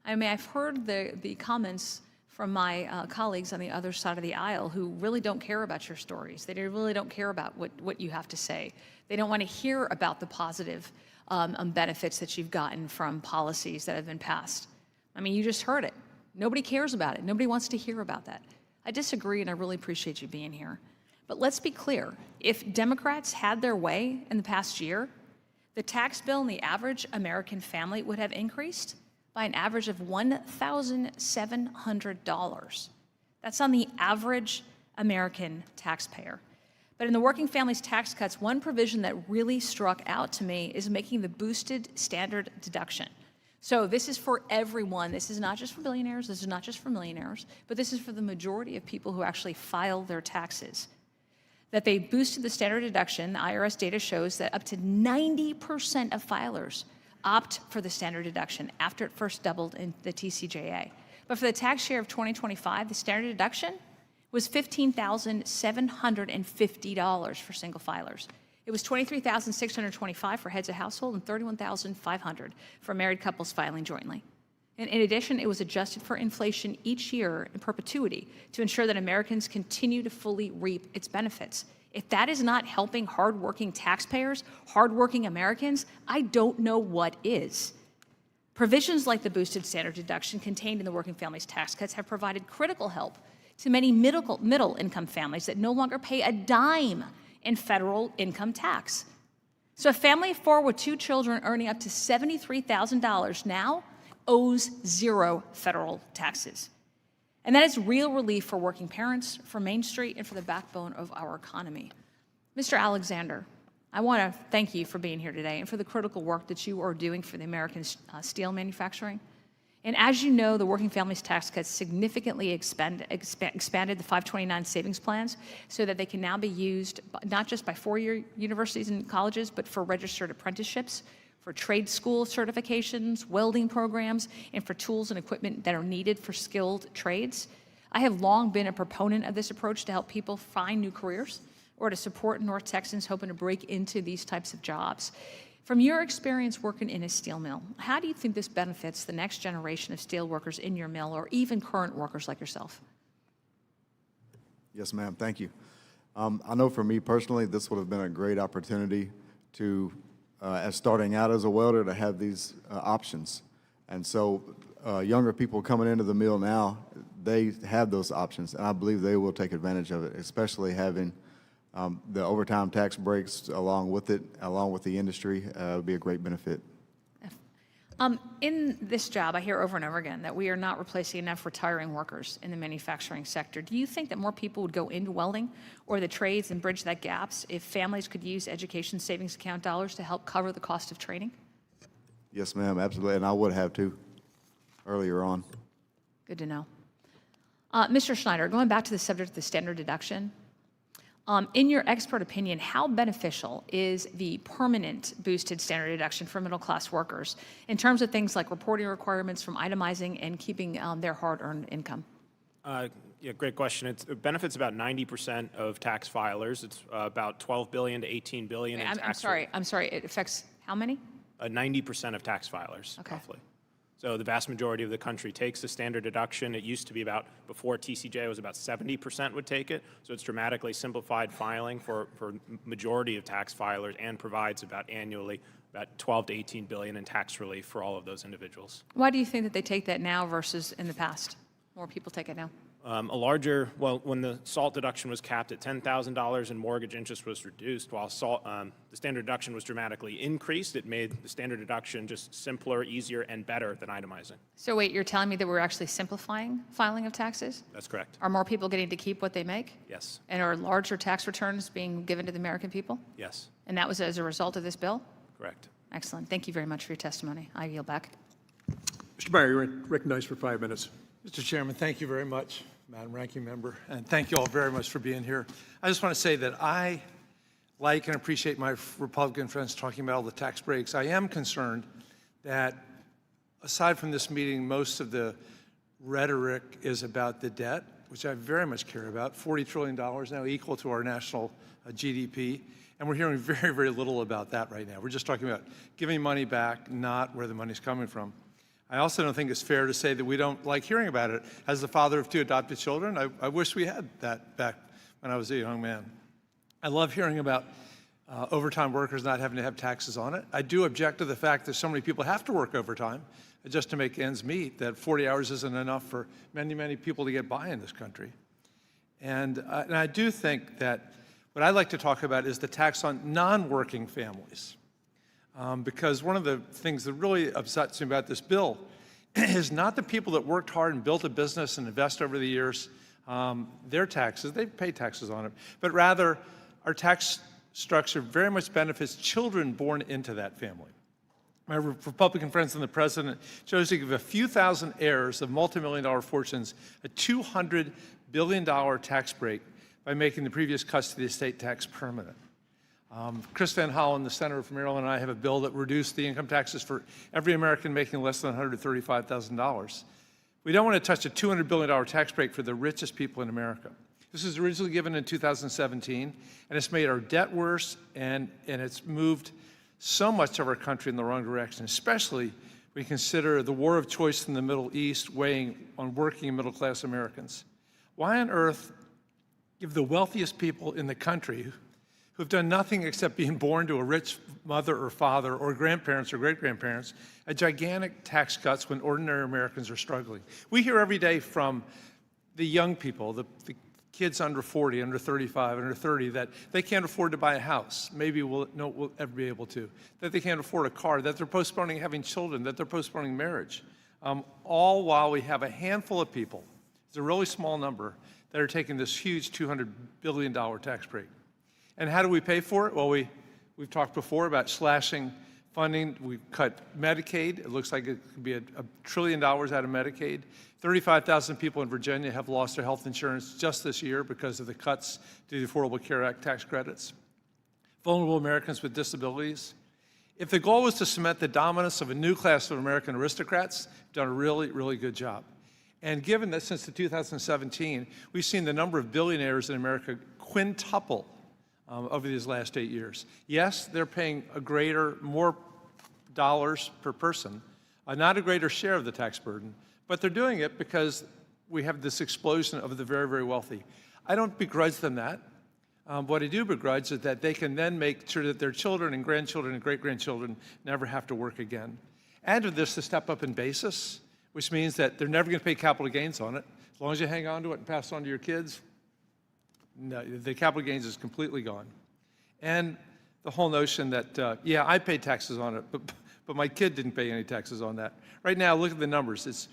I mean, I've heard the comments from my colleagues on the other side of the aisle who really don't care about your stories. They really don't care about what you have to say. They don't want to hear about the positive benefits that you've gotten from policies that have been passed. I mean, you just heard it. Nobody cares about it. Nobody wants to hear about that. I disagree, and I really appreciate you being here. But let's be clear. If Democrats had their way in the past year, the tax bill in the average American family would have increased by an average of $1,700. That's on the average American taxpayer. But in the working families tax cuts, one provision that really struck out to me is making the boosted standard deduction. So this is for everyone. This is not just for billionaires. This is not just for millionaires. But this is for the majority of people who actually file their taxes. That they boosted the standard deduction. The IRS data shows that up to 90% of filers opt for the standard deduction after it first doubled in the TCJA. But for the tax year of 2025, the standard deduction was $15,750 for single filers. It was $23,625 for heads of household and $31,500 for married couples filing jointly. And in addition, it was adjusted for inflation each year in perpetuity to ensure that Americans continue to fully reap its benefits. If that is not helping hardworking taxpayers, hardworking Americans, I don't know what is. Provisions like the boosted standard deduction contained in the Working Families Tax Cuts have provided critical help to many middle-income families that no longer pay a dime in federal income tax. So a family of four with two children earning up to $73,000 now owes zero federal taxes. And that is real relief for working parents, for Main Street, and for the backbone of our economy. Mr. Alexander, I want to thank you for being here today and for the critical work that you are doing for the American steel manufacturing. And as you know, the Working Families Tax Cuts significantly expanded the 529 savings plans so that they can now be used not just by four-year universities and colleges, but for registered apprenticeships, for trade school certifications, welding programs, and for tools and equipment that are needed for skilled trades. I have long been a proponent of this approach to help people find new careers or to support North Texans hoping to break into these types of jobs. From your experience working in a steel mill, how do you think this benefits the next generation of steel workers in your mill or even current workers like yourself? Yes, ma'am. Thank you. I know for me personally, this would have been a great opportunity to, as starting out as a welder, to have these options. And so younger people coming into the mill now, they have those options, and I believe they will take advantage of it, especially having the overtime tax breaks along with it, along with the industry, would be a great benefit. In this job, I hear over and over again that we are not replacing enough retiring workers in the manufacturing sector. Do you think that more people would go into welding or the trades and bridge that gaps if families could use education savings account dollars to help cover the cost of training? Yes, ma'am, absolutely, and I would have too, earlier on. Good to know. Mr. Schneider, going back to the subject of the standard deduction, in your expert opinion, how beneficial is the permanent boosted standard deduction for middle-class workers in terms of things like reporting requirements from itemizing and keeping their hard-earned income? Yeah, great question. It benefits about 90% of tax filers. It's about $12 billion to $18 billion in tax. I'm sorry. It affects how many? 90% of tax filers, roughly. So the vast majority of the country takes the standard deduction. It used to be before TCJ, it was about 70% would take it. So it's dramatically simplified filing for majority of tax filers and provides annually about 12 to 18 billion in tax relief for all of those individuals. Why do you think that they take that now versus in the past? More people take it now. When the SALT deduction was capped at $10,000 and mortgage interest was reduced, while the standard deduction was dramatically increased, it made the standard deduction just simpler, easier, and better than itemizing. So wait, you're telling me that we're actually simplifying filing of taxes? That's correct. Are more people getting to keep what they make? Yes. And are larger tax returns being given to the American people? Yes. And that was as a result of this bill? Correct. Excellent. Thank you very much for your testimony. I yield back. Mr. Meyer, you're recognized for 5 minutes. Mr. Chairman, thank you very much, Madam Ranking Member, and thank you all very much for being here. I just want to say that I like and appreciate my Republican friends talking about all the tax breaks. I am concerned that, aside from this meeting, most of the rhetoric is about the debt, which I very much care about, $40 trillion now, equal to our national GDP, and we're hearing very, very little about that right now. We're just talking about giving money back, not where the money's coming from. I also don't think it's fair to say that we don't like hearing about it. As the father of 2 adopted children, I wish we had that back when I was a young man. I love hearing about overtime workers not having to have taxes on it. I do object to the fact that so many people have to work overtime just to make ends meet, that 40 hours isn't enough for many, many people to get by in this country. And I do think that what I'd like to talk about is the tax on non-working families. Because one of the things that really upsets me about this bill is not the people that worked hard and built a business and invest over the years, their taxes, they pay taxes on it, but rather our tax structure very much benefits children born into that family. My Republican friends and the president chose to give a few thousand heirs of multi-million-dollar fortunes a $200 billion tax break by making the previous cuts to the estate tax permanent. Chris Van Hollen, the senator from Maryland, and I have a bill that reduced the income taxes for every American making less than $135,000. We don't want to touch a $200 billion tax break for the richest people in America. This was originally given in 2017, and it's made our debt worse, and it's moved so much of our country in the wrong direction, especially when you consider the war of choice in the Middle East weighing on working and middle-class Americans. Why on earth give the wealthiest people in the country who've done nothing except being born to a rich mother or father or grandparents or great-grandparents, a gigantic tax cuts when ordinary Americans are struggling? We hear every day from the young people, the kids under 40, under 35, under 30, that they can't afford to buy a house. Maybe we'll ever be able to. That they can't afford a car, that they're postponing having children, that they're postponing marriage. All while we have a handful of people, it's a really small number, that are taking this huge $200 billion tax break. And how do we pay for it? Well, we've talked before about slashing funding. We cut Medicaid. It looks like it could be $1 trillion out of Medicaid. 35,000 people in Virginia have lost their health insurance just this year because of the cuts to the Affordable Care Act tax credits. Vulnerable Americans with disabilities. If the goal was to cement the dominance of a new class of American aristocrats, we've done a really, really good job. And given that since 2017, we've seen the number of billionaires in America quintuple over these last 8 years. Yes, they're paying more dollars per person, not a greater share of the tax burden, but they're doing it because we have this explosion of the very, very wealthy. I don't begrudge them that. What I do begrudge is that they can then make sure that their children and grandchildren and great-grandchildren never have to work again. Add to this the step up in basis, which means that they're never going to pay capital gains on it. As long as you hang on to it and pass it on to your kids, no, the capital gains is completely gone. And the whole notion that, yeah, I paid taxes on it, but my kid didn't pay any taxes on that. Right now, look at the numbers. It's,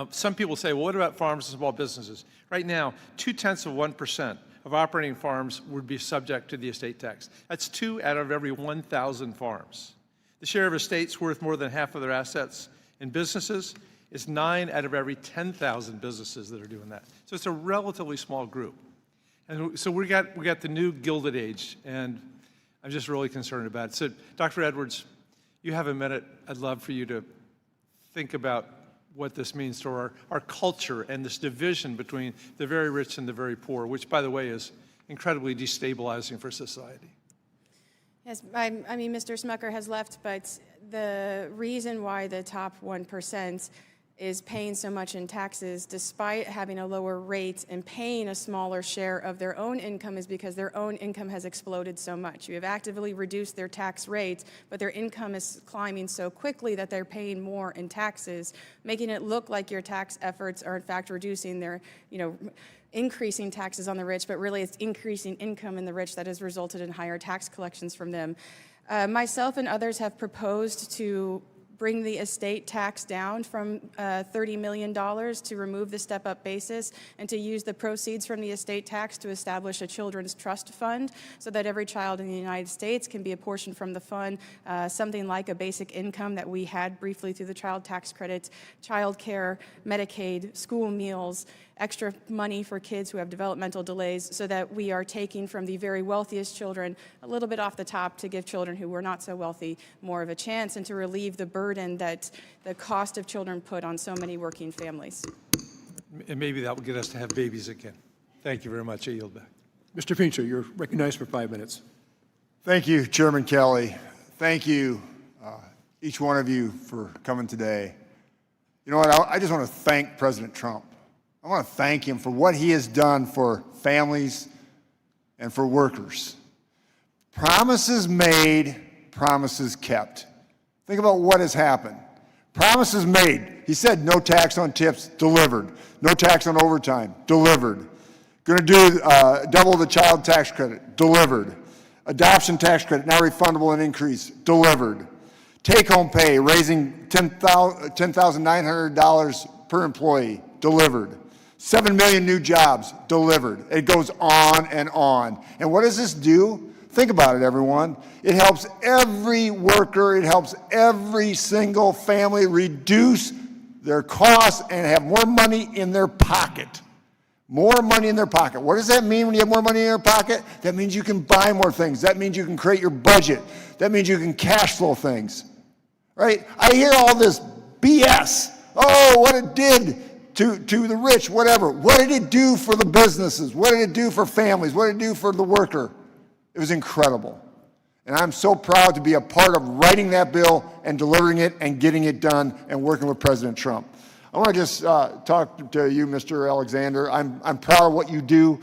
some people say, well, what about farms and small businesses? Right now, 0.2% of operating farms would be subject to the estate tax. That's 2 out of every 1,000 farms. The share of estates worth more than half of their assets in businesses is 9 out of every 10,000 businesses that are doing that. So it's a relatively small group. And so we got the new Gilded Age, and I'm just really concerned about it. So Dr. Edwards, you have a minute. I'd love for you to think about what this means to our culture and this division between the very rich and the very poor, which, by the way, is incredibly destabilizing for society. Yes, I mean, Mr. Smucker has left, but the reason why the top 1% is paying so much in taxes despite having a lower rate and paying a smaller share of their own income is because their own income has exploded so much. You have actively reduced their tax rates, but their income is climbing so quickly that they're paying more in taxes, making it look like your tax efforts are in fact reducing their, increasing taxes on the rich, but really it's increasing income in the rich that has resulted in higher tax collections from them. Myself and others have proposed to bring the estate tax down from $30 million to remove the step-up basis and to use the proceeds from the estate tax to establish a children's trust fund so that every child in the United States can be apportioned from the fund, something like a basic income that we had briefly through the child tax credit, child care, Medicaid, school meals, extra money for kids who have developmental delays so that we are taking from the very wealthiest children a little bit off the top to give children who were not so wealthy more of a chance and to relieve the burden that the cost of children put on so many working families. And maybe that will get us to have babies again. Thank you very much. I yield back. Mr. Pincher, you're recognized for 5 minutes. Thank you, Chairman Kelly. Thank you, each one of you, for coming today. You know what? I just want to thank President Trump. I want to thank him for what he has done for families and for workers. Promises made, promises kept. Think about what has happened. Promises made. He said no tax on tips, delivered. No tax on overtime, delivered. Going to do double the child tax credit, delivered. Adoption tax credit, now refundable and increased, delivered. Take-home pay, raising $10,900 per employee, delivered. 7 million new jobs, delivered. It goes on and on. And what does this do? Think about it, everyone. It helps every worker, it helps every single family reduce their costs and have more money in their pocket. More money in their pocket. What does that mean when you have more money in your pocket? That means you can buy more things. That means you can create your budget. That means you can cash flow things. Right? I hear all this BS. Oh, what it did to the rich, whatever. What did it do for the businesses? What did it do for families? What did it do for the worker? It was incredible. And I'm so proud to be a part of writing that bill and delivering it and getting it done and working with President Trump. I want to just talk to you, Mr. Alexander. I'm proud of what you do.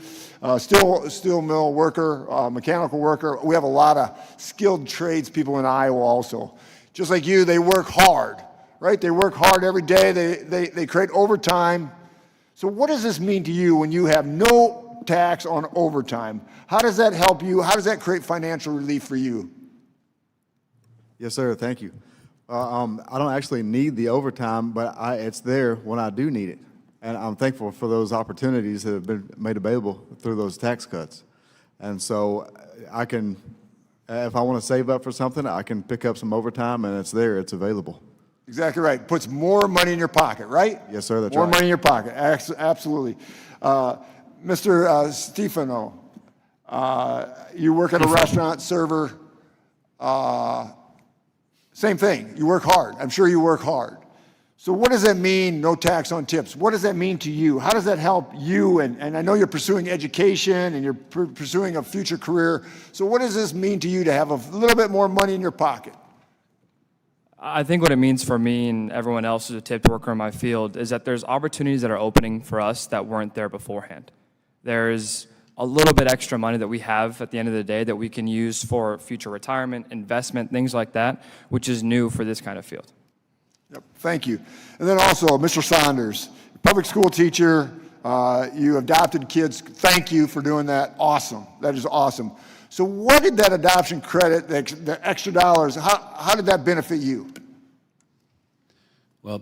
Steel mill worker, mechanical worker. We have a lot of skilled tradespeople in Iowa also. Just like you, they work hard. Right? They work hard every day. They create overtime. So what does this mean to you when you have no tax on overtime? How does that help you? How does that create financial relief for you? Yes, sir. Thank you. I don't actually need the overtime, but it's there when I do need it. And I'm thankful for those opportunities that have been made available through those tax cuts. And so I can, if I want to save up for something, I can pick up some overtime, and it's there. It's available. Exactly right. Puts more money in your pocket, right? Yes, sir. That's more right. Money in your pocket. Absolutely. Mr. Stefano, you work at a restaurant, server. Same thing. You work hard. I'm sure you work hard. So what does that mean, no tax on tips? What does that mean to you? How does that help you? And I know you're pursuing education and you're pursuing a future career. So what does this mean to you to have a little bit more money in your pocket? I think what it means for me and everyone else who's a tipped worker in my field is that there's opportunities that are opening for us that weren't there beforehand. There's a little bit extra money that we have at the end of the day that we can use for future retirement, investment, things like that, which is new for this kind of field. Yep, thank you. And then also, Mr. Saunders, public school teacher, you adopted kids. Thank you for doing that. Awesome. That is awesome. So what did that adoption credit, the extra dollars, how did that benefit you? Well,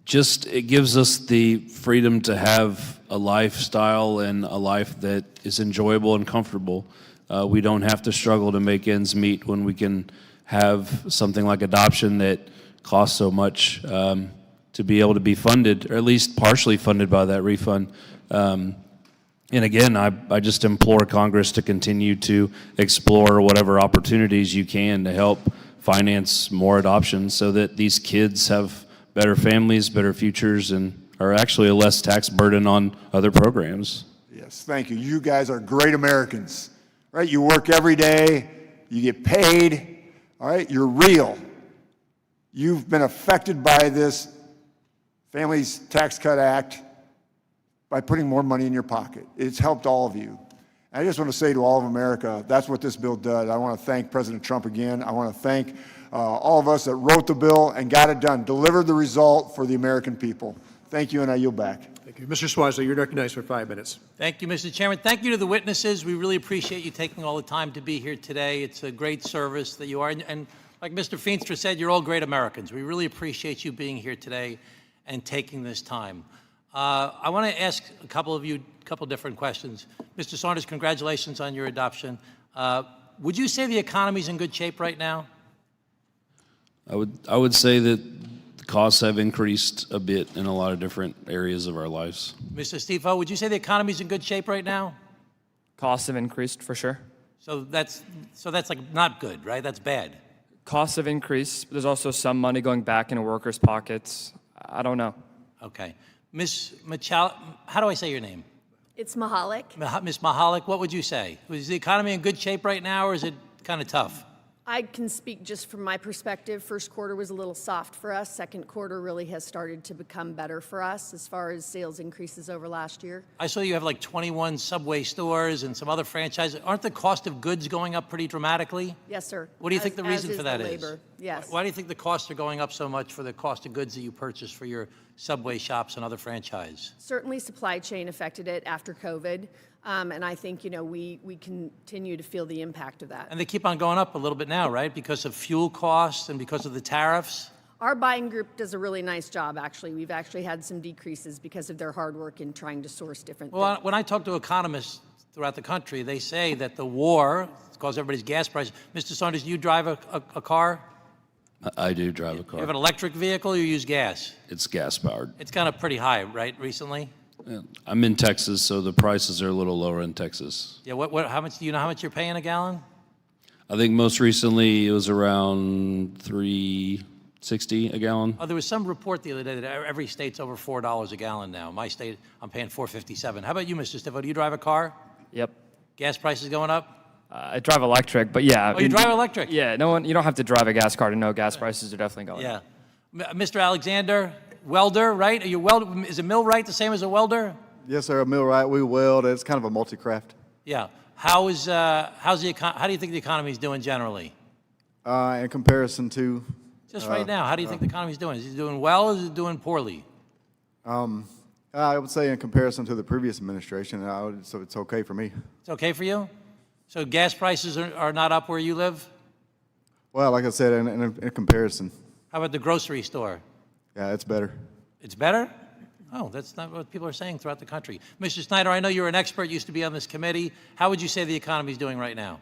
just it gives us the freedom to have a lifestyle and a life that is enjoyable and comfortable. We don't have to struggle to make ends meet when we can have something like adoption that costs so much to be able to be funded, or at least partially funded by that refund. And again, I just implore Congress to continue to explore whatever opportunities you can to help finance more adoptions so that these kids have better families, better futures, and are actually a less tax burden on other programs. Yes, thank you. You guys are great Americans, right? You work every day you get paid, all right? You're real. You've been affected by this Families Tax Cut Act by putting more money in your pocket. It's helped all of you. And I just want to say to all of America, that's what this bill does. I want to thank President Trump again. I want to thank all of us that wrote the bill and got it done, delivered the result for the American people. Thank you, and I yield back. Thank you. Mr. Swasley, you're recognized for 5 minutes. Thank you, Mr. Chairman. Thank you to the witnesses. We really appreciate you taking all the time to be here today. It's a great service that you are. And like Mr. Feenstra said, you're all great Americans. We really appreciate you being here today and taking this time. I want to ask a couple of you a couple different questions. Mr. Saunders, congratulations on your adoption. Would you say the economy's in good shape right now? I would say that the costs have increased a bit in a lot of different areas of our lives. Mr. Steve-O, would you say the economy's in good shape right now? Costs have increased for sure. So that's like not good, right? That's bad. Costs have increased, but there's also some money going back into workers' pockets. I don't know. Okay. Ms. Machal, how do I say your name? It's Mahalik. Ms. Mahalik, what would you say? Is the economy in good shape right now, or is it kind of tough? I can speak just from my perspective. First quarter was a little soft for us. Second quarter really has started to become better for us as far as sales increases over last year. I saw you have like 21 Subway stores and some other franchises. Aren't the cost of goods going up pretty dramatically? Yes, sir. What do you think the reason for that is? is? Yes. Why do you think the costs are going up so much for the cost of goods that you purchase for your Subway shops and other franchise? Certainly supply chain affected it after COVID. And I think, we continue to feel the impact of that. And they keep on going up a little bit now, right? Because of fuel costs and because of the tariffs? Our buying group does a really nice job, actually. We've actually had some decreases because of their hard work in trying to source different things. Well, when I talk to economists throughout the country, they say that the war caused everybody's gas prices. Mr. Saunders, do you drive a car? I do drive a car. You have an electric vehicle or you use gas? It's gas-powered. It's gone up pretty high, right, recently? I'm in Texas, so the prices are a little lower in Texas. Yeah, how much, do you know how much you're paying a gallon? I think most recently it was around $3.60 a gallon. Oh, there was some report the other day that every state's over $4 a gallon now. My state, I'm paying $4.57. How about you, Mr. Stifo? Do you drive a car? Yep. Gas prices going up? I drive electric, but yeah. Oh, you drive electric? Yeah, you don't have to drive a gas car to know gas prices are definitely going up. Yeah. Mr. Alexander, welder, right? Are you is a millwright the same as a welder? Yes, sir, a millwright. We weld. It's kind of a multi-craft. Yeah. How do you think the economy is doing generally? In comparison to? Just right now, how do you think the economy is doing? Is it doing well or is it doing poorly? I would say in comparison to the previous administration, so it's okay for me. It's okay for you? So gas prices are not up where you live? Well, like I said, in comparison. How about the grocery store? Yeah, it's better. It's better? Oh, that's not what people are saying throughout the country. Mr. Snyder, I know you're an expert, used to be on this committee. How would you say the economy is doing right now?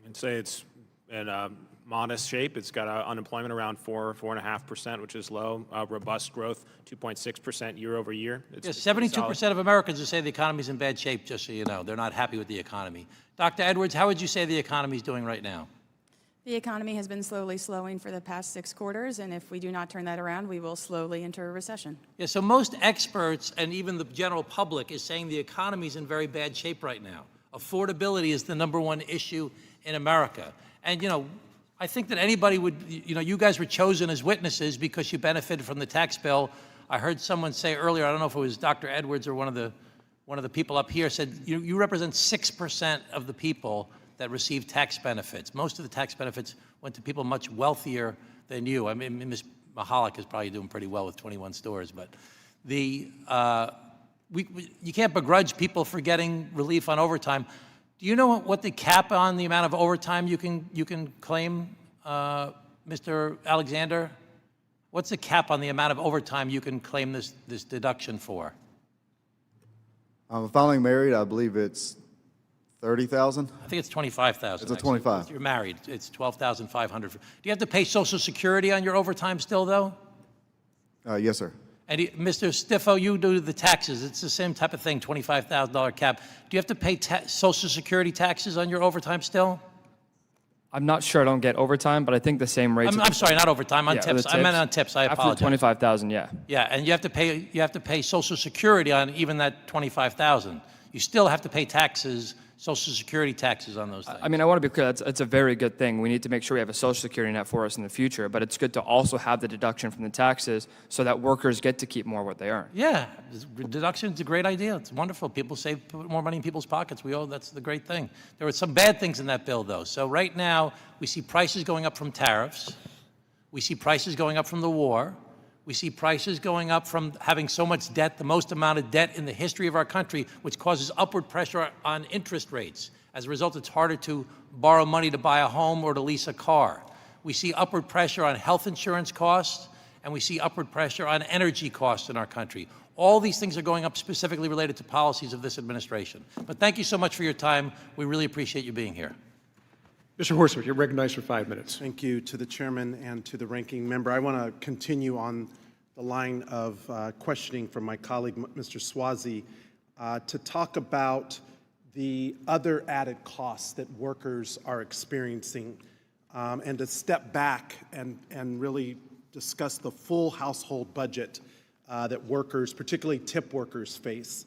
I'd say it's in a modest shape. It's got unemployment around 4.5%, which is low. Robust growth, 2.6% year over year. Yes, 72% of Americans would say the economy is in bad shape, just so you know. They're not happy with the economy. Dr. Edwards, how would you say the economy is doing right now? The economy has been slowly slowing for the past 6 quarters, and if we do not turn that around, we will slowly enter a recession. Yeah, so most experts and even the general public is saying the economy is in very bad shape right now. Affordability is the #1 issue in America. And, I think that anybody would, you guys were chosen as witnesses because you benefited from the tax bill. I heard someone say earlier, I don't know if it was Dr. Edwards or one of the people up here, said you represent 6% of the people that receive tax benefits. Most of the tax benefits went to people much wealthier than you. I mean, Ms. Mahalik is probably doing pretty well with 21 stores, but you can't begrudge people for getting relief on overtime. Do you know what the cap on the amount of overtime you can claim, Mr. Alexander? What's the cap on the amount of overtime you can claim this deduction for? Finally married, I believe it's 30,000? I think it's 25,000. It's a 25. If you're married, it's 12,500. Do you have to pay Social Security on your overtime still, though? Yes, sir. And Mr. Stifo, you do the taxes. It's the same type of thing, $25,000 cap. Do you have to pay Social Security taxes on your overtime still? I'm not sure. I don't get overtime, but I think the same rates. I'm sorry, not overtime. On tips. I meant on tips. I apologize. After 25,000, yeah. Yeah, and you have to pay Social Security on even that 25,000. You still have to pay taxes Social Security taxes on those things. I mean, I want to be clear, it's a very good thing. We need to make sure we have a Social Security net for us in the future, but it's good to also have the deduction from the taxes so that workers get to keep more of what they earn. Yeah, deduction's a great idea. It's wonderful. People put more money in people's pockets. That's the great thing. There were some bad things in that bill, though. So right now, we see prices going up from tariffs. We see prices going up from the war. We see prices going up from having so much debt, the most amount of debt in the history of our country, which causes upward pressure on interest rates. As a result, it's harder to borrow money to buy a home or to lease a car. We see upward pressure on health insurance costs, and we see upward pressure on energy costs in our country. All these things are going up specifically related to policies of this administration. But thank you so much for your time. We really appreciate you being here. Mr. Horstman, you're recognized for 5 minutes. Thank you to the chairman and to the ranking member. I want to continue on the line of questioning from my colleague, Mr. Swazi, to talk about the other added costs that workers are experiencing, and to step back and really discuss the full household budget that workers, particularly tip workers, face.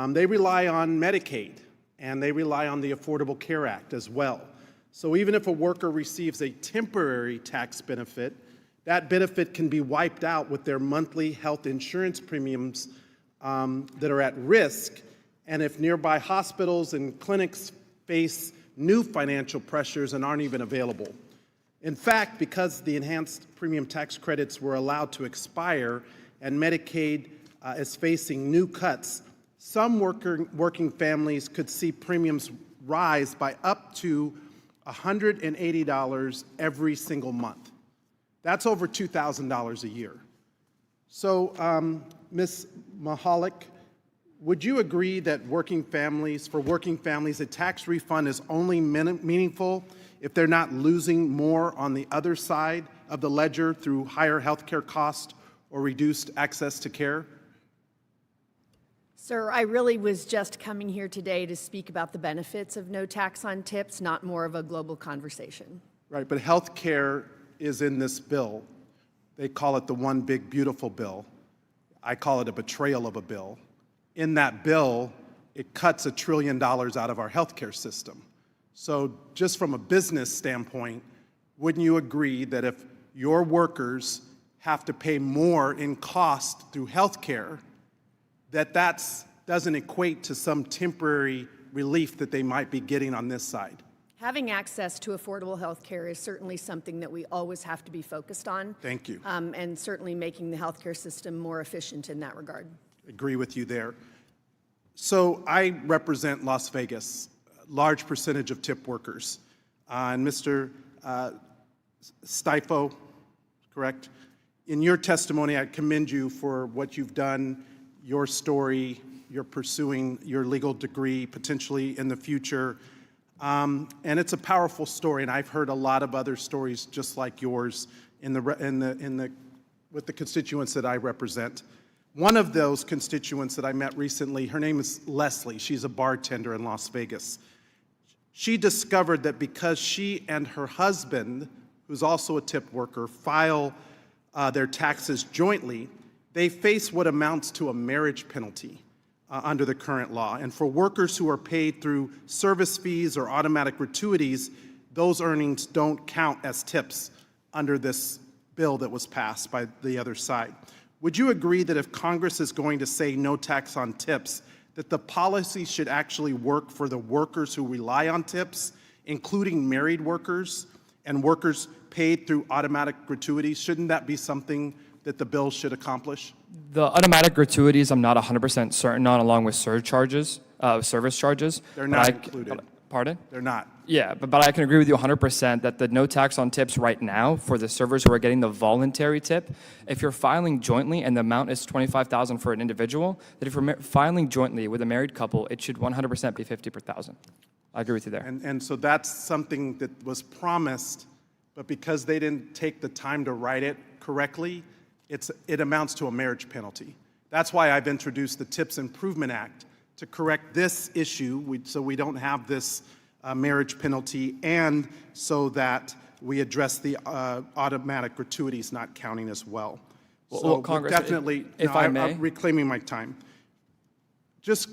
They rely on Medicaid, and they rely on the Affordable Care Act as well. So even if a worker receives a temporary tax benefit, that benefit can be wiped out with their monthly health insurance premiums that are at risk, and if nearby hospitals and clinics face new financial pressures and aren't even available. In fact, because the enhanced premium tax credits were allowed to expire and Medicaid is facing new cuts, some working families could see premiums rise by up to $180 every single month. That's over $2,000 a year. So, Ms. Mahalik, would you agree that for working families, a tax refund is only meaningful if they're not losing more on the other side of the ledger through higher healthcare costs or reduced access to care? Sir, I really was just coming here today to speak about the benefits of no tax on tips, not more of a global conversation. Right, but health care is in this bill. They call it the One Big Beautiful Bill. I call it a betrayal of a bill. In that bill, it cuts $1 trillion out of our health care system. So just from a business standpoint, wouldn't you agree that if your workers have to pay more in cost through health care, that doesn't equate to some temporary relief that they might be getting on this side? Having access to affordable health care is certainly something that we always have to be focused on. Thank you. And certainly making the healthcare system more efficient in that regard. Agree with you there. So I represent Las Vegas, a large percentage of tip workers. And Mr. Stifo, correct? In your testimony, I commend you for what you've done, your story, you're pursuing your legal degree potentially in the future. And it's a powerful story, and I've heard a lot of other stories just like yours with the constituents that I represent. One of those constituents that I met recently, her name is Leslie. She's a bartender in Las Vegas. She discovered that because she and her husband, who's also a tip worker, file their taxes jointly, they face what amounts to a marriage penalty under the current law. And for workers who are paid through service fees or automatic gratuities, those earnings don't count as tips under this bill that was passed by the other side. Would you agree that if Congress is going to say no tax on tips, that the policy should actually work for the workers who rely on tips, including married workers and workers paid through automatic gratuities? Shouldn't that be something that the bill should accomplish? The automatic gratuities, I'm not 100% certain on, along with surcharges, service charges. They're not included. Pardon? They're not. Yeah, but I can agree with you 100% that the no tax on tips right now for the servers who are getting the voluntary tip, if you're filing jointly and the amount is $25,000 for an individual, that if you're filing jointly with a married couple, it should 100% be $50 per thousand. I agree with you there. And so that's something that was promised, but because they didn't take the time to write it correctly, it amounts to a marriage penalty. That's why I've introduced the Tips Improvement Act to correct this issue so we don't have this marriage penalty, and so that we address the automatic gratuities not counting as well. Well, Congress, definitely, if I may. I'm reclaiming my time. Just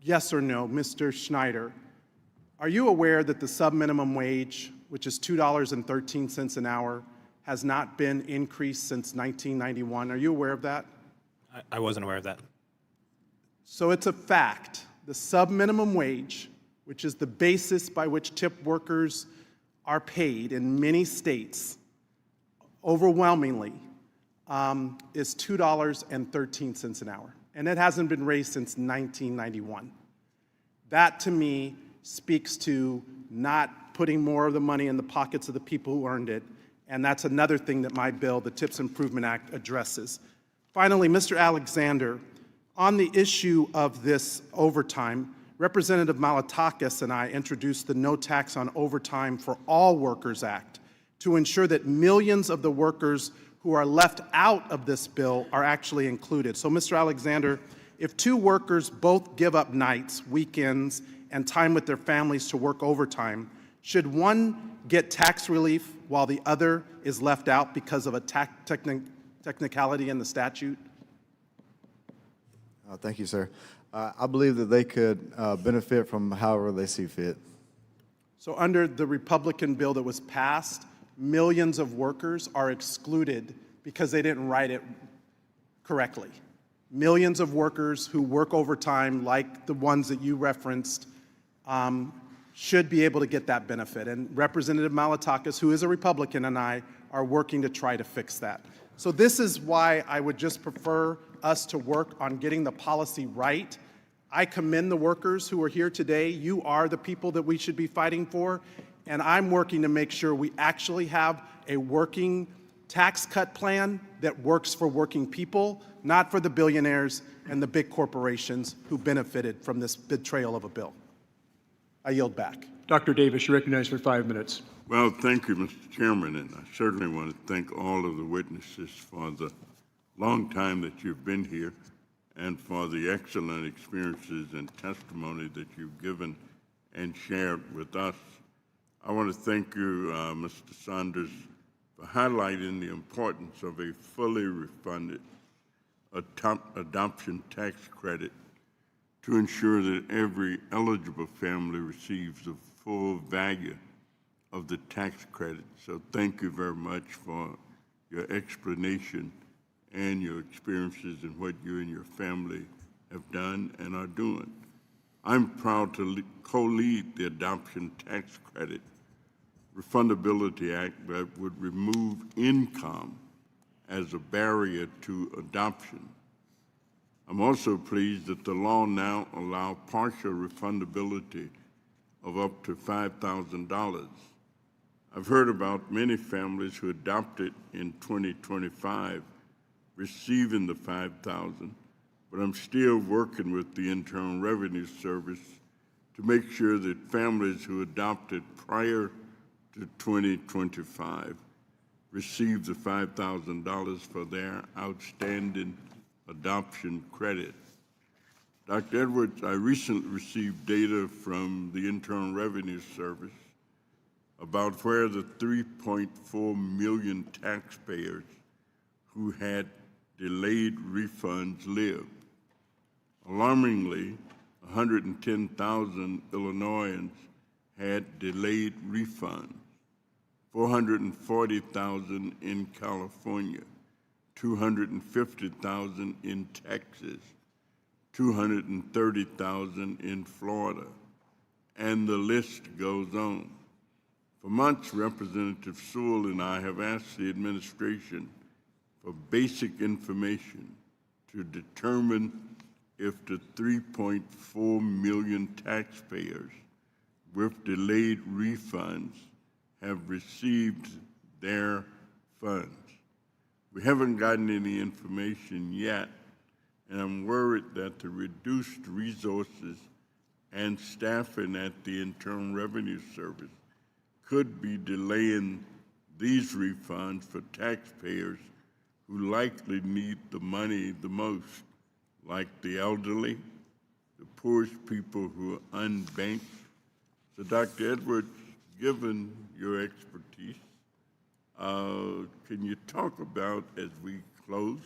yes or no, Mr. Schneider, Are you aware that the sub-minimum wage, which is $2.13 an hour, has not been increased since 1991? Are you aware of that? I wasn't aware of that. So it's a fact. The sub-minimum wage, which is the basis by which tip workers are paid in many states, overwhelmingly, is $2.13 an hour. And it hasn't been raised since 1991. That, to me, speaks to not putting more of the money in the pockets of the people who earned it, and that's another thing that my bill, the TIPS Improvement Act, addresses. Finally, Mr. Alexander, on the issue of this overtime, Representative Malatakis and I introduced the No Tax on Overtime for All Workers Act to ensure that millions of the workers who are left out of this bill are actually included. So, Mr. Alexander, if two workers both give up nights, weekends, and time with their families to work overtime, should one get tax relief while the other is left out because of a technicality in the statute? Thank you, sir. I believe that they could benefit from however they see fit. So under the Republican bill that was passed, millions of workers are excluded because they didn't write it correctly. Millions of workers who work overtime, like the ones that you referenced, should be able to get that benefit. And Representative Malatakis, who is a Republican, and I are working to try to fix that. So this is why I would just prefer us to work on getting the policy right. I commend the workers who are here today. You are the people that we should be fighting for. And I'm working to make sure we actually have a working tax cut plan that works for working people, not for the billionaires and the big corporations who benefited from this betrayal of a bill. I yield back. Dr. Davis, you're recognized for 5 minutes. Well, thank you, Mr. Chairman, and I certainly want to thank all of the witnesses for the long time that you've been here and for the excellent experiences and testimony that you've given and shared with us. I want to thank you, Mr. Saunders, for highlighting the importance of a fully refunded adoption tax credit to ensure that every eligible family receives the full value of the tax credit. So thank you very much for your explanation and your experiences and what you and your family have done and are doing. I'm proud to co-lead the Adoption Tax Credit Refundability Act that would remove income as a barrier to adoption. I'm also pleased that the law now allows partial refundability of up to $5,000. I've heard about many families who adopted in 2025 receiving the $5,000, but I'm still working with the Internal Revenue Service to make sure that families who adopted prior to 2025 receive the $5,000 for their outstanding adoption credit. Dr. Edwards, I recently received data from the Internal Revenue Service about where the 3.4 million taxpayers who had delayed refunds live. Alarmingly, 110,000 Illinoisans had delayed refunds, 440,000 in California, 250,000 in Texas, 230,000 in Florida, and the list goes on. For months, Representative Sewell and I have asked the administration for basic information to determine if the 3.4 million taxpayers with delayed refunds have received their funds. We haven't gotten any information yet, and I'm worried that the reduced resources and staffing at the Internal Revenue Service could be delaying these refunds for taxpayers who likely need the money the most, like the elderly, the poorest people who are unbanked. So Dr. Edwards, given your expertise, can you talk about, as we close,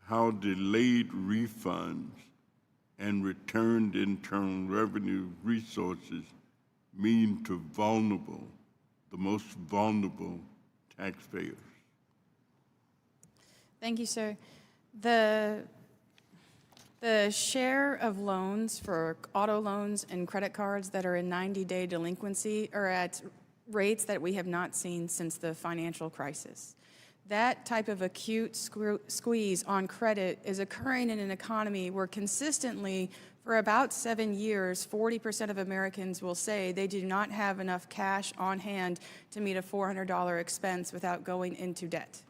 how delayed refunds and returned internal revenue resources mean to vulnerable, the most vulnerable taxpayers? Thank you, sir. The share of loans for auto loans and credit cards that are in 90-day delinquency are at rates that we have not seen since the financial crisis. That type of acute squeeze on credit is occurring in an economy where consistently, for about 7 years, 40% of Americans will say they do not have enough cash on hand to meet a $400 expense without going into debt.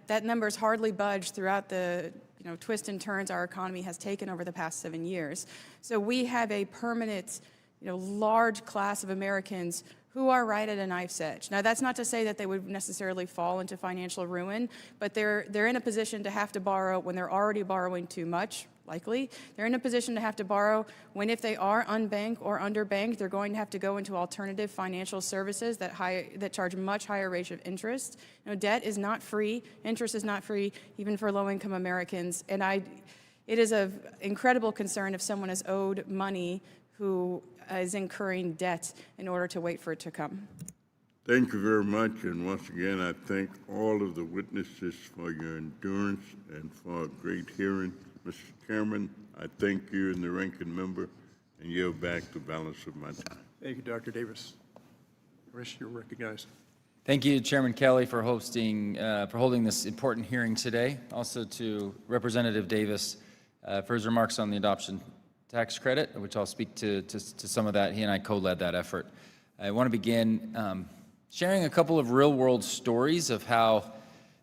That number's hardly budged throughout the twists and turns our economy has taken over the past 7 years. So we have a permanent, large class of Americans who are right at a knife's edge. Now, that's not to say that they would necessarily fall into financial ruin, but they're in a position to have to borrow when they're already borrowing too much, likely. They're in a position to have to borrow when, if they are unbanked or underbanked, they're going to have to go into alternative financial services that charge much higher rates of interest. Debt is not free. Interest is not free, even for low-income Americans. And it is of incredible concern if someone is owed money who is incurring debt in order to wait for it to come. Thank you very much, and once again, I thank all of the witnesses for your endurance and for a great hearing. Mr. Chairman, I thank you and the ranking member, and yield back the balance of my time. Thank you, Dr. Davis. Chris, you're recognized. Thank you, Chairman Kelly, for holding this important hearing today. Also to Representative Davis for his remarks on the adoption tax credit, which I'll speak to some of that. He and I co-led that effort. I want to begin sharing a couple of real-world stories of how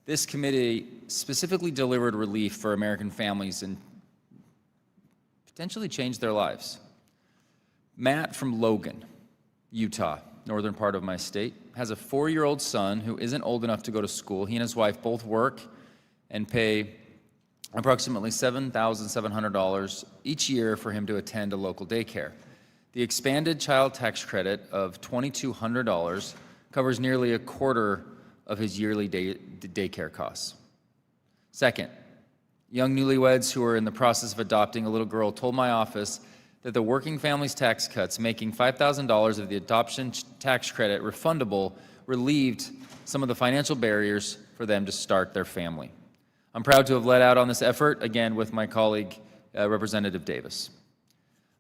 this committee specifically delivered relief for American families and potentially changed their lives. Matt from Logan, Utah, northern part of my state, has a 4-year-old son who isn't old enough to go to school. He and his wife both work and pay approximately $7,700 each year for him to attend a local daycare. The expanded child tax credit of $2,200 covers nearly a quarter of his yearly daycare costs. Second, young newlyweds who are in the process of adopting a little girl told my office that the working families tax cuts, making $5,000 of the adoption tax credit refundable, relieved some of the financial barriers for them to start their family. I'm proud to have led out on this effort, again, with my colleague, Representative Davis.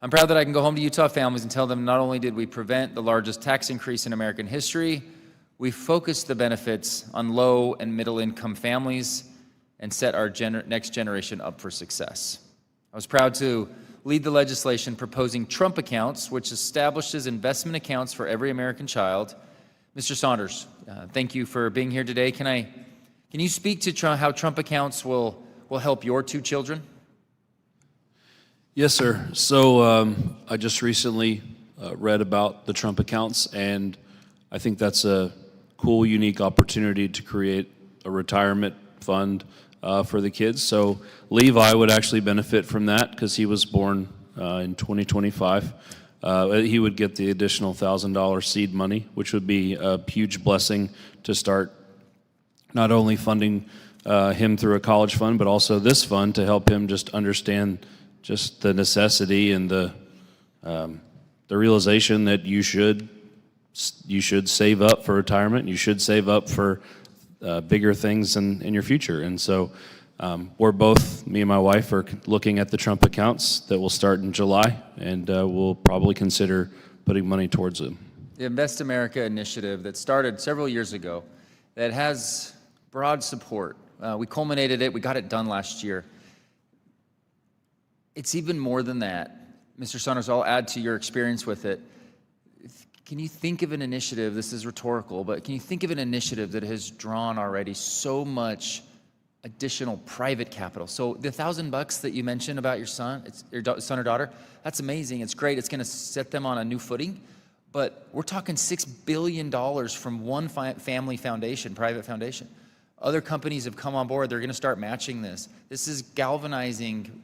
I'm proud that I can go home to Utah families and tell them not only did we prevent the largest tax increase in American history, we focused the benefits on low and middle income families and set our next generation up for success. I was proud to lead the legislation proposing Trump accounts, which establishes investment accounts for every American child. Mr. Saunders, thank you for being here today. Can you speak to how Trump accounts will help your 2 children? Yes, sir. So I just recently read about the Trump accounts, and I think that's a cool, unique opportunity to create a retirement fund for the kids. So Levi would actually benefit from that because he was born in 2025. He would get the additional $1,000 seed money, which would be a huge blessing to start not only funding him through a college fund, but also this fund to help him just understand just the necessity and the realization that you should save up for retirement. You should save up for bigger things in your future. And so we're both, me and my wife, are looking at the Trump accounts that will start in July, and we'll probably consider putting money towards them. The Invest America initiative that started several years ago that has broad support. We culminated it. We got it done last year. It's even more than that. Mr. Saunders, I'll add to your experience with it. Can you think of an initiative, this is rhetorical, but can you think of an initiative that has drawn already so much additional private capital? So the $1,000 that you mentioned about your son, your son or daughter, that's amazing. It's great. It's going to set them on a new footing. But we're talking $6 billion from one family foundation, private foundation. Other companies have come on board. They're going to start matching this. This is galvanizing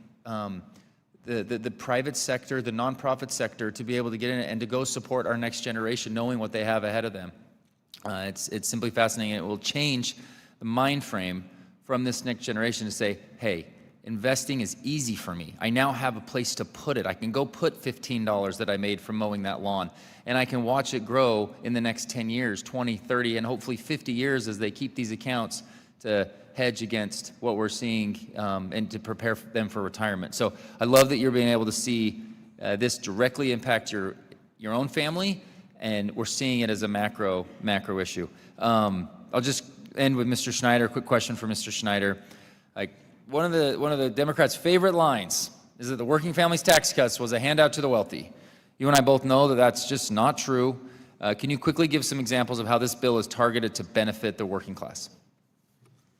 the private sector, the nonprofit sector, to be able to get in and to go support our next generation, knowing what they have ahead of them. It's simply fascinating. It will change the mind frame from this next generation to say, hey, Investing is easy for me. I now have a place to put it. I can go put $15 that I made from mowing that lawn, and I can watch it grow in the next 10 years, 20, 30, and hopefully 50 years as they keep these accounts to hedge against what we're seeing and to prepare them for retirement. So I love that you're being able to see this directly impact your own family, and we're seeing it as a macro issue. I'll just end with Mr. Schneider. A quick question for Mr. Schneider. One of the Democrats' favorite lines is that the working families tax cuts was a handout to the wealthy. You and I both know that that's just not true. Can you quickly give some examples of how this bill is targeted to benefit the working class?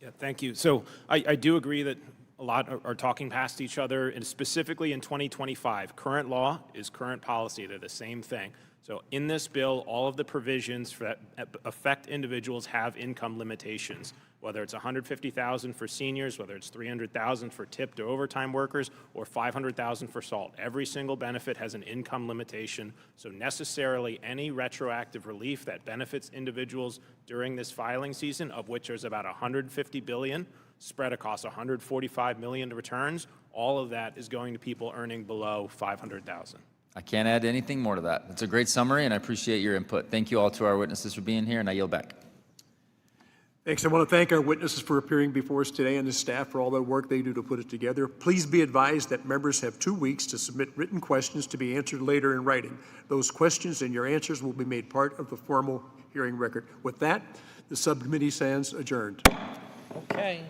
Yeah, thank you. So I do agree that a lot are talking past each other, and specifically in 2025, current law is current policy. They're the same thing. So in this bill, all of the provisions that affect individuals have income limitations, whether it's $150,000 for seniors, whether it's $300,000 for tipped or overtime workers, or $500,000 for SALT. Every single benefit has an income limitation, so necessarily any retroactive relief that benefits individuals during this filing season, of which there's about $150 billion spread across 145 million returns, all of that is going to people earning below $500,000. I can't add anything more to that. It's a great summary, and I appreciate your input. Thank you all to our witnesses for being here, and I yield back. Thanks. I want to thank our witnesses for appearing before us today and the staff for all the work they do to put it together. Please be advised that members have 2 weeks to submit written questions to be answered later in writing. Those questions and your answers will be made part of the formal hearing record. With that, the subcommittee stands adjourned. Okay.